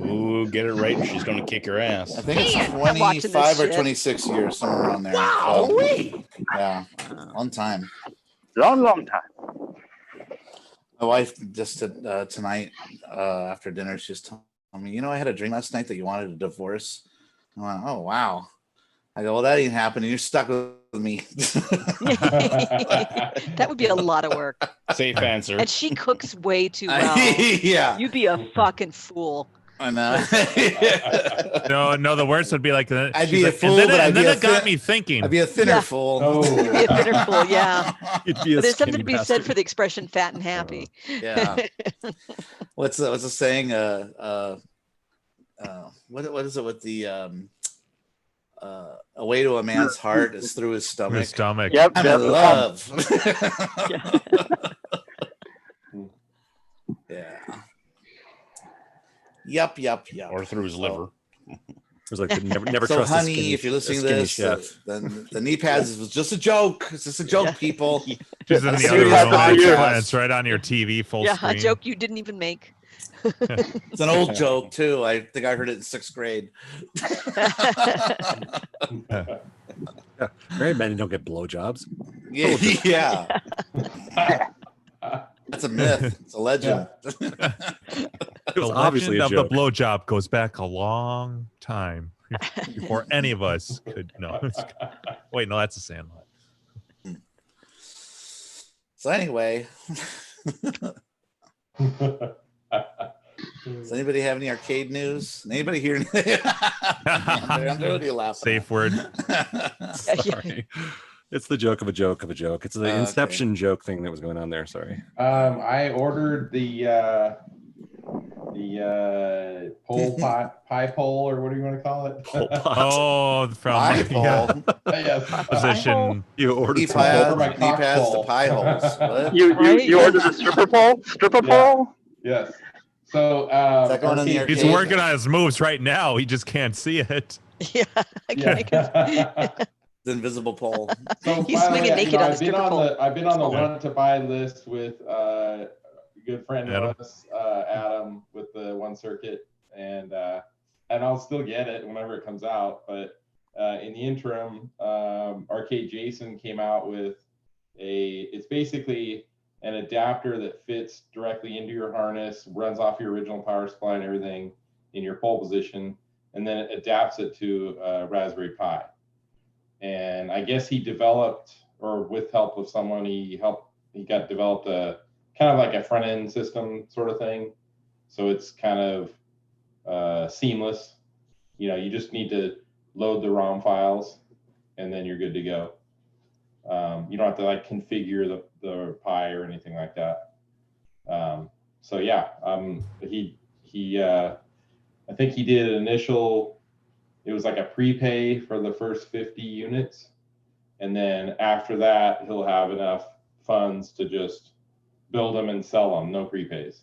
Ooh, get it right. She's going to kick your ass. I think it's Man, I'm watching this 25 or shit. 26 years, somewhere around there. Wow. So, yeah, long time. Long time. My wife just tonight after dinner, she's telling me, I had a dream last night that you wanted a divorce. I went, oh wow. I go, well, that ain't happening. You're stuck with me. That would be a lot of work. Safe answer. And she cooks way too well. Yeah. You'd be a fucking fool. I know. No, the worst would be like I'd she's be a like, fool, and then, but I'd and be then a it got thin- me thinking. I'd be a thinner Yeah. fool. Oh. You'd be a thinner fool, yeah. You'd be a But there's something skinny to be said bastard. for the expression "fat and happy." Yeah. What's the saying? What is it with the a way to a man's heart is through his stomach. His stomach. Yep. I'm in love. Yeah. Yup. Or through his liver. It was like never So, trust honey, a skinny, if you're listening a to skinny this, chef. then the knee pads was just a joke. It's just a joke, people. She's in the other Serious room. And podcast. it's right on your TV, full Yeah, screen. a joke you didn't even make. It's an old joke too. I think I heard it in 6th grade. Married men don't get blowjobs. Yeah. That's a myth. It's a legend. The was obviously a legend of joke. the blowjob goes back a long time before any of us could know. Wait, no, that's a Sandlot. So anyway, does anybody have any arcade news? Anybody here? I'm really laughing. Safe word. Sorry. It's the joke of a joke of a joke. It's the Okay. Inception joke thing that was going on there. Sorry. I ordered the pole pie pole, or what do you want to call it? Pole pot. Oh, from Pie yeah, pole. Yes. position. You ordered Knee some over my pads, knee cock pads to pole. pie holes. What? You ordered a stripper pole? Stripper Yeah. pole? Yes. So Is that going on the arcade- He's arcade? working on his moves right now. He just can't see it. Yeah, I can't- Yeah. The invisible pole. So He's by the swinging way, naked you know, on the I've been stripper on pole. the I've been on the Yeah. want to buy list with a good friend Adam. of us, Adam, with the One Circuit, and I'll still get it whenever it comes out. But in the interim, Arcade Jason came out with it's basically an adapter that fits directly into your harness, runs off your original power supply and everything in your pole position, and then it adapts it to a Raspberry Pi. And I guess he developed, or with help of someone, he developed a kind of like a front end system sort of thing. So it's kind of seamless. You know, you just need to load the ROM files and then you're good to go. You don't have to like configure the Pi or anything like that. So yeah, I think he did an initial, it was like a prepay for the first 50 units. And then after that, he'll have enough funds to just build them and sell them, no prepays.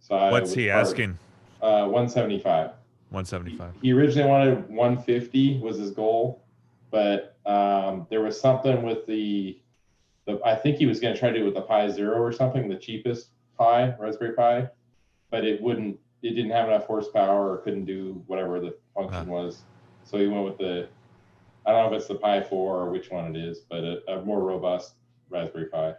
So What's he asking? 175. 175. He originally wanted 150 was his goal, but there was something with the I think he was going to try to do it with the Pi Zero or something, the cheapest Pi, Raspberry Pi, but it didn't have enough horsepower or couldn't do whatever the function was. So he went with I don't know if it's the Pi 4 or which one it is, but a more robust Raspberry Pi.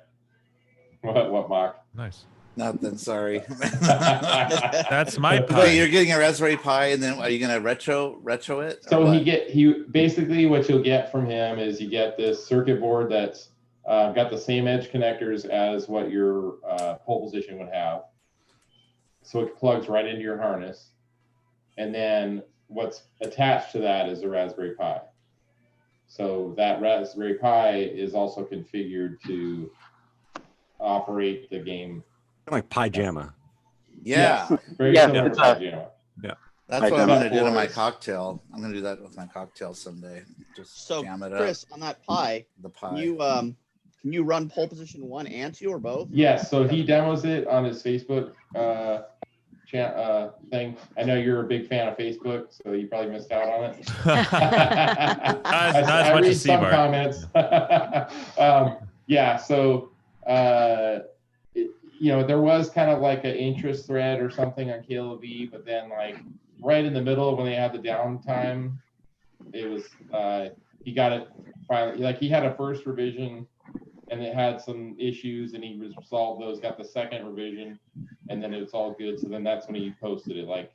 What Mock? Nice. Nothing. Sorry. That's my Pi. Wait, you're getting a Raspberry Pi, and then are you gonna retro it? So he basically what you'll get from him is you get this circuit board that's got the same edge connectors as what your pole position would have. So it plugs right into your harness, and then what's attached to that is a Raspberry Pi. So that Raspberry Pi is also configured to operate the game. Like Pajama. Yeah. Yes, very Yeah, similar it's to Pajama. Yeah. That's what I'm gonna do to my Except for- cocktail. I'm gonna do that with my cocktail someday. Just So, jam it Chris, up. on that Pi, The pie. can you run pole position 1 and 2 or both? Yes, so he demos it on his Facebook thing. I know you're a big fan of Facebook, so you probably missed out on it. Not as I much read as some Seamark. comments. Yeah, so there was kind of like an interest thread or something on KLV, but then like right in the middle when they had the downtime, it was he got it finally. Like he had a first revision and it had some issues and he resolved those, got the second revision, and then it's all good. So then that's when he posted it, like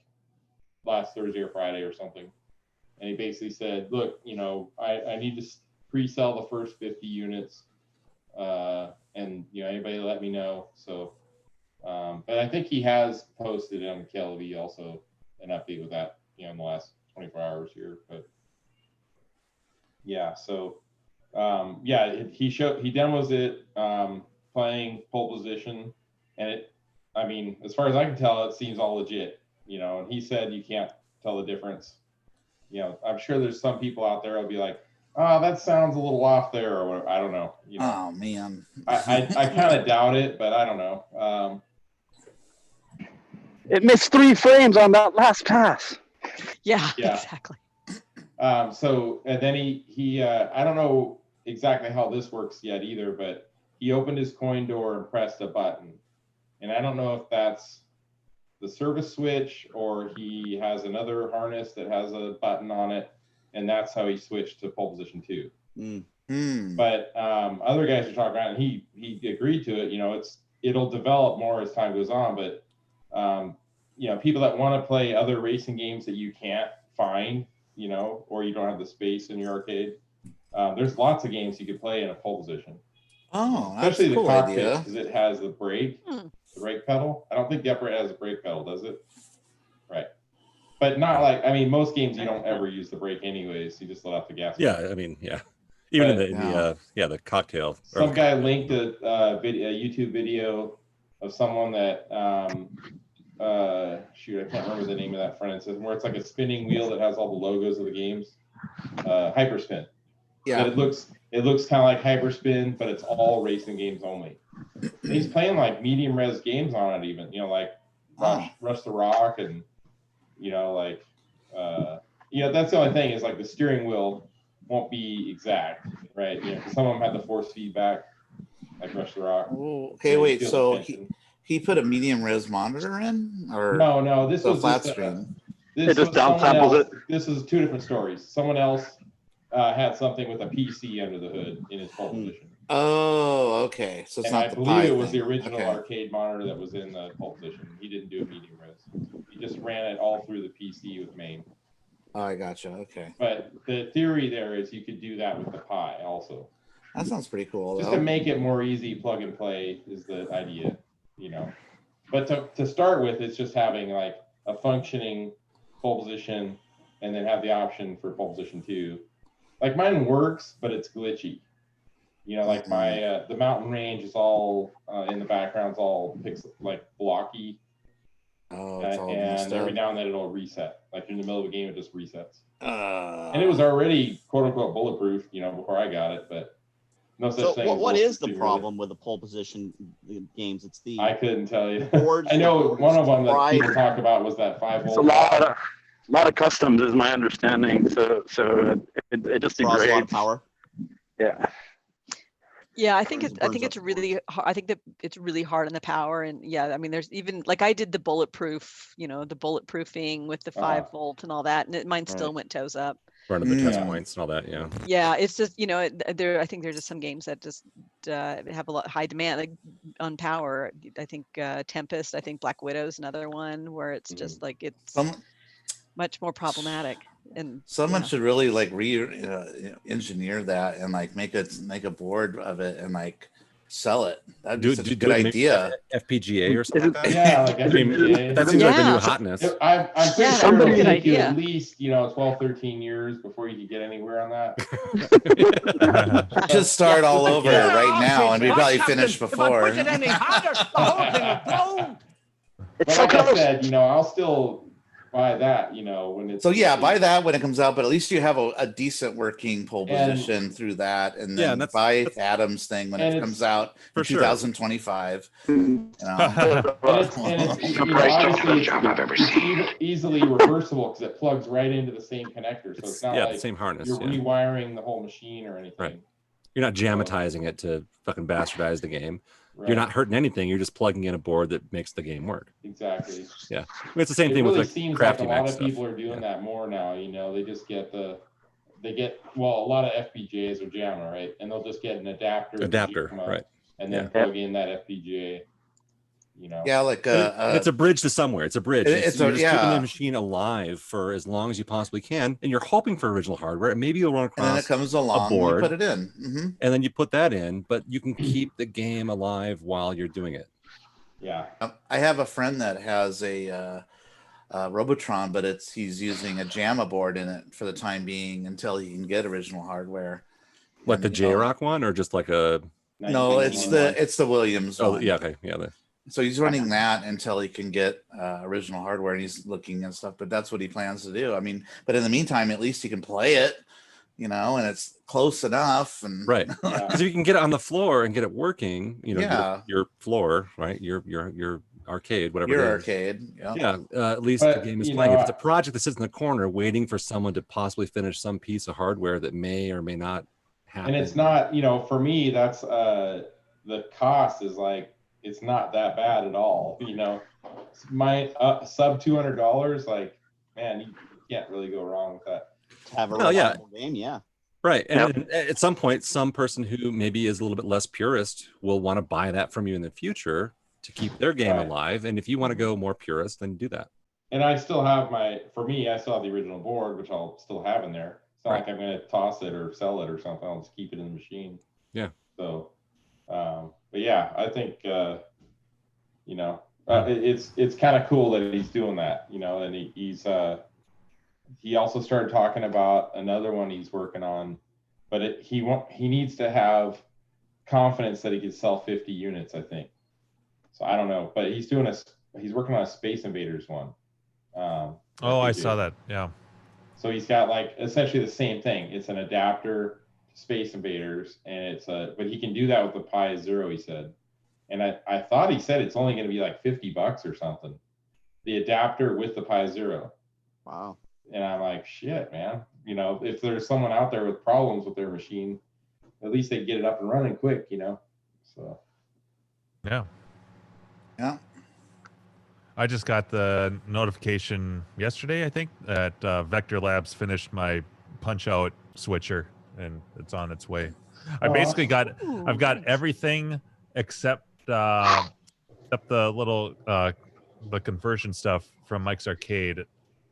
last Thursday or Friday or something. and he basically said, look, you know, I need to pre-sell the first 50 units, and you know, anybody let me know. So, but I think he has posted on KLV also an update with that, you know, in the last 24 hours here. But yeah, so yeah, he demos it playing pole position, and it, I mean, as far as I can tell, it seems all legit, you know. And he said you can't tell the difference. You know, I'm sure there's some people out there who'll be like, oh, that sounds a little off there, or whatever. I don't know. You know? Oh man, I kind of doubt it, but I don't know. It missed 3 frames on that last pass. Yeah. Exactly. So and then he I don't know exactly how this works yet either, but he opened his coin door and pressed a button, and I don't know if that's the service switch or he has another harness that has a button on it, and that's how he switched to pole position 2. But other guys are talking around, and he agreed to it. You know, it'll develop more as time goes on, but you know, people that want to play other racing games that you can't find, you know, or you don't have the space in your arcade, there's lots of games you could play in a pole position. Oh, especially that's a cool the cockpit, idea. because it has the brake pedal. I don't think the upright has a brake pedal, does it? Right. But not like, I mean, most games you don't ever use the brake anyways. You just let off the gas. Yeah, I mean, yeah. Even in the cocktail. Some guy linked a YouTube video of someone that shoot, I can't remember the name of that front end, where it's like a spinning wheel that has all the logos of the games. Hyperspin. Yeah. But it looks kind of like Hyperspin, but it's all racing games only. And he's playing like medium res games on it, even, you know, like Rush the Rock, and you know, like you know, that's the only thing is like the steering wheel won't be exact, right? You know, 'cause some of them had the force feedback, like Rush the Rock. Okay, wait. So he put a medium res monitor in, or no? This was flat just screen. It just downsamples it. This is 2 different stories. Someone else had something with a PC under the hood in his pole position. Oh, okay. So it's and not I the believe it was thing. the original Okay. arcade monitor that was in the pole position. He didn't do a medium res. He just ran it all through the PC with main. Oh, I gotcha. Okay. But the theory there is you could do that with the Pi also. That sounds pretty cool. Just though. to make it more easy, plug and play is the idea, you know. But to start with, it's just having like a functioning pole position, and then have the option for pole position 2. Like mine works, but it's glitchy. You know, like my the mountain range is all in the background's all like blocky. Oh, it's all and every now and then it'll reset. Like in the middle of a game, it just resets. Uh, And it was already quote unquote bulletproof, you know, before I got it, but no such So thing. as what is the bulletproof, problem with the pole position games? It's the I couldn't tell you. boards. I know one of them that fried. people talk about was that 5 It's volt. a lot of customs, is my understanding. So it just Draws a lot of degrades. power. Yeah. Yeah, I think it's really I think that it's really hard on the power. And yeah, I mean, there's even like I did the bulletproof, you know, the bulletproofing with the 5 volt and all that, and mine still went toes up. Running the test points and all that, yeah. Yeah, it's just, you know, I think there's just some games that just have a lot high demand, like on power. I think Tempest, I think Black Widow's another one where it's just like it's much more problematic. And someone should really like engineer that and like make a board of it and like sell it. That'd be such a good idea. FPGA or something like that. Yeah, like I mean, FPGA. that seems like the new hotness. I'm pretty sure Somebody- it'll Good take you idea. at least, you know, 12, 13 years before you can get anywhere on that. Just start all over right now, and we probably finish If I before. push it any harder, the whole thing will blow. But like I said, you know, I'll still buy that, you know, when it's So yeah, buy that when it comes out, but at least you have a decent working pole position through that, and then buy Adam's thing when it comes out in 2025. You know? It's easily reversible because it plugs right into the same connector, so it's not the like same harness. you're rewiring the whole machine or anything. Right. You're not jamatizing it to fucking bastardize the game. Right. You're not hurting anything. You're just plugging in a board that makes the game work. Exactly. Yeah. I mean, it's the same It thing really with like seems crafting like a lot of stuff. people are doing that more now. You know, they just get a lot of FPGAs are JAMA, right? And they'll just get an adapter. Adapter, right. And then plug in that FPGA. you know. Yeah, like it's a bridge to somewhere. It's a bridge. You're just keeping the yeah. machine alive for as long as you possibly can, and you're hoping for original hardware. And maybe you'll run across And then it comes along, a board, and you put it in, and then you put that in. But you can keep the game alive while you're doing it. Yeah. I have a friend that has a Robotron, but he's using a JAMA board in it for the time being until he can get original hardware. What, the J-Rock one, or just like a? No, it's the Williams one. Oh yeah, okay, yeah. So he's running that until he can get original hardware, and he's looking and stuff. But that's what he plans to do. I mean, but in the meantime, at least he can play it, you know, and it's close enough. And right, because if you can get it on the floor and get it working, you know, Yeah. your floor, right, your arcade, whatever. Your it is. arcade, yeah. At least But, the game is you playing. know, If it's a project that sits in the corner waiting for someone to possibly finish some piece of hardware that may or may not happen, And it's not, you know, for me, that's the cost is like, it's not that bad at all. You know, my sub $200, like, man, you can't really go wrong with that. To have a reliable game, yeah. Right. And at some point, some person who maybe is a little bit less purist will want to buy that from you in the future to keep their game alive. And if you want to go more purist, then do that. And I still have for me, I still have the original board, which I'll still have in there. It's not like I'm going to toss it or sell it or something. I'll just keep it in the machine. Yeah. So, but yeah, I think, you know, it's kind of cool that he's doing that, you know, and he also started talking about another one he's working on, but he needs to have confidence that he can sell 50 units, I think. So I don't know, but he's working on a Space Invaders one. I saw that. Yeah. So he's got like essentially the same thing. It's an adapter to Space Invaders, and but he can do that with the Pi Zero, he said. And I thought he said it's only going to be like $50 or something. The adapter with the Pi Zero. Wow. And I'm like, shit, man. You know, if there's someone out there with problems with their machine, at least they get it up and running quick, you know? So. Yeah. Yeah. I just got the notification yesterday, I think, that Vector Labs finished my Punch-Out switcher, and it's on its way. I basically I've got everything except the little the conversion stuff from Mike's Arcade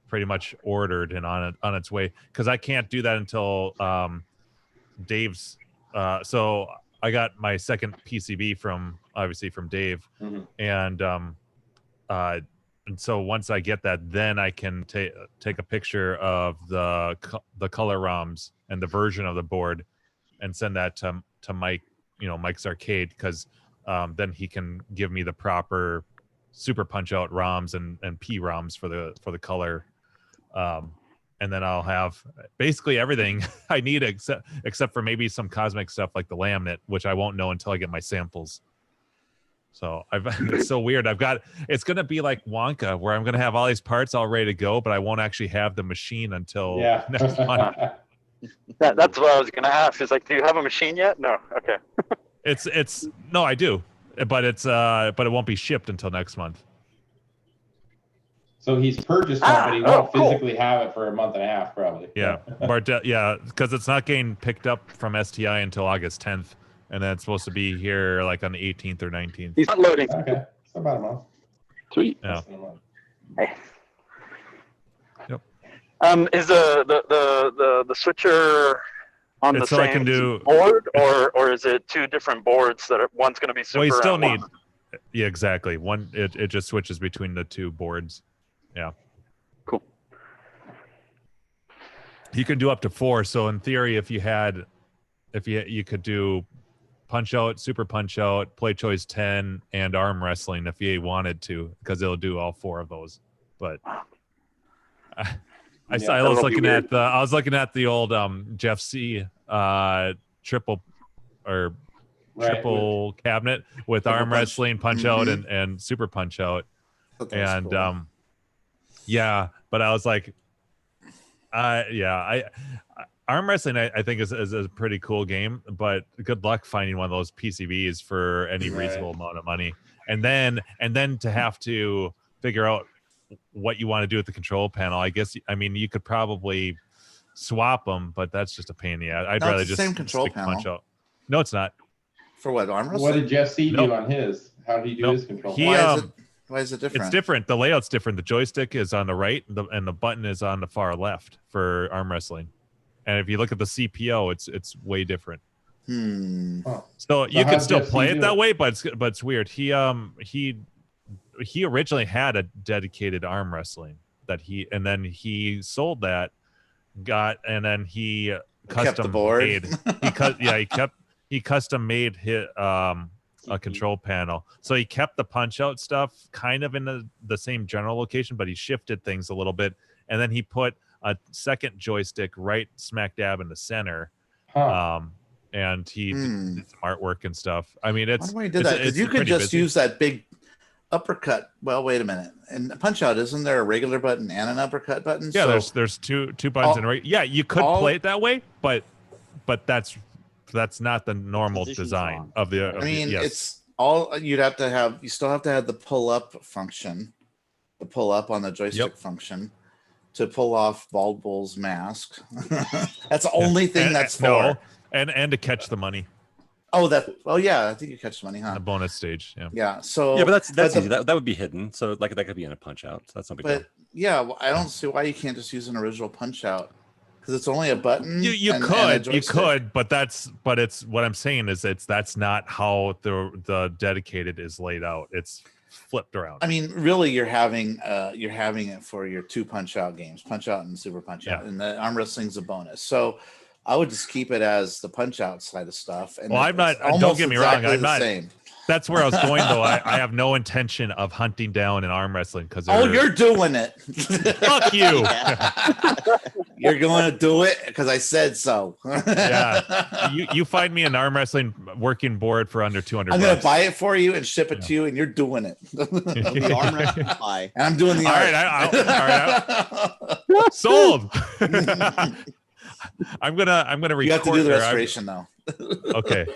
pretty much ordered and on its way, because I can't do that until Dave's. So I got my second PCB from Dave, and so once I get that, then I can take a picture of the color ROMs and the version of the board and send that to Mike, you know, Mike's Arcade, because then he can give me the proper Super Punch-Out ROMs and P ROMs for the color. And then I'll have basically everything I need except for maybe some cosmic stuff like the laminate, which I won't know until I get my samples. So it's so weird. It's going to be like Wonka, where I'm going to have all these parts all ready to go, but I won't actually have the machine until next month. That's what I was going to ask. Is like, do you have a machine yet? No. Okay. No, I do, but it won't be shipped until next month. So he's purchased one, but he won't physically have it for a month and a half, probably. Yeah, because it's not getting picked up from STI until August 10th, and then it's supposed to be here like on the 18th or 19th. He's not loading. Okay, it's about a month. Sweet. Yeah. Hey. Yep. Is the switcher on the so I same can do board, or is it two different boards that one's going to be super? Well, you still and need. Yeah, exactly. One, it just switches between the two boards. Yeah. Cool. You can do up to 4. So in theory, if you could do Punch-Out, Super Punch-Out, Play Choice 10, and arm wrestling if you wanted to, because it'll do all 4 of those. But I was looking at the old Jeff C triple cabinet with arm wrestling, Punch-Out, and Super Punch-Out. And cool. Yeah, but I was like, arm wrestling I think is a pretty cool game, but good luck finding one of those PCBs for any reasonable amount of money. And then to have to figure out what you want to do with the control panel. I guess, I mean, you could probably swap them, but that's just a pain in the ass. I'd rather just same control panel. Punch-Out. No, it's not. For what, arm wrestling? What did Jeff C do Nope. on his? How did he do Nope. his control? Why is it different? It's different. The layout's different. The joystick is on the right, and the button is on the far left for arm wrestling. And if you look at the CPO, it's way different. So you can still play it that way, but it's weird. He originally had a dedicated arm wrestling and then he sold that, and then he custom made. He custom made his a control panel. So he kept the punch out stuff kind of in the same general location, but he shifted things a little bit, and then he put a second joystick right smack dab in the center. And he did some artwork and stuff. I mean, it's why he did that, because you could just use that big uppercut. Well, wait a minute. And punch out, isn't there a regular button and an uppercut button? Yeah, there's two buttons and right. Yeah, you could play it that way, but that's not the normal design of the. It's all you still have to have the pull up function, the pull up on the joystick function to pull off Bald Bull's mask. That's the only thing that's for. No, and to catch the money. Oh yeah, I think you catch the money, huh? The bonus stage, yeah. Yeah. So yeah, but that's easy. That would be hidden. So that could be in a punch out. So that's not big deal. Yeah, well, I don't see why you can't just use an original punch out, because it's only a button. You could, but it's what I'm saying is that's not how the dedicated is laid out. It's flipped around. I mean, really, you're having it for your 2 punch out games, punch out and super punch out, and the arm wrestling's a bonus. So I would just keep it as the punch out side of stuff. And I'm not. Don't get me wrong. I'm not. Same. That's where I was going though. I have no intention of hunting down an arm wrestling because. You're doing it. Fuck you. You're going to do it because I said so. Yeah. You find me an arm wrestling working board for under $200. I'm going to buy it for you and ship it to you, and you're doing it. The arm wrestling pie. And I'm doing the art. All right. Sold. I'm gonna record. You have to do the restoration though. Okay,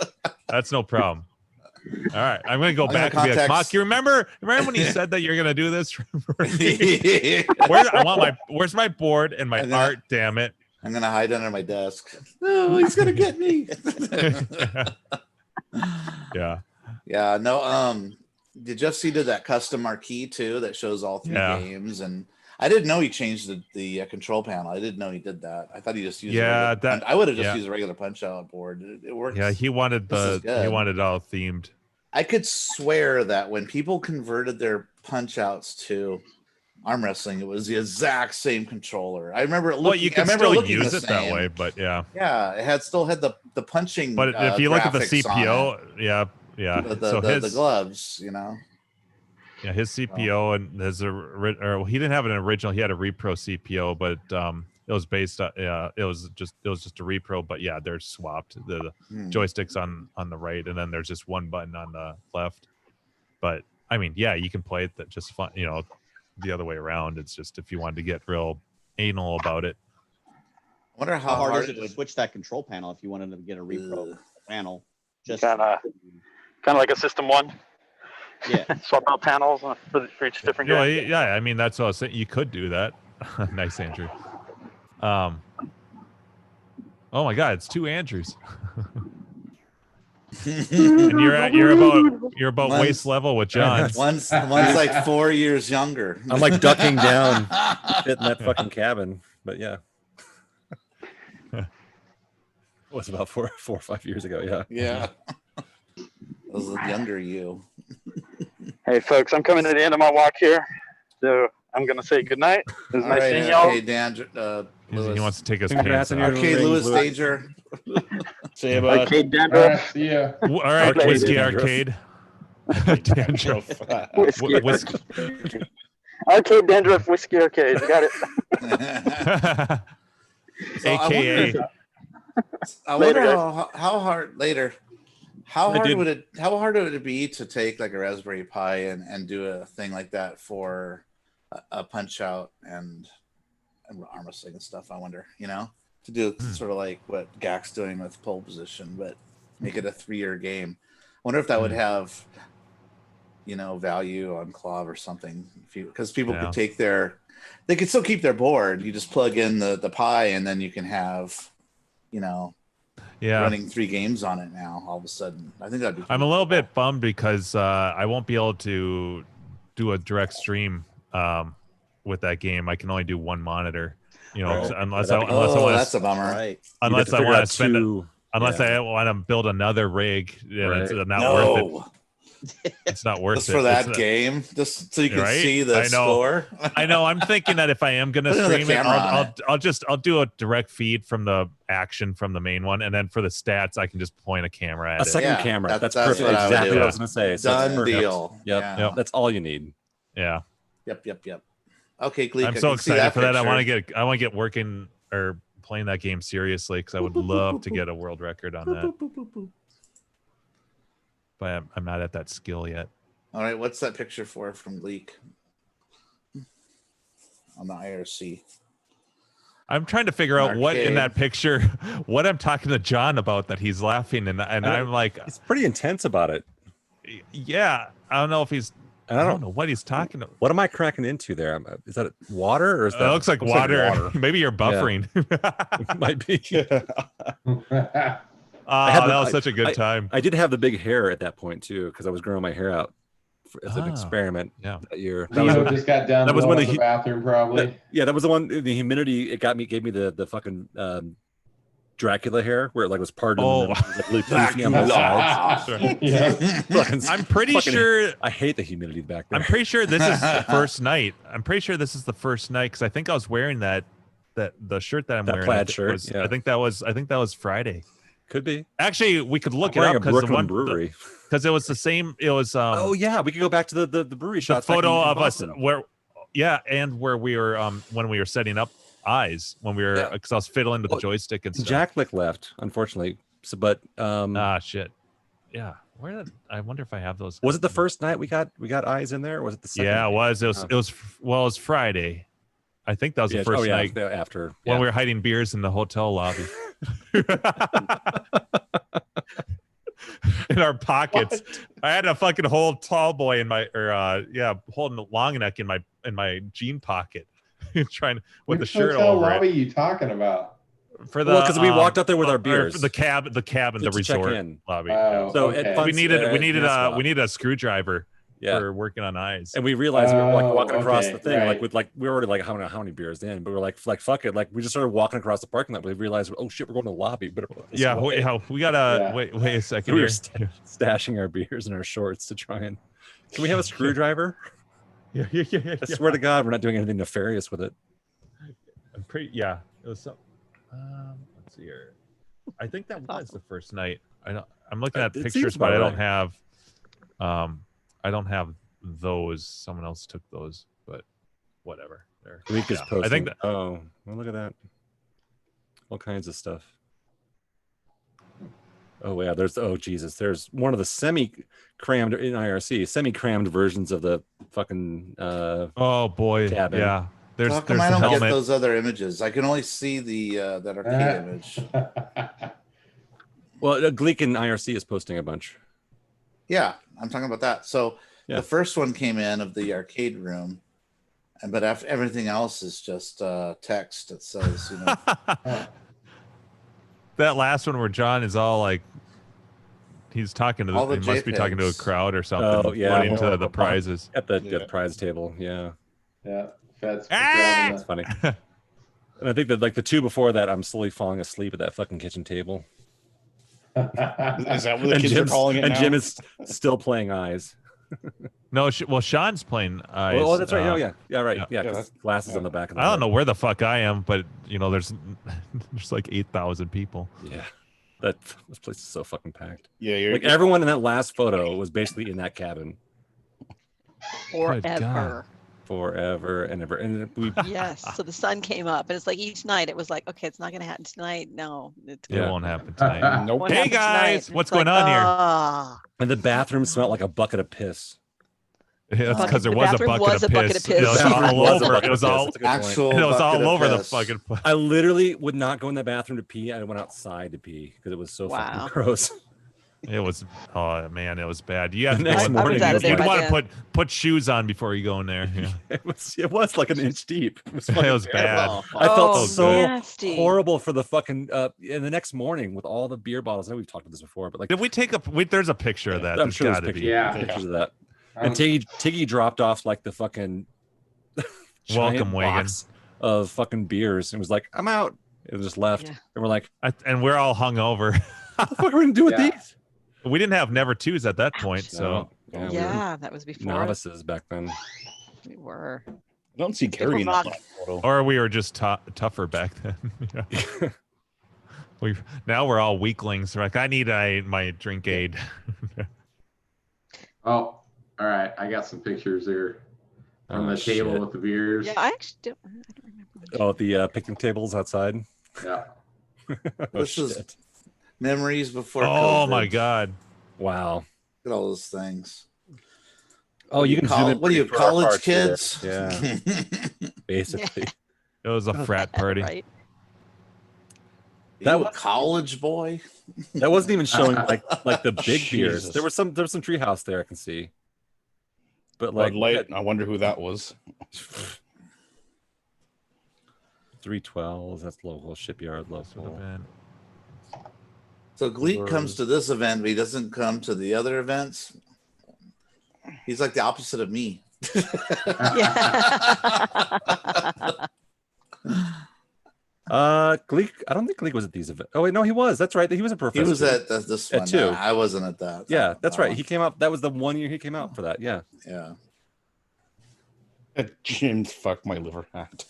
that's no problem. All right, I'm gonna go back and be like, Mock, you remember when you said that you're gonna do this for me? Where's my board and my art? Damn it! I'm gonna hide under my desk. Oh, he's gonna get me. Yeah. Yeah. No. Did Jeff C did that custom marquee too that shows all 3 games? And I didn't know he changed the control panel. I didn't know he did that. I thought he just used. I would have just used a regular punch out board. It works. Yeah, he wanted it all themed. I could swear that when people converted their punch outs to arm wrestling, it was the exact same controller. I remember it looking. Well, you can still use it that way, but yeah. Yeah, it still had the punching. But if you look at the CPO, yeah. The gloves, you know. Yeah, his CPO and he didn't have an original. He had a repro CPO, but it was based on it was just a repro. But yeah, they're swapped. The joysticks on the right, and then there's just one button on the left. But I mean, yeah, you can play it that just fun. The other way around. It's just if you wanted to get real anal about it. I wonder how hard is it to switch that control panel if you wanted to get a repro panel? Just kind of like a System 1. Yeah, swap out panels for each different game. Yeah, I mean that's what I was saying. You could do that. Nice, Andrew. Oh my God, it's 2 Andrews. And you're about waist level with John. One's like 4 years younger. I'm like ducking down, fit in that fucking cabin. But yeah, it was about 4 or 5 years ago. Yeah. Yeah. That was the younger you. Hey, folks, I'm coming to the end of my walk here, so I'm going to say goodnight. It was nice seeing y'all. Okay, Dan, he wants to take his pants off. Arcade Lewis Danger. See you, bud. Arcade Dandruff. See ya. All right, Whiskey Arcade. Dandruff. Whiskey. Arcade Dandruff Whiskey Arcade. You got it. AKA. I wonder how hard later. How hard would it be to take like a Raspberry Pi and do a thing like that for a punch out and arm wrestling and stuff? I wonder, to do sort of like what Gak's doing with pole position, but make it a 3-year game. I wonder if that would have, value on Clav or something, because people could they could still keep their board. You just plug in the Pi, and then you can have, Yeah. running 3 games on it now. All of a sudden, I think that'd be. I'm a little bit bummed because I won't be able to do a direct stream with that game. I can only do one monitor. You know, unless I want. That's a bummer. Right. Unless I want to spend two. Unless I want to build another rig, it's not worth it. It's not worth just it for that game, just so you can see the score. I know. I'm thinking that if I am gonna stream it, I'll do a direct feed from the action from the main one, and then for the stats, I can just point a camera at a second camera. That's perfect. What exactly what I was gonna say. Done deal. Yep. That's all you need. Yeah. Yep. Okay, Gleek, I'm so excited for that. I want to get working or playing that game seriously because I would love to get a world record on that. But I'm not at that skill yet. All right, what's that picture from Gleek on the IRC? I'm trying to figure out what in that picture, what I'm talking to John about that he's laughing and I'm like, he's pretty intense about it. Yeah, I don't know if he's. I don't know what he's talking about. What am I cracking into there? Is that water or is that? It looks like water. Maybe you're buffering. Yeah. It might be. That was such a good time. I did have the big hair at that point too, because I was growing my hair out as an experiment. Yeah, that year. Leo just got down. That was when the bathroom probably. That was the one. The humidity gave me the fucking Dracula hair where it like was parted. Oh, I'm pretty sure. I hate the humidity back there. I'm pretty sure this is the first night. I'm pretty sure this is the first night because I think I was wearing the shirt that I'm wearing. Plaid shirt. I think that was Friday. Could be. Actually, we could look it up because the one brewery. Because it was the same. It was. Oh yeah, we could go back to the brewery shot. The photo of us where, and where we were when we were setting up eyes when we were because I was fiddling with the joystick and stuff. Jack left, unfortunately. So, but shit. Yeah. Where did I wonder if I have those? Was it the first night we got eyes in there? Or was it the second? Yeah, it was. It was Friday. I think that was the first night after when we were hiding beers in the hotel lobby. In our pockets. What? I had a fucking whole tall boy in my holding a long neck in my jean pocket. Trying with the shirt over lobby it. What are you talking about? For the because we walked out there with our beers. For the cab in the resort lobby. Oh, so okay. we needed a screwdriver for working on eyes. And we realized we were like walking across the thing, like with we were already like how many beers in, but we were like fuck it, like we just started walking across the parking lot. We realized, oh shit, we're going to the lobby. But we gotta wait a second. We were stashing our beers in our shorts to try and. Can we have a screwdriver? Yeah. I swear to God, we're not doing anything nefarious with it. It was so. Let's see here. I think that was the first night. I'm looking at pictures, but I don't have. I don't have those. Someone else took those, but whatever. Leak is posting. I think that. Oh, well, look at that. All kinds of stuff. Oh yeah, there's Jesus. There's one of the semi-crammed in IRC, semi-crammed versions of the fucking oh boy, cabin. Yeah. There's I don't get those other images. I can only see that arcade image. Well, Gleek in IRC is posting a bunch. Yeah, I'm talking about that. So the first one came in of the arcade room, but everything else is just text. It says, that last one where John is all like, he's talking to he must be talking to a crowd or something. Oh yeah, into the prizes at the prize table. Yeah. That's funny. And I think that like the two before that, I'm slowly falling asleep at that fucking kitchen table. Is that what the kids are calling it now? And Jim is still playing eyes. No, Sean's playing eyes. Oh, that's right. Yeah, right. Yeah, glasses on the back of the I don't know where the fuck I am, but there's like 8,000 people. Yeah, this place is so fucking packed. Yeah, like everyone in that last photo was basically in that cabin. Forever and ever. And yes. So the sun came up, and it's like each night it was like, okay, it's not going to happen tonight. No, it won't happen tonight. Nope. Hey guys, what's going on here? And the bathroom smelled like a bucket of piss. Yeah, that's because there was a bucket of piss. It was all over. It was all over the fucking. I literally would not go in the bathroom to pee. I went outside to pee because it was so fucking gross. It was, oh man, it was bad. You have to next go in morning, I was you'd by want then. to put shoes on before you go in there. Yeah. It was like an inch deep. It was, It fucking was terrible. bad. I felt Oh, so nasty. horrible for the fucking in the next morning with all the beer bottles. I know we've talked about this before, but like, Did we take a? There's a picture of that. I'm There's sure there's got to be. pictures, Yeah. pictures of that. Um, And Tiggy dropped off like the fucking giant Welcome wagon. box of fucking beers and was like, "I'm out," and just left. Yeah. And we're like, And we're all hungover. "What the fuck are we gonna do with Yeah. these?" We didn't have never twos at that point, so yeah, we were Yeah, that was before. novices back then. We were. I don't see Carrie in that Rock. photo. or we were just tougher back then. Yeah. Now we're all weaklings. We're like, I need my drink aid. Oh, all right. I got some pictures here from Oh, the table shit. with the beers. Yeah, I actually don't remember. Oh, the picnic tables outside. Yeah. Oh, This is shit. memories before Oh COVID. my god. Wow. Look at all those things. Oh, you can zoom in What are you, pretty far college apart there. kids? Yeah, basically. It was a frat party. Right. That That was was- college boy. That wasn't even showing like the big beers. Jesus. There was some treehouse there I can see. But Bud like Light. I wonder who that was. 312, that's local shipyard Would have local. been- So Gleek comes to this event, but he doesn't come to the other events. He's like the opposite of me. Gleek, I don't think Gleek was at these events. Oh wait, no, he was. That's right. He was a He professor. was at this At one. two. I wasn't at that. Yeah, that's That right. one. He came out. That was the 1 year he came out for that. Yeah. Yeah. Jim's fuck my liver hat.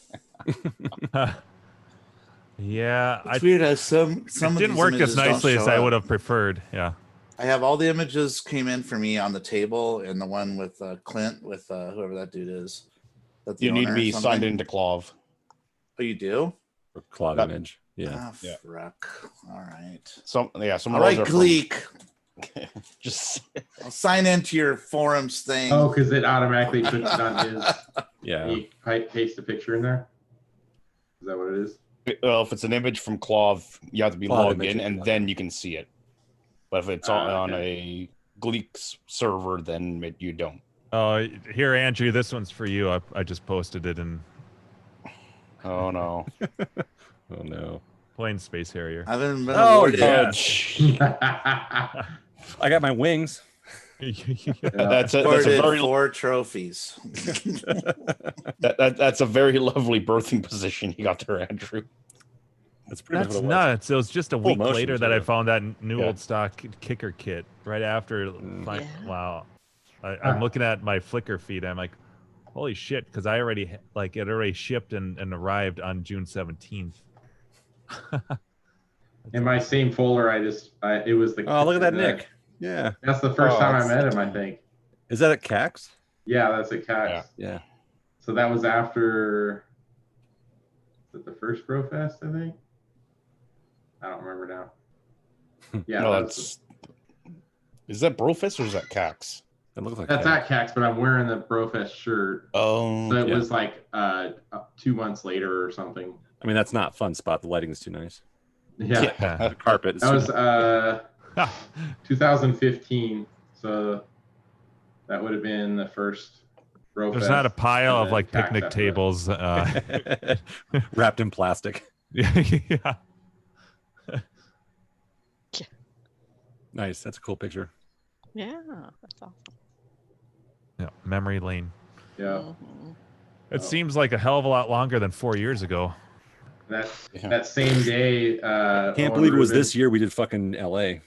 Yeah, It's weird how some it of didn't these work images as don't nicely as show I up. would have preferred. Yeah. I have all the images came in for me on the table, and the one with Clint with whoever that dude is. That the You need to owner or be something? signed into Clove. Oh, you do? For cloud That- image. Yeah. Ah, Yeah. frick. All right. Some All of right, those are from- Gleek. just I'll sign into your forums thing. Oh, because it automatically puts it on his. Yeah. You paste a picture in there. Is that what it is? well, if it's an image from Clove, you have to be Clove logged image, in, and yeah. then you can see it. But if it's on okay. a Gleek's server, then you don't. Oh, here, Andrew. This one's for you. I just posted it in Oh no! Oh no. plain Space Harrier. I haven't been Oh, awarded yeah. yet. I got my wings. That's a Awarded very 4 trophies. that's a very lovely birthing position you got there, Andrew. That's pretty That's much what it was. nuts. It was just a Full week motion later that I too. found that new Yeah. old stock kicker kit right after. Yeah. Wow. I'm looking at my Flickr feed. I'm like, holy shit, because I already it already shipped and arrived on June 17th. In my same folder, it was the. Oh, look at that, Nick. Yeah. That's the first Oh, time I that's- met him, I think. Is that at CAX? Yeah, that's a cat. Yeah. So that was after. Was it the first Brofest? I think. I don't remember now. Yeah, No, that's is that Brofest or is that Cax? It looks like at CAX. CAX, but I'm wearing the Brofest shirt. Oh, So it yeah. was like 2 months later or something. I mean, that's not fun spot. The lighting is too nice. Yeah, The carpet is that too was nice. 2015. So that would have been the first Brofest. There's not a pile and of then like CAX picnic after that. tables. wrapped in plastic. Yeah. Nice. That's a cool picture. Yeah, that's awesome. Yeah. Memory lane. Yeah, Mhm. It seems like a hell of a lot longer than 4 years ago. that same day. Can't believe it was this year we did fucking LA.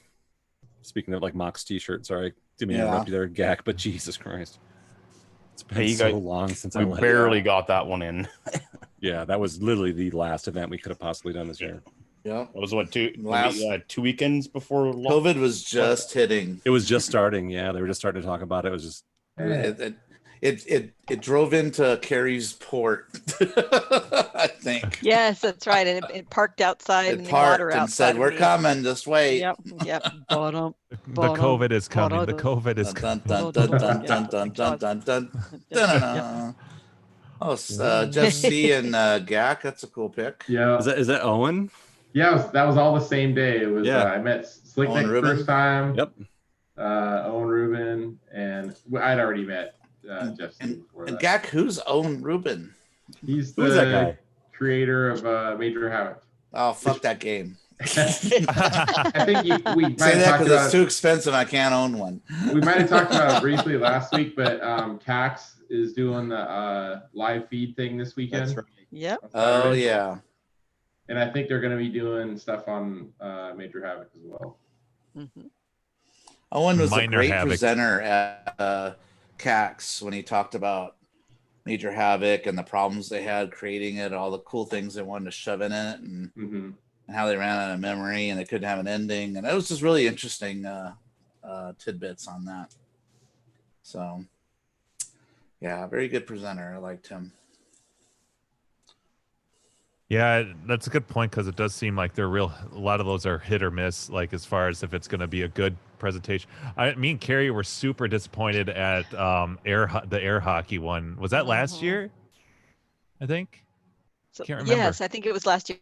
Speaking of like Mox t-shirt, sorry, didn't mean to Yeah. interrupt you there, Gak, but Jesus Christ. It's been Hey, you so guys- long since we LA. barely got that one in. Yeah, that was literally the last event we could have possibly done this year. Yeah. It was what maybe, Last- 2 weekends before COVID was just hitting. It was just starting. Yeah, they were just starting to talk about it. It was just It drove into Carrie's port. I think. Yes, that's right. And it parked outside in It the parked water and outside. said, of "We're me. coming. Just wait." Yep, yep. Bottom, The COVID is coming. The COVID is Dun, coming. dun, dun, dun, dun, dun, dun, dun, dun, dun, dun. Oh, Jeff C and Gak. That's a cool pic. Yeah, is that Owen? Yeah, that was all the same day. It was I met Slick Owen Nick Rubin? first time. Yep. Owen Rubin, and I'd already met Jeff Stevens before And that. Gak, who's Owen Rubin? He's Who's that the guy? creator of Major Havoc. Oh, fuck that game. I think we might Say have that talked because about it's too expensive. I can't own one. we might have talked about it briefly last week, but Cax is doing the live feed thing this weekend. That's right. Yep. on Oh Saturday. yeah. And I think they're going to be doing stuff on Major Havoc as well. Mm-hmm. Owen was a Minor great Havoc. presenter at CAX when he talked about Major Havoc and the problems they had creating it, all the cool things they wanted to shove in it, and, and how they ran out of memory and they couldn't have an ending. And it was just really interesting tidbits on that. So, yeah, very good presenter. I liked him. Yeah, that's a good point because it does seem like a lot of those are hit or miss, like as far as if it's going to be a good presentation. Me and Carrie were super disappointed at the air hockey one. Was that last year? I think. So, Can't remember. yes, I think it was last year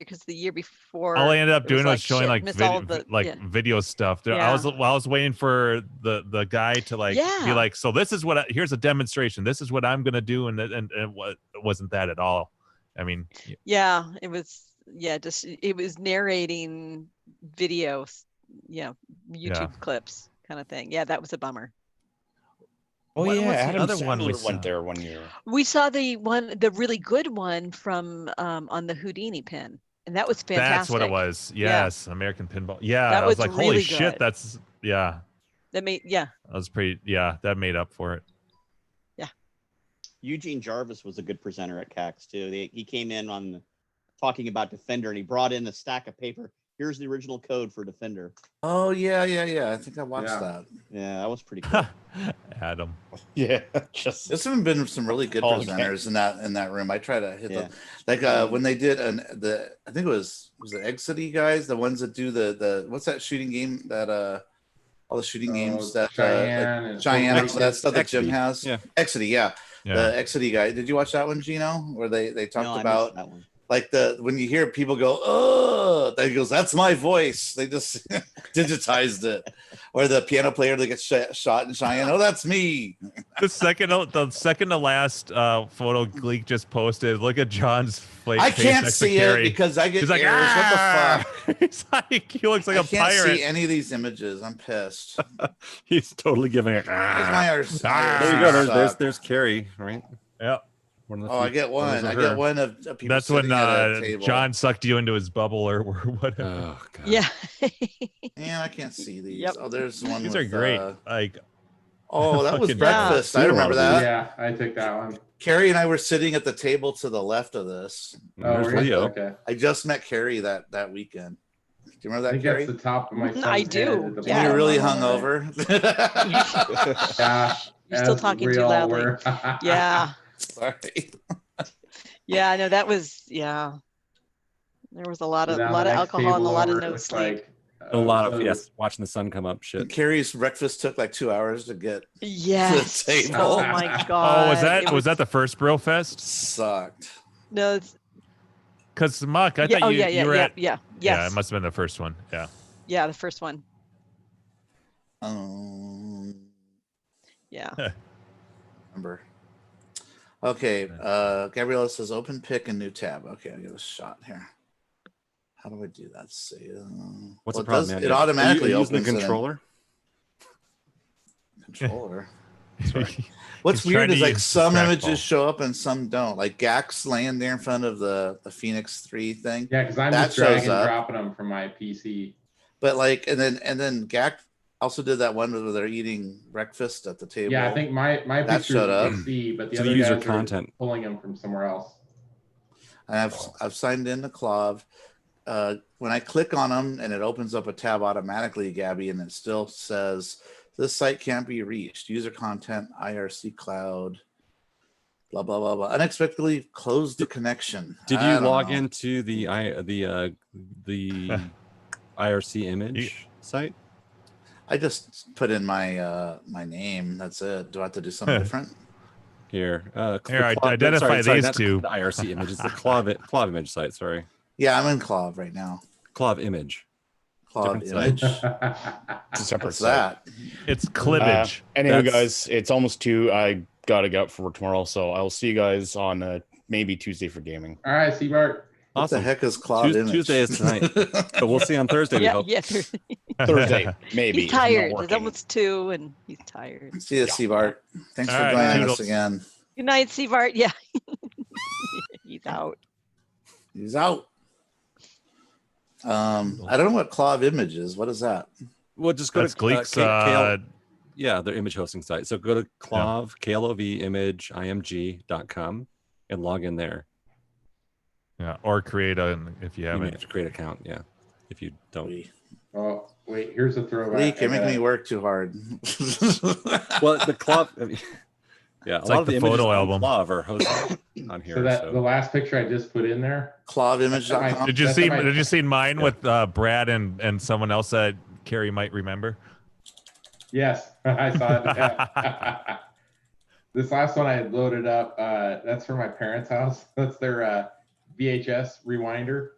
because the year before. All I ended up it was doing was showing shit, like missed all of the- yeah. video stuff. I Yeah. was waiting for the guy to be Yeah. like, so this is here's a demonstration. This is what I'm gonna do, and it wasn't that at all. I mean, Yeah, it was. Yeah, just it was narrating videos. Yeah, YouTube clips kind of thing. Yeah, that was a bummer. Oh What yeah, was the Adam other one we Sandler went saw? there one year. We saw the really good one from on the Houdini pin, and that was fantastic. that's what it was. Yes, American Pinball. Yeah, That I was was like, holy really shit, good. that's That made That was pretty. Yeah, that made up for it. Eugene Jarvis was a good presenter at CAX too. He came in on talking about Defender, and he brought in a stack of paper. Here's the original code for Defender. Oh yeah. I think I watched that. Yeah, that was pretty cool. Adam. Yeah, there's been some really good Oh, presenters in that room. I try to hit Yeah. them, when they did I think it was the Egg City guys, the ones that do the what's that shooting game that all the shooting games that Cheyenne and Cheyenne, Fort that stuff that Jim Exity. has. Yeah. Exity, yeah. Yeah. The Exity guy. Did you watch that one, Gino? Where they talked No, I missed about that one. like when you hear people go, oh, he goes, that's my voice. They just digitized it. Or the piano player that gets shot in Cheyenne. Oh, that's me. The second to last photo Gleek just posted. Look at John's face. I can't next to see it Carrie. because I get He's like, errors. "Ah!" What the fuck? He's like, he looks like I a can't pirate. see any of these images. I'm pissed. He's totally giving it. My There you go. There's Carrie, right? Yep. One of the Oh, I few get one. photos I of get her. one of people. That's when sitting at a table. John sucked you into his bubble or whatever. Oh god. Yeah. Man, I can't see these. Yep. Oh, there's one. These with, are great. Like, oh, that was fucking- breakfast. Yeah. I remember that. Yeah, I took that one. Carrie and I were sitting at the table to the left of this. Oh, There's really? Leo. Okay. I just met Carrie that weekend. Do you remember I that, think Carrie? that's the top of my son's I head do. at the And Yeah. you're really bottom of hungover. Yeah. You're still as talking we too all loudly. were. Yeah. Sorry. Yeah, I know that was There was a lot of Down the next alcohol and a table lot of over, no it's sleep. like, A lot of so- yes, watching the sun come up. Shit. Carrie's breakfast took like 2 hours to get Yes. to the table. Oh my god. oh, was It that the first Bro Fest? Sucked. No. It's, Because Muck, I yeah, thought oh you yeah, yeah, you were yeah, at. yeah. Yeah, Yes. it must have been the first one. Yeah. Yeah, the first one. Yeah. Yeah. Remember. Okay. Gabriella says open pick and new tab. Okay, I'll give it a shot here. How do I do that? Let's see. What's well, the problem? It, man? it automatically Are you using opens the it in- controller. Controller. Right. What's He's weird trying is to like use some the images trackball. show up and some don't. Like Gax laying there in front of the Phoenix 3 thing. Yeah, because I'm That just drag shows and up. dropping them from my PC. But like, and then Gax also did that one where they're eating breakfast at the table. Yeah, I think my That picture showed up. is PC, but the So the other user guys content. are pulling them from somewhere else. And I've signed in to Clav. When I click on them and it opens up a tab automatically, Gabby, and it still says this site can't be reached. User content, IRC cloud, blah blah blah blah. Unexpectedly closed the connection. Did I you don't log know. into the IRC image site? I just put in my my name. That's it. Do I have to do something different? Here, Here, identify sorry, these not two. The IRC image. It's the Clav image site. Sorry. Yeah, I'm in Clav right now. Clav Image. Clav Different Image. It's a separate What's site. that? It's clippage. Anyway, That's- guys, it's almost 2. I gotta get up for work tomorrow, so I will see you guys on maybe Tuesday for gaming. All right, see Bart. What Awesome. the heck is Clav Image? Tuesday is tonight, but we'll see on Thursday. We Yeah, hope. yeah. Thursday, maybe. He's if I'm not tired. It's working. almost 2, and he's tired. See you, Seabart. Thanks All for right, joining toodles. us again. Good night, Seabart. Yeah, he's out. He's out. I don't know what Clav Image is. What is that? Well, just go That's to Gleek's. yeah, their image hosting site. So go to Clav, KLOVimaging.com and log in there. Yeah, or create a if you You may haven't. have to create an account. Yeah, if you don't. Oh, wait, here's a throwback. Leak, you're making me work too hard. Well, the Clav. I mean, yeah, It's a lot like of the the images photo on album. Clav are hosted on here. So that so. the last picture I just put in there. ClavImage.com. Did you That's see? my- Did you see mine Yeah. with Brad and someone else that Carrie might remember? Yes, I saw it. Yeah. This last one I had loaded up. That's for my parents' house. That's their VHS rewinder,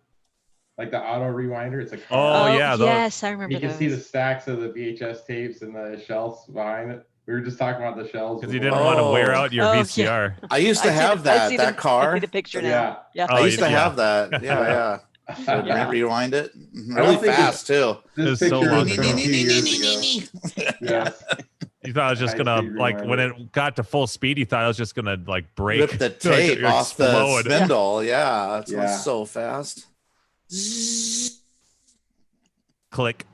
like the auto rewinder. It's a car. Oh, yeah, those- yes, I remember You can those. see the stacks of the VHS tapes and the shelves behind it. We were just talking about the shelves. Because you before. didn't want to wear Oh. out your Oh, yeah. VCR. I used to I see have the- I that see that the- I car. see the picture now. Yeah. Yeah. Oh, I used to yeah. have that. Yeah. So Yeah. rewind it I really don't think fast too. This It's so picture long is from ago. 2 years ago. Yes. You thought I was just gonna High-speed like when rewinder. it got to full speed. You thought I was just gonna like break Rip the like, tape off the explode. spindle. Yeah, it's Yeah. so fast. Click.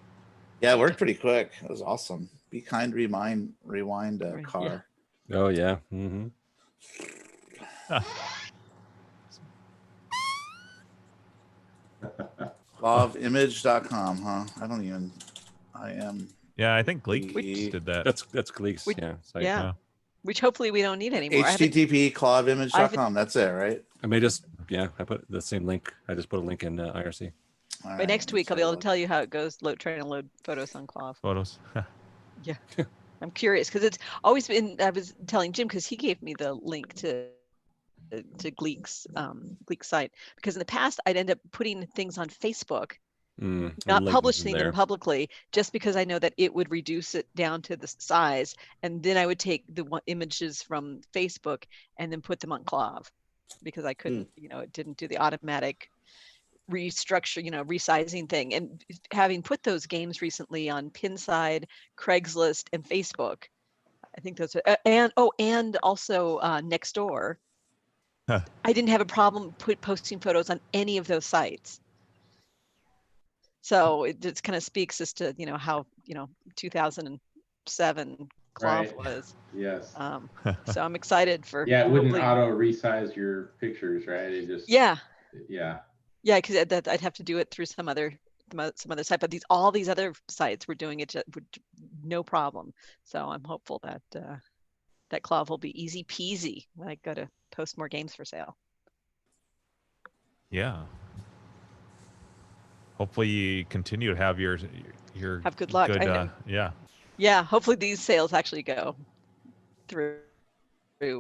Yeah, it worked pretty quick. It was awesome. Be kind, rewind a Right, car. Oh yeah. Mm-hmm. ClavImage.com, huh? I am. Yeah, I think Gleek Which- did that. That's Gleek's. Which- Yeah. Site. Yeah. Which hopefully we don't need anymore. I haven't- HTTP ClavImage.com. That's it, right? I may just I put the same link. I just put a link in IRC. All By right, next week, let's I'll be able have to tell you how it goes. Trying to load photos on Clav. Photos. I'm curious because it's always been. I was telling Jim because he gave me the link to Gleek's site because in the past I'd end up putting things on Facebook, not publishing them publicly, just because I know that it would reduce it down to the size, and then I would take the images from Facebook and then put them on Clav because I couldn't, it didn't do the automatic restructure, resizing thing. And having put those games recently on Pinside, Craigslist, and Facebook, I think those are, and also Nextdoor. Huh. I didn't have a problem posting photos on any of those sites. So it just kind of speaks as to how 2007 Clav Right. was. Yes. So I'm excited for. Yeah, it wouldn't hopefully- auto resize your pictures, right? It just. Yeah. Yeah. Yeah, because I'd have to do it through some other site, but all these other sites were doing it no problem. So I'm hopeful that that Clav will be easy peasy when I go to post more games for sale. Yeah. Hopefully you continue to have your Have good luck. I know. Yeah. Yeah, hopefully these sales actually go through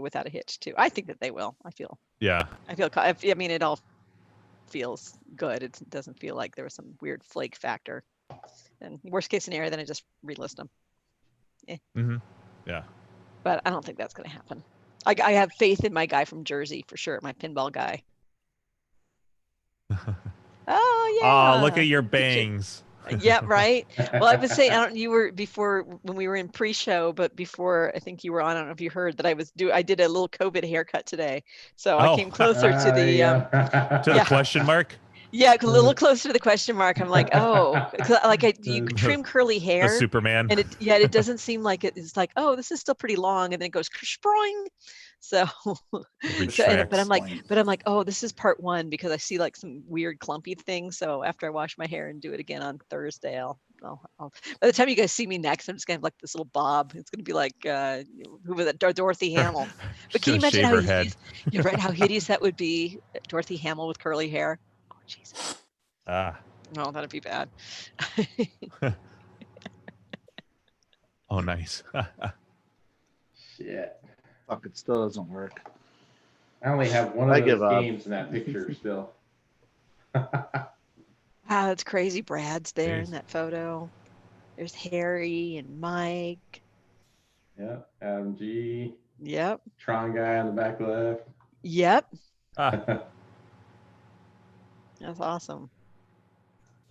without a hitch too. I think that they will. Yeah. I mean, it all feels good. It doesn't feel like there was some weird flake factor. And worst case scenario, then I just relist them. Mm-hmm. Yeah. But I don't think that's going to happen. I have faith in my guy from Jersey for sure, my pinball guy. Oh yeah. Oh, look at your bangs. Yeah, right. Well, I was saying, you were before when we were in pre-show, but before I think you were on. I don't know if you heard that I did a little COVID haircut today, so I came closer to the to the question mark. Yeah, a little closer to the question mark. I'm like, oh, you trim curly hair. The Superman. And it doesn't seem like it's like, oh, this is still pretty long, and then it goes sproing. So, but I'm like, oh, this is part one because I see like some weird clumpy things. So after I wash my hair and do it again on Thursday, I'll by the time you guys see me next, I'm just gonna have like this little bob. It's gonna be like who was it, Dorothy Hamill. But can you imagine how hideous, you're right, how hideous that would be, Dorothy Hamill with curly hair? Oh Jesus. Ah. No, that'd be bad. Oh, nice. Shit. Fuck, it still doesn't work. I only have one of give those up. games in that picture still. Wow, that's crazy. Brad's there Jeez. in that photo. There's Harry and Mike. Yeah, Adam G. Yep. Tron guy on the back left. Yep. Ah, That's awesome.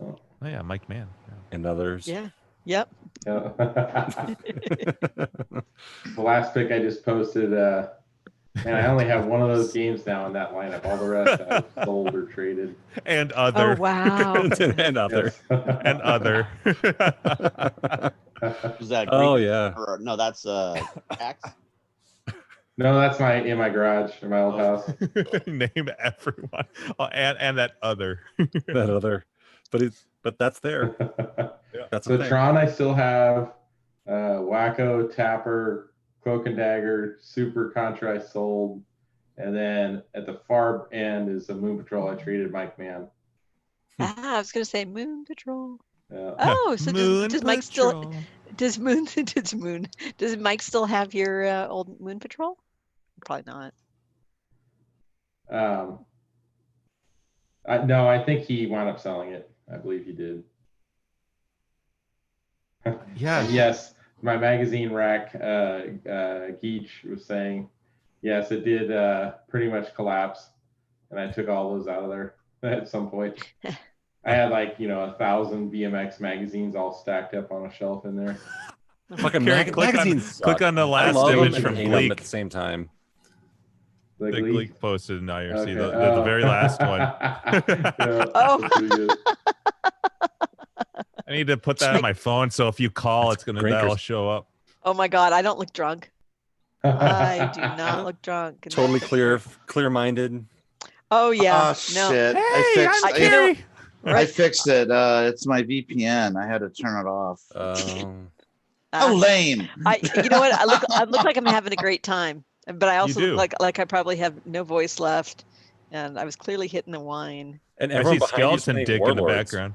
oh yeah, Mike Mann. Yeah. And others. Yeah. Yep. Yeah. The last pick I just posted, man, I only have one of those games now in that lineup. All the rest I've sold or traded. And other. Oh wow. And other. Yes. And other. Was that Oh Greek? yeah. Or, no, that's Axe. No, that's in my garage in my old house. Name everyone. Oh, and that other. That other. But that's there. That's So the thing. Tron, I still have Wacko, Tapper, Cloak and Dagger, Super Contra I sold, and then at the far end is the Moon Patrol. I traded Mike Mann. I was gonna say Moon Patrol. Yeah. Oh, so Moon does Mike still Patrol. does Mike still have your old Moon Patrol? Probably not. No, I think he wound up selling it. I believe he did. Yeah. And yes, my magazine rack, Geach was saying, yes, it did pretty much collapse, and I took all those out of there at some point. I had 1,000 BMX magazines all stacked up on a shelf in there. Fucking Carrie, magazines. click on the I last love them image and from hate them Gleek. at the same time. The The Gleek? Gleek posted in IRC, Okay. the very last one. Yeah, Oh. that's pretty good. I need to put that on my phone, so if you call, that'll Grinkers. show up. Oh my God, I don't look drunk. I do not look drunk. Totally clear-minded. Oh yeah. Oh No. shit! Hey, I fixed. I'm you know- Carrie. I fixed it. It's my VPN. I had to turn it off. How Uh, lame! you know what? I look like I'm having a great time, but I also do. look like I probably have no voice left, and I was clearly hitting the wine. And I everyone see behind you is Skeleton playing Dick in the Warlords. background.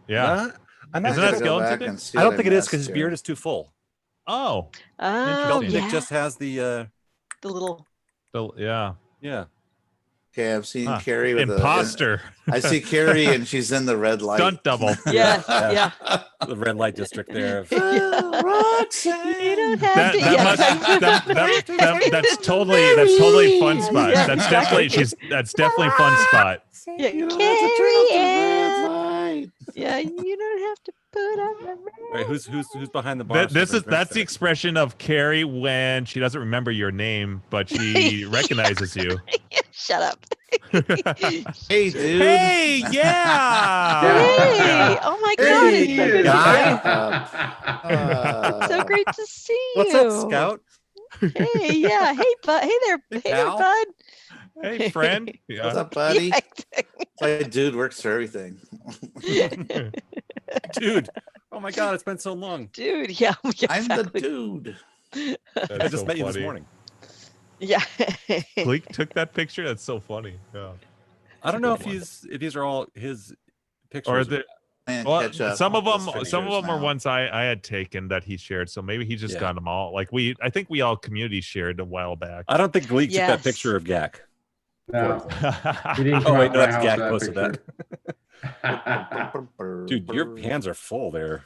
Yeah. I'm not Isn't I that gotta go Skeleton back Dick? and see I what don't think it is missed because his here. beard is too full. Oh. Oh Skeleton yeah. Dick just has the the little. Yeah. yeah. Okay, I've seen Huh. Carrie with Imposter. I see Carrie and she's in the red light. Stunt double. Yeah. Yeah. The red light district there. Of, You don't have to. That's totally fun spot. Yeah, That's exactly. definitely fun spot. Yeah, You don't have to turn off the red Carrie light. Yeah, you don't have to put on the right, who's behind the bar? That's the expression of Carrie when she doesn't remember your name, but she recognizes you. Shut up. Hey, dude. Hey, yeah. Hey, oh my God. Hey, It's guy. so great to see What's you. up, Scout? Hey, yeah. Hey, bud. Hey there, pal. bud. Hey, friend. Yeah. What's up, buddy? Yeah, exactly. My dude works for everything. Dude. Oh my God, it's been so long. Dude, yeah. I'm the exactly. dude. I That's just so met you this funny. morning. Yeah. Gleek took that picture. That's so funny. Yeah. I don't know if Good one. these are all his pictures. Or the, Man, well, catch up some of with them those are figures now. ones I had taken that he shared, so maybe he just Yeah. got them all. Like I think we all community shared a while back. I don't think Gleek took Yes. that picture of Gak. No, he didn't Oh come wait, out no, my that's house Gak for posted that. picture. Dude, your hands are full there,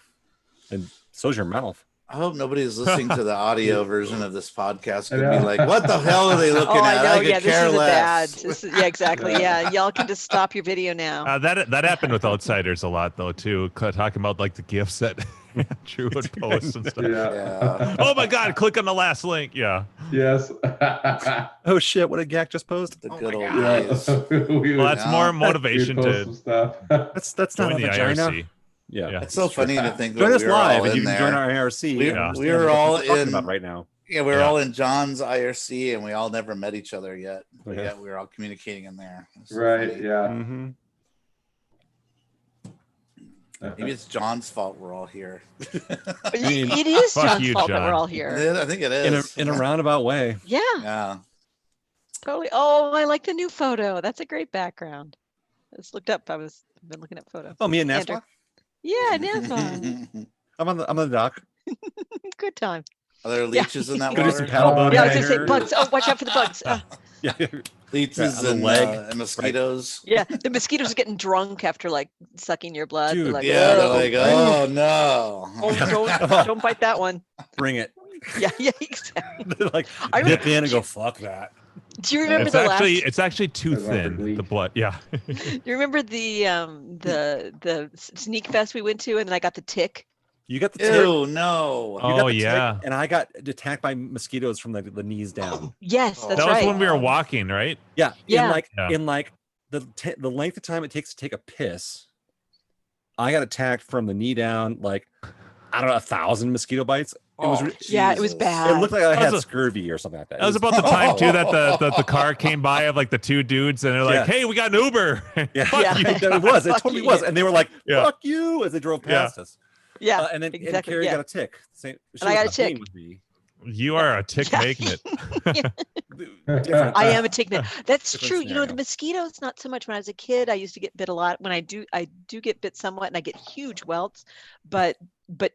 and so's your mouth. I hope nobody's listening to the audio version of this podcast. I Could know. be like, what the hell are they looking Oh, at? I know. could Yeah, this care is a bad. less. Yeah, exactly. Yeah, y'all can just stop your video now. That happened with Outsiders a lot though too. Talking about like the gifts that Drew would post and stuff. Yeah. Yeah. Oh my God! Click on the last link. Yeah. Yes. Oh shit! What did Gak just post? The Oh good my old God. days. Well, that's Yeah. more We motivation post to some stuff. That's not join a the vagina. IRC. Yeah. Yeah. It's so funny to think Join that us we were all live, and in you can there. join our IRC. We- and understand we were what all we're talking in- about right now. Yeah, we were Yeah. all in John's IRC, and we all never met each other yet. But Yeah. yet we were all communicating in there. It's so Right. funny. Yeah. Mm-hmm. Maybe it's John's fault we're all here. mean, It is fuck John's you, fault that John. we're all here. I think it is. In a roundabout way. Yeah, Yeah. totally. Oh, I like the new photo. That's a great background. I just looked up. I've been looking at photos. Oh, me and Andrew. Nasma. Yeah, NASCAR. I'm on the dock. Good time. Are there leeches in that Go do water? some paddle boating. Yeah, I was gonna say later. bugs. Oh, watch out for the bugs. Yeah. Leeches on the leg, and mosquitoes. Yeah, the mosquitoes are getting drunk after like sucking your blood. Dude, they're like, Yeah, they're "Oh, like, oh no. don't bite that one. Bring it. Yeah, exactly. Like I dip remember, in and go, fuck that. do you remember It's actually too That's not for thin. Glee. The blood. Yeah. Do you remember the sneak fest we went to, and then I got the tick? You got the tick. Ew, no. You got Oh the tick, yeah. and I got attacked by mosquitoes from the knees down. Yes, that's That was right. when we were walking, right? Yeah, Yeah. in like the length of time it takes to take a piss. I got attacked from the knee down, like I don't know, 1,000 mosquito bites. It was it was bad. It looked like I had That was scurvy or something like that. That was about the time too that the car came by of like the two dudes and they're like, "Hey, we got an Uber." Yeah, Fuck you. it was. It Fuck totally you. was, and they were like, Yeah. "Fuck you" as they drove past us. Yeah, and then exactly. and Carrie Yeah. got a tick. Same, And I got a tick. With me. You are a tick Yeah. magnet. Different, I am a tick. That's different true. You know, the scenario. mosquitoes, not so much. When I was a kid, I used to get bit a lot. When I do get bit somewhat, and I get huge welts. But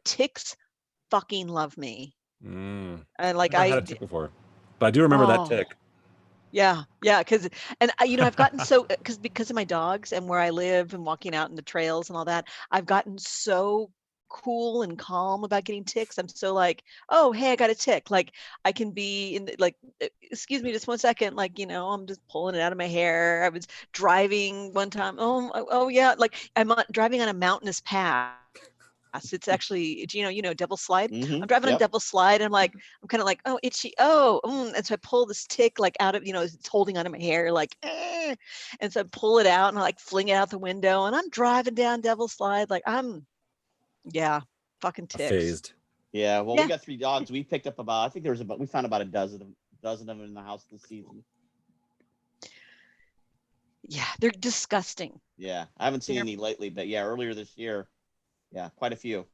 ticks fucking love me. Mm. And like Never had a tick before, but I do remember that tick. Yeah, because I've gotten so because of my dogs and where I live and walking out in the trails and all that, I've gotten so cool and calm about getting ticks. I'm so like, oh hey, I got a tick. Like I can be in like, excuse me, just 1 second. Like I'm just pulling it out of my hair. I was driving one time. Oh yeah, like I'm driving on a mountainous path. It's actually, Devil Slide. I'm driving on Devil Slide, and I'm kind of like, oh, itchy, and so I pull this tick like out of, it's holding onto my hair, like, and so I pull it out and I like fling it out the window, and I'm driving down Devil Slide, like fucking ticks. Phased. Yeah, well, we got 3 dogs. We picked up we found about a dozen of them in the house this season. Yeah, they're disgusting. Yeah, I haven't seen any lately, but yeah, earlier this year. Yeah, quite a few.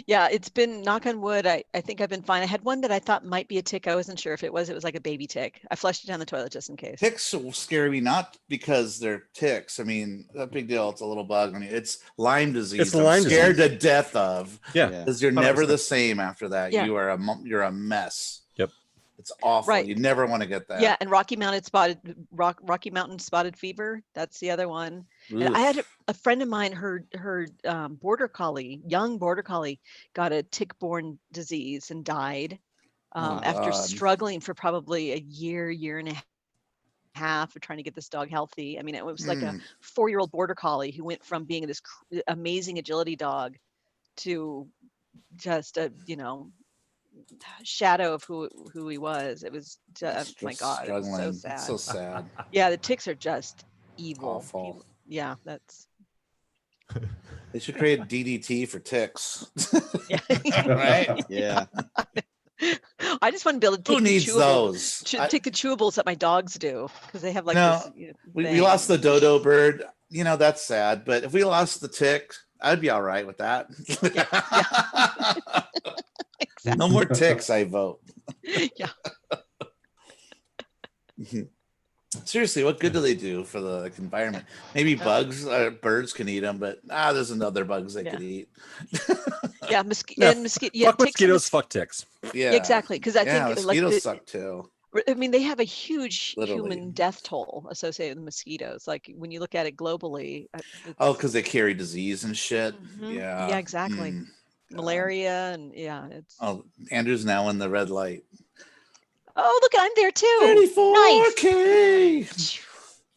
Yeah, it's been, knock on wood, I think I've been fine. I had one that I thought might be a tick. I wasn't sure if it was like a baby tick. I flushed it down the toilet just in case. Ticks will scare me, not because they're ticks. I mean, a big deal. It's a little bug. I mean, it's Lyme disease. It's I'm Lyme scared disease. to death of. Yeah. Because you're 100%. never the same after that. Yeah. You're a mess. Yep. It's awful. Right. You never want to get that. Yeah, and Rocky Mountain spotted fever. That's the other one. And I had a friend of mine, her young border collie, got a tick-borne disease and died after God. struggling for probably a year and a half of trying to get this dog healthy. I mean, it was like a 4-year-old border collie who went from being this amazing agility dog to just a shadow of who he was. It was just, my God, it was so sad. It's so sad. Yeah, the ticks are just evil. Awful. Yeah, that's. They should create DDT for ticks. Yeah. Right? Yeah. I just want to be able to take Who needs those? take the chewables that my dogs do, because they have like No, this. we lost the dodo bird. That's sad. But if we lost the tick, I'd be all right with that. Exactly. No more ticks, I vote. Yeah. Seriously, what good do they do for the environment? Maybe bugs, birds can eat them, but there's another bugs they could eat. Yeah, fuck mosquitoes, fuck ticks. Yeah, exactly. Because I think mosquitoes suck too. I mean, they have a huge Literally. human death toll associated with mosquitoes. Like when you look at it globally. Because they carry disease and shit. Mhm. Yeah. Yeah, exactly. Malaria and it's. Oh, Andrew's now in the red light. Oh, look, I'm there too. 34K. Nice.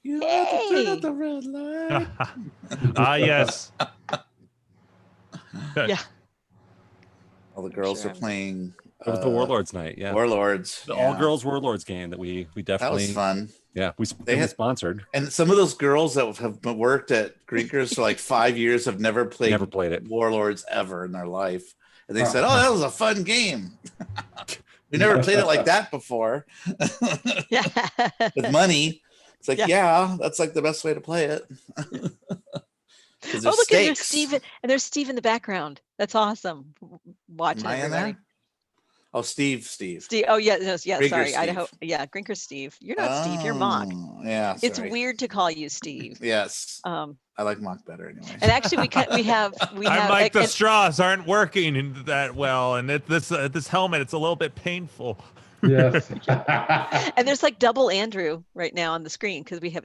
You have to turn up the red light. Yes. Yeah. All the girls are playing. It was the Warlords night. Yeah. Warlords. The all girls Warlords game that we definitely. That was fun. Yeah, they had sponsored. And some of those girls that have worked at Grinkers for like 5 years have never played it. Warlords ever in their life. And they said, "Oh, that was a fun game. We never played it like that before." Yeah. With money. It's like, that's like the best way to play it. Oh, look, and there's Steve, and there's Steve in the background. That's awesome. Watching everybody. Oh, Steve. Oh, yeah. No, yeah. Grinker sorry. Steve. Idaho. Yeah. Grinker Steve. You're not Steve. You're Mock. Yeah. It's sorry. weird to call you Steve. Yes. I like Mock better anyway. And actually, we have. I'm like, the straws aren't working that well, and this helmet, it's a little bit painful. Yes. And there's like double Andrew right now on the screen because we have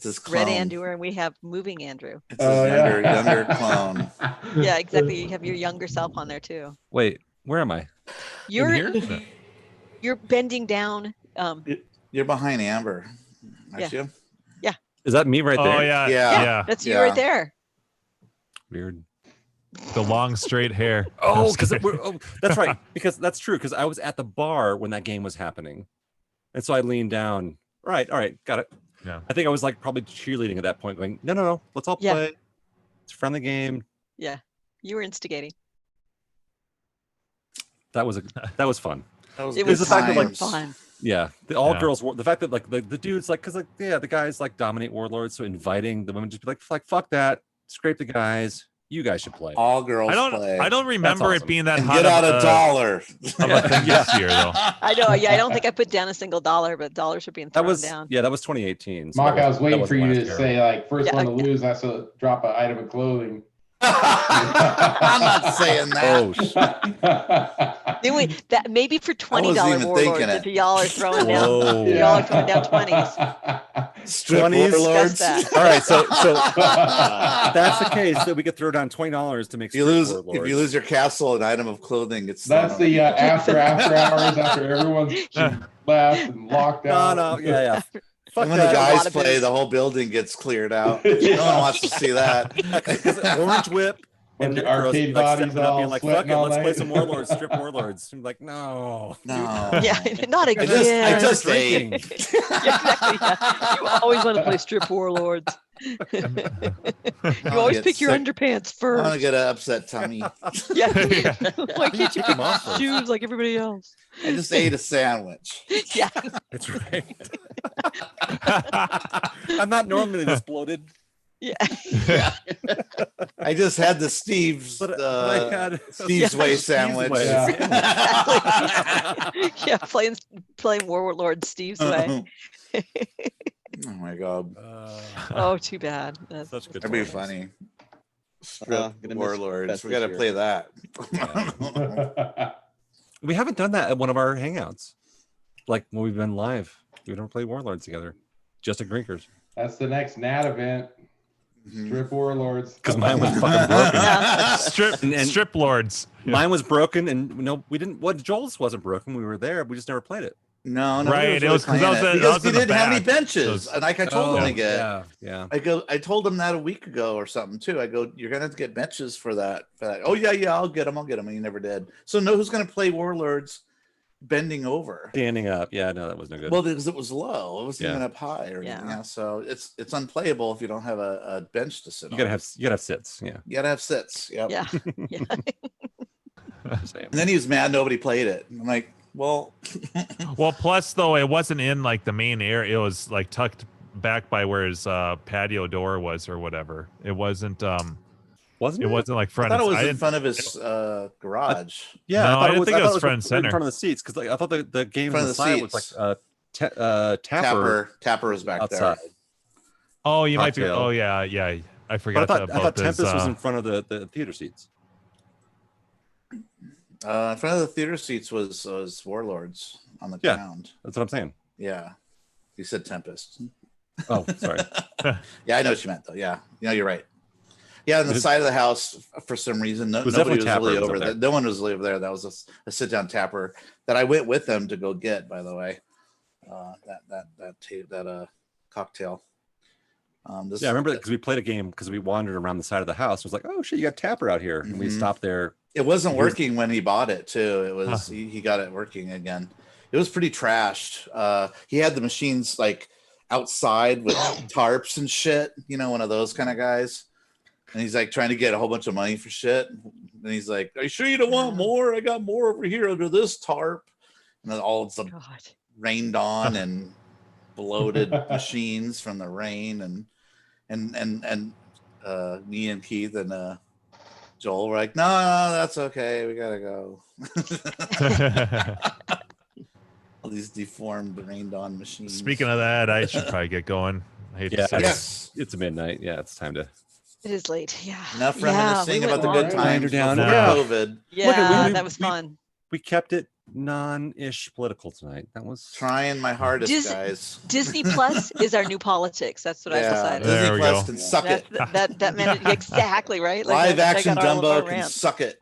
This Red clone. Andrew and we have Moving Andrew. It's his younger clone. Yeah, exactly. You have your younger self on there too. Wait, where am I? You're bending down. You're behind Amber, aren't you? Yeah. Is that me right there? Oh yeah, Yeah. That's you right there. Weird. The long straight hair. Oh, because that's right. Because that's true. Because I was at the bar when that game was happening, and so I leaned down. All right, got it. Yeah. I think I was like probably cheerleading at that point, going, no, let's all play. It's a friendly game. Yeah, you were instigating. That was fun. It was the fact that like fun. Yeah, the girls. The fact that like the dudes like because like the guys like dominate warlords, so inviting the women just be like fuck that, scrape the guys. You guys should play. All girls play. I don't remember it being that hot. Get out $1 of a thing this year though. I know. Yeah, I don't think I put down a single dollar, but dollars are being thrown down. Yeah, that was 2018. So Mock, I was waiting for you to year. say like first one to lose has to drop an item of clothing. I'm not saying that. That maybe for $20 warlords if y'all are throwing down, y'all are throwing down 20s. Strip warlords. All right, so that's the case that we could throw down $20 to make. If you lose your castle, an item of clothing, that's the after hours after everyone's left and locked out. No, yeah. Fuck when the guys play, the whole building gets cleared out. No one wants to see that. Orange whip. And the arcade bodies all being like, fuck it, let's play some warlords, strip warlords. I'm like, no. Yeah, not again. I just drinking. Yeah, exactly. Yeah. You always want to play strip warlords. You always pick your underpants first. I want to get an upset tummy. Yeah. Why can't you pick shoes like everybody else? I just ate a sandwich. Yeah. That's right. I'm not normally this bloated. Yeah. I just had the Steve's Way sandwich. Yeah, playing Warlord Steve's Way. Oh my god. Oh, too bad. That's such good. That'd be funny. Strip Warlords. We got to play that. We haven't done that at one of our hangouts. Like when we've been live, we don't play Warlords together. Just at Grinkers. That's the next NAT event. Strip Warlords. Because mine was fucking broken. Strip Lords. Mine was broken, and we didn't. What Joel's wasn't broken. We were there. We just never played it. No, right. It was because we didn't have any benches, and like I told them to get. Yeah. I told them that a week ago or something too. I go, you're gonna have to get benches for that. Oh yeah, I'll get them. And he never did. So who's gonna play Warlords? Bending over, standing up. Yeah, no, that was no good. Well, because it was low, it wasn't even up high or anything else. So it's unplayable if you don't have a bench to sit on. You gotta have sits. Yeah, you gotta have sits. Yep. Yeah. And then he was mad nobody played it. I'm like, well, plus though it wasn't in like the main area. It was like tucked back by where his patio door was or whatever. It wasn't. Wasn't it? It wasn't like front. I thought it was in front of his garage. Yeah, no, I didn't think it was front and center. In front of the seats, because I thought the game on the side was like Tapper was back outside. there. Oh, you might be. Oh yeah. I forgot I thought this. Tempest was in front of the theater seats. In front of the theater seats was Warlords on the ground. That's what I'm saying. Yeah, you said Tempest. Oh, sorry. Yeah, I know what you meant though. Yeah, you're right. Yeah, on the side of the house, for some reason, nobody was really over there. No one was really over there. That was a sit-down tapper that I went with them to go get. By the way, that cocktail. I remember that because we played a game because we wandered around the side of the house. It was like, oh shit, you got tapper out here, and we stopped there. It wasn't working when he bought it too. It was he got it working again. It was pretty trashed. He had the machines like outside with tarps and shit. One of those kind of guys. And he's like trying to get a whole bunch of money for shit. And he's like, "Are you sure you don't want more? I got more over here under this tarp." And then all of them rained on and bloated machines from the rain. And me and Keith and Joel were like, no, that's okay. We gotta go. All these deformed, rained on machines. Speaking of that, I should probably get going. I hate to say it's midnight. Yeah, it's time to. It is late. Yeah. Enough reminiscing about the good times down. before COVID. Yeah, that was fun. We kept it non-ish political tonight. That was trying my hardest, guys. Disney Plus is our new politics. That's what I've decided. Disney Plus can suck it. That meant exactly right. Live I action got all of Dumbo our can rants. suck it.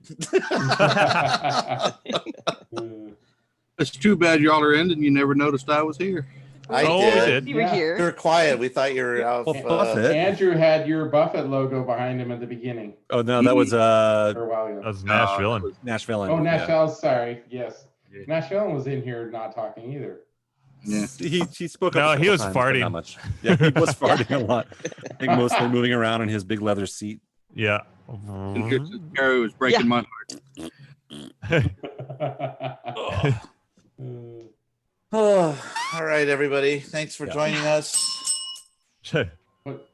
It's too bad y'all are ending. You never noticed I was here. I did. You were here. You were quiet. We thought you were out. Andrew had your Buffett logo behind him at the beginning. Oh no, that was Or a while ago. That was Nashville. Nashville. Oh, Nashville. Sorry. Yes. Nashville was in here not talking either. Yeah, he spoke No, up. he was times, but farting. Not much. Yeah, he was farting a lot. I think mostly moving around in his big leather seat. Yeah. Gary was breaking my heart. Oh, all right, everybody. Thanks for joining us.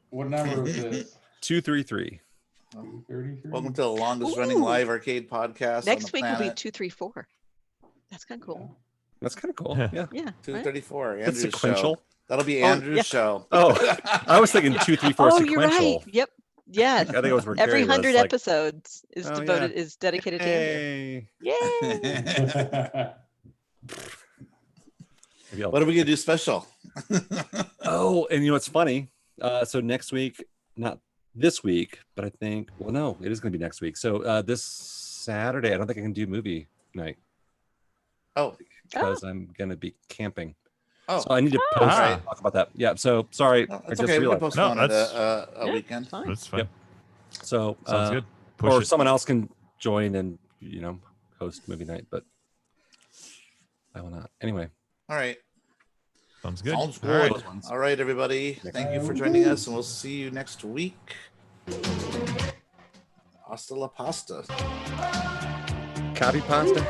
What number was this? 233. 233. Welcome to the longest running live arcade podcast. Next on the week will be planet. 234. That's kind of cool. That's kind of cool. Yeah. Yeah. 234. That's Andrew's sequential. show. That'll be Oh, Andrew's yeah. show. Oh, I was thinking 234 Oh, sequential. you're right. Yep. Yeah. I think it was where Every Carrie was, 100 like, episodes is oh, devoted yeah. is dedicated to Andrew. Yay. What are we gonna do special? Oh, and you know what's funny? So next week, not this week, but I think, well, no, it is going to be next week. So this Saturday, I don't think I can do movie night. Oh, because I'm going to be camping. Oh, so I need to post right. talk about that. Yeah. So sorry, No, I it's just okay. We can realized. postpone it a weekend. That's fine. Yep. So Sounds good. Push or it. someone else can join and host movie night, but I will not. Anyway. All right. Sounds good. Sounds All right. good. All right, everybody. Thank you for joining us, and we'll see you next week. Hasta la pasta. Copy pasta.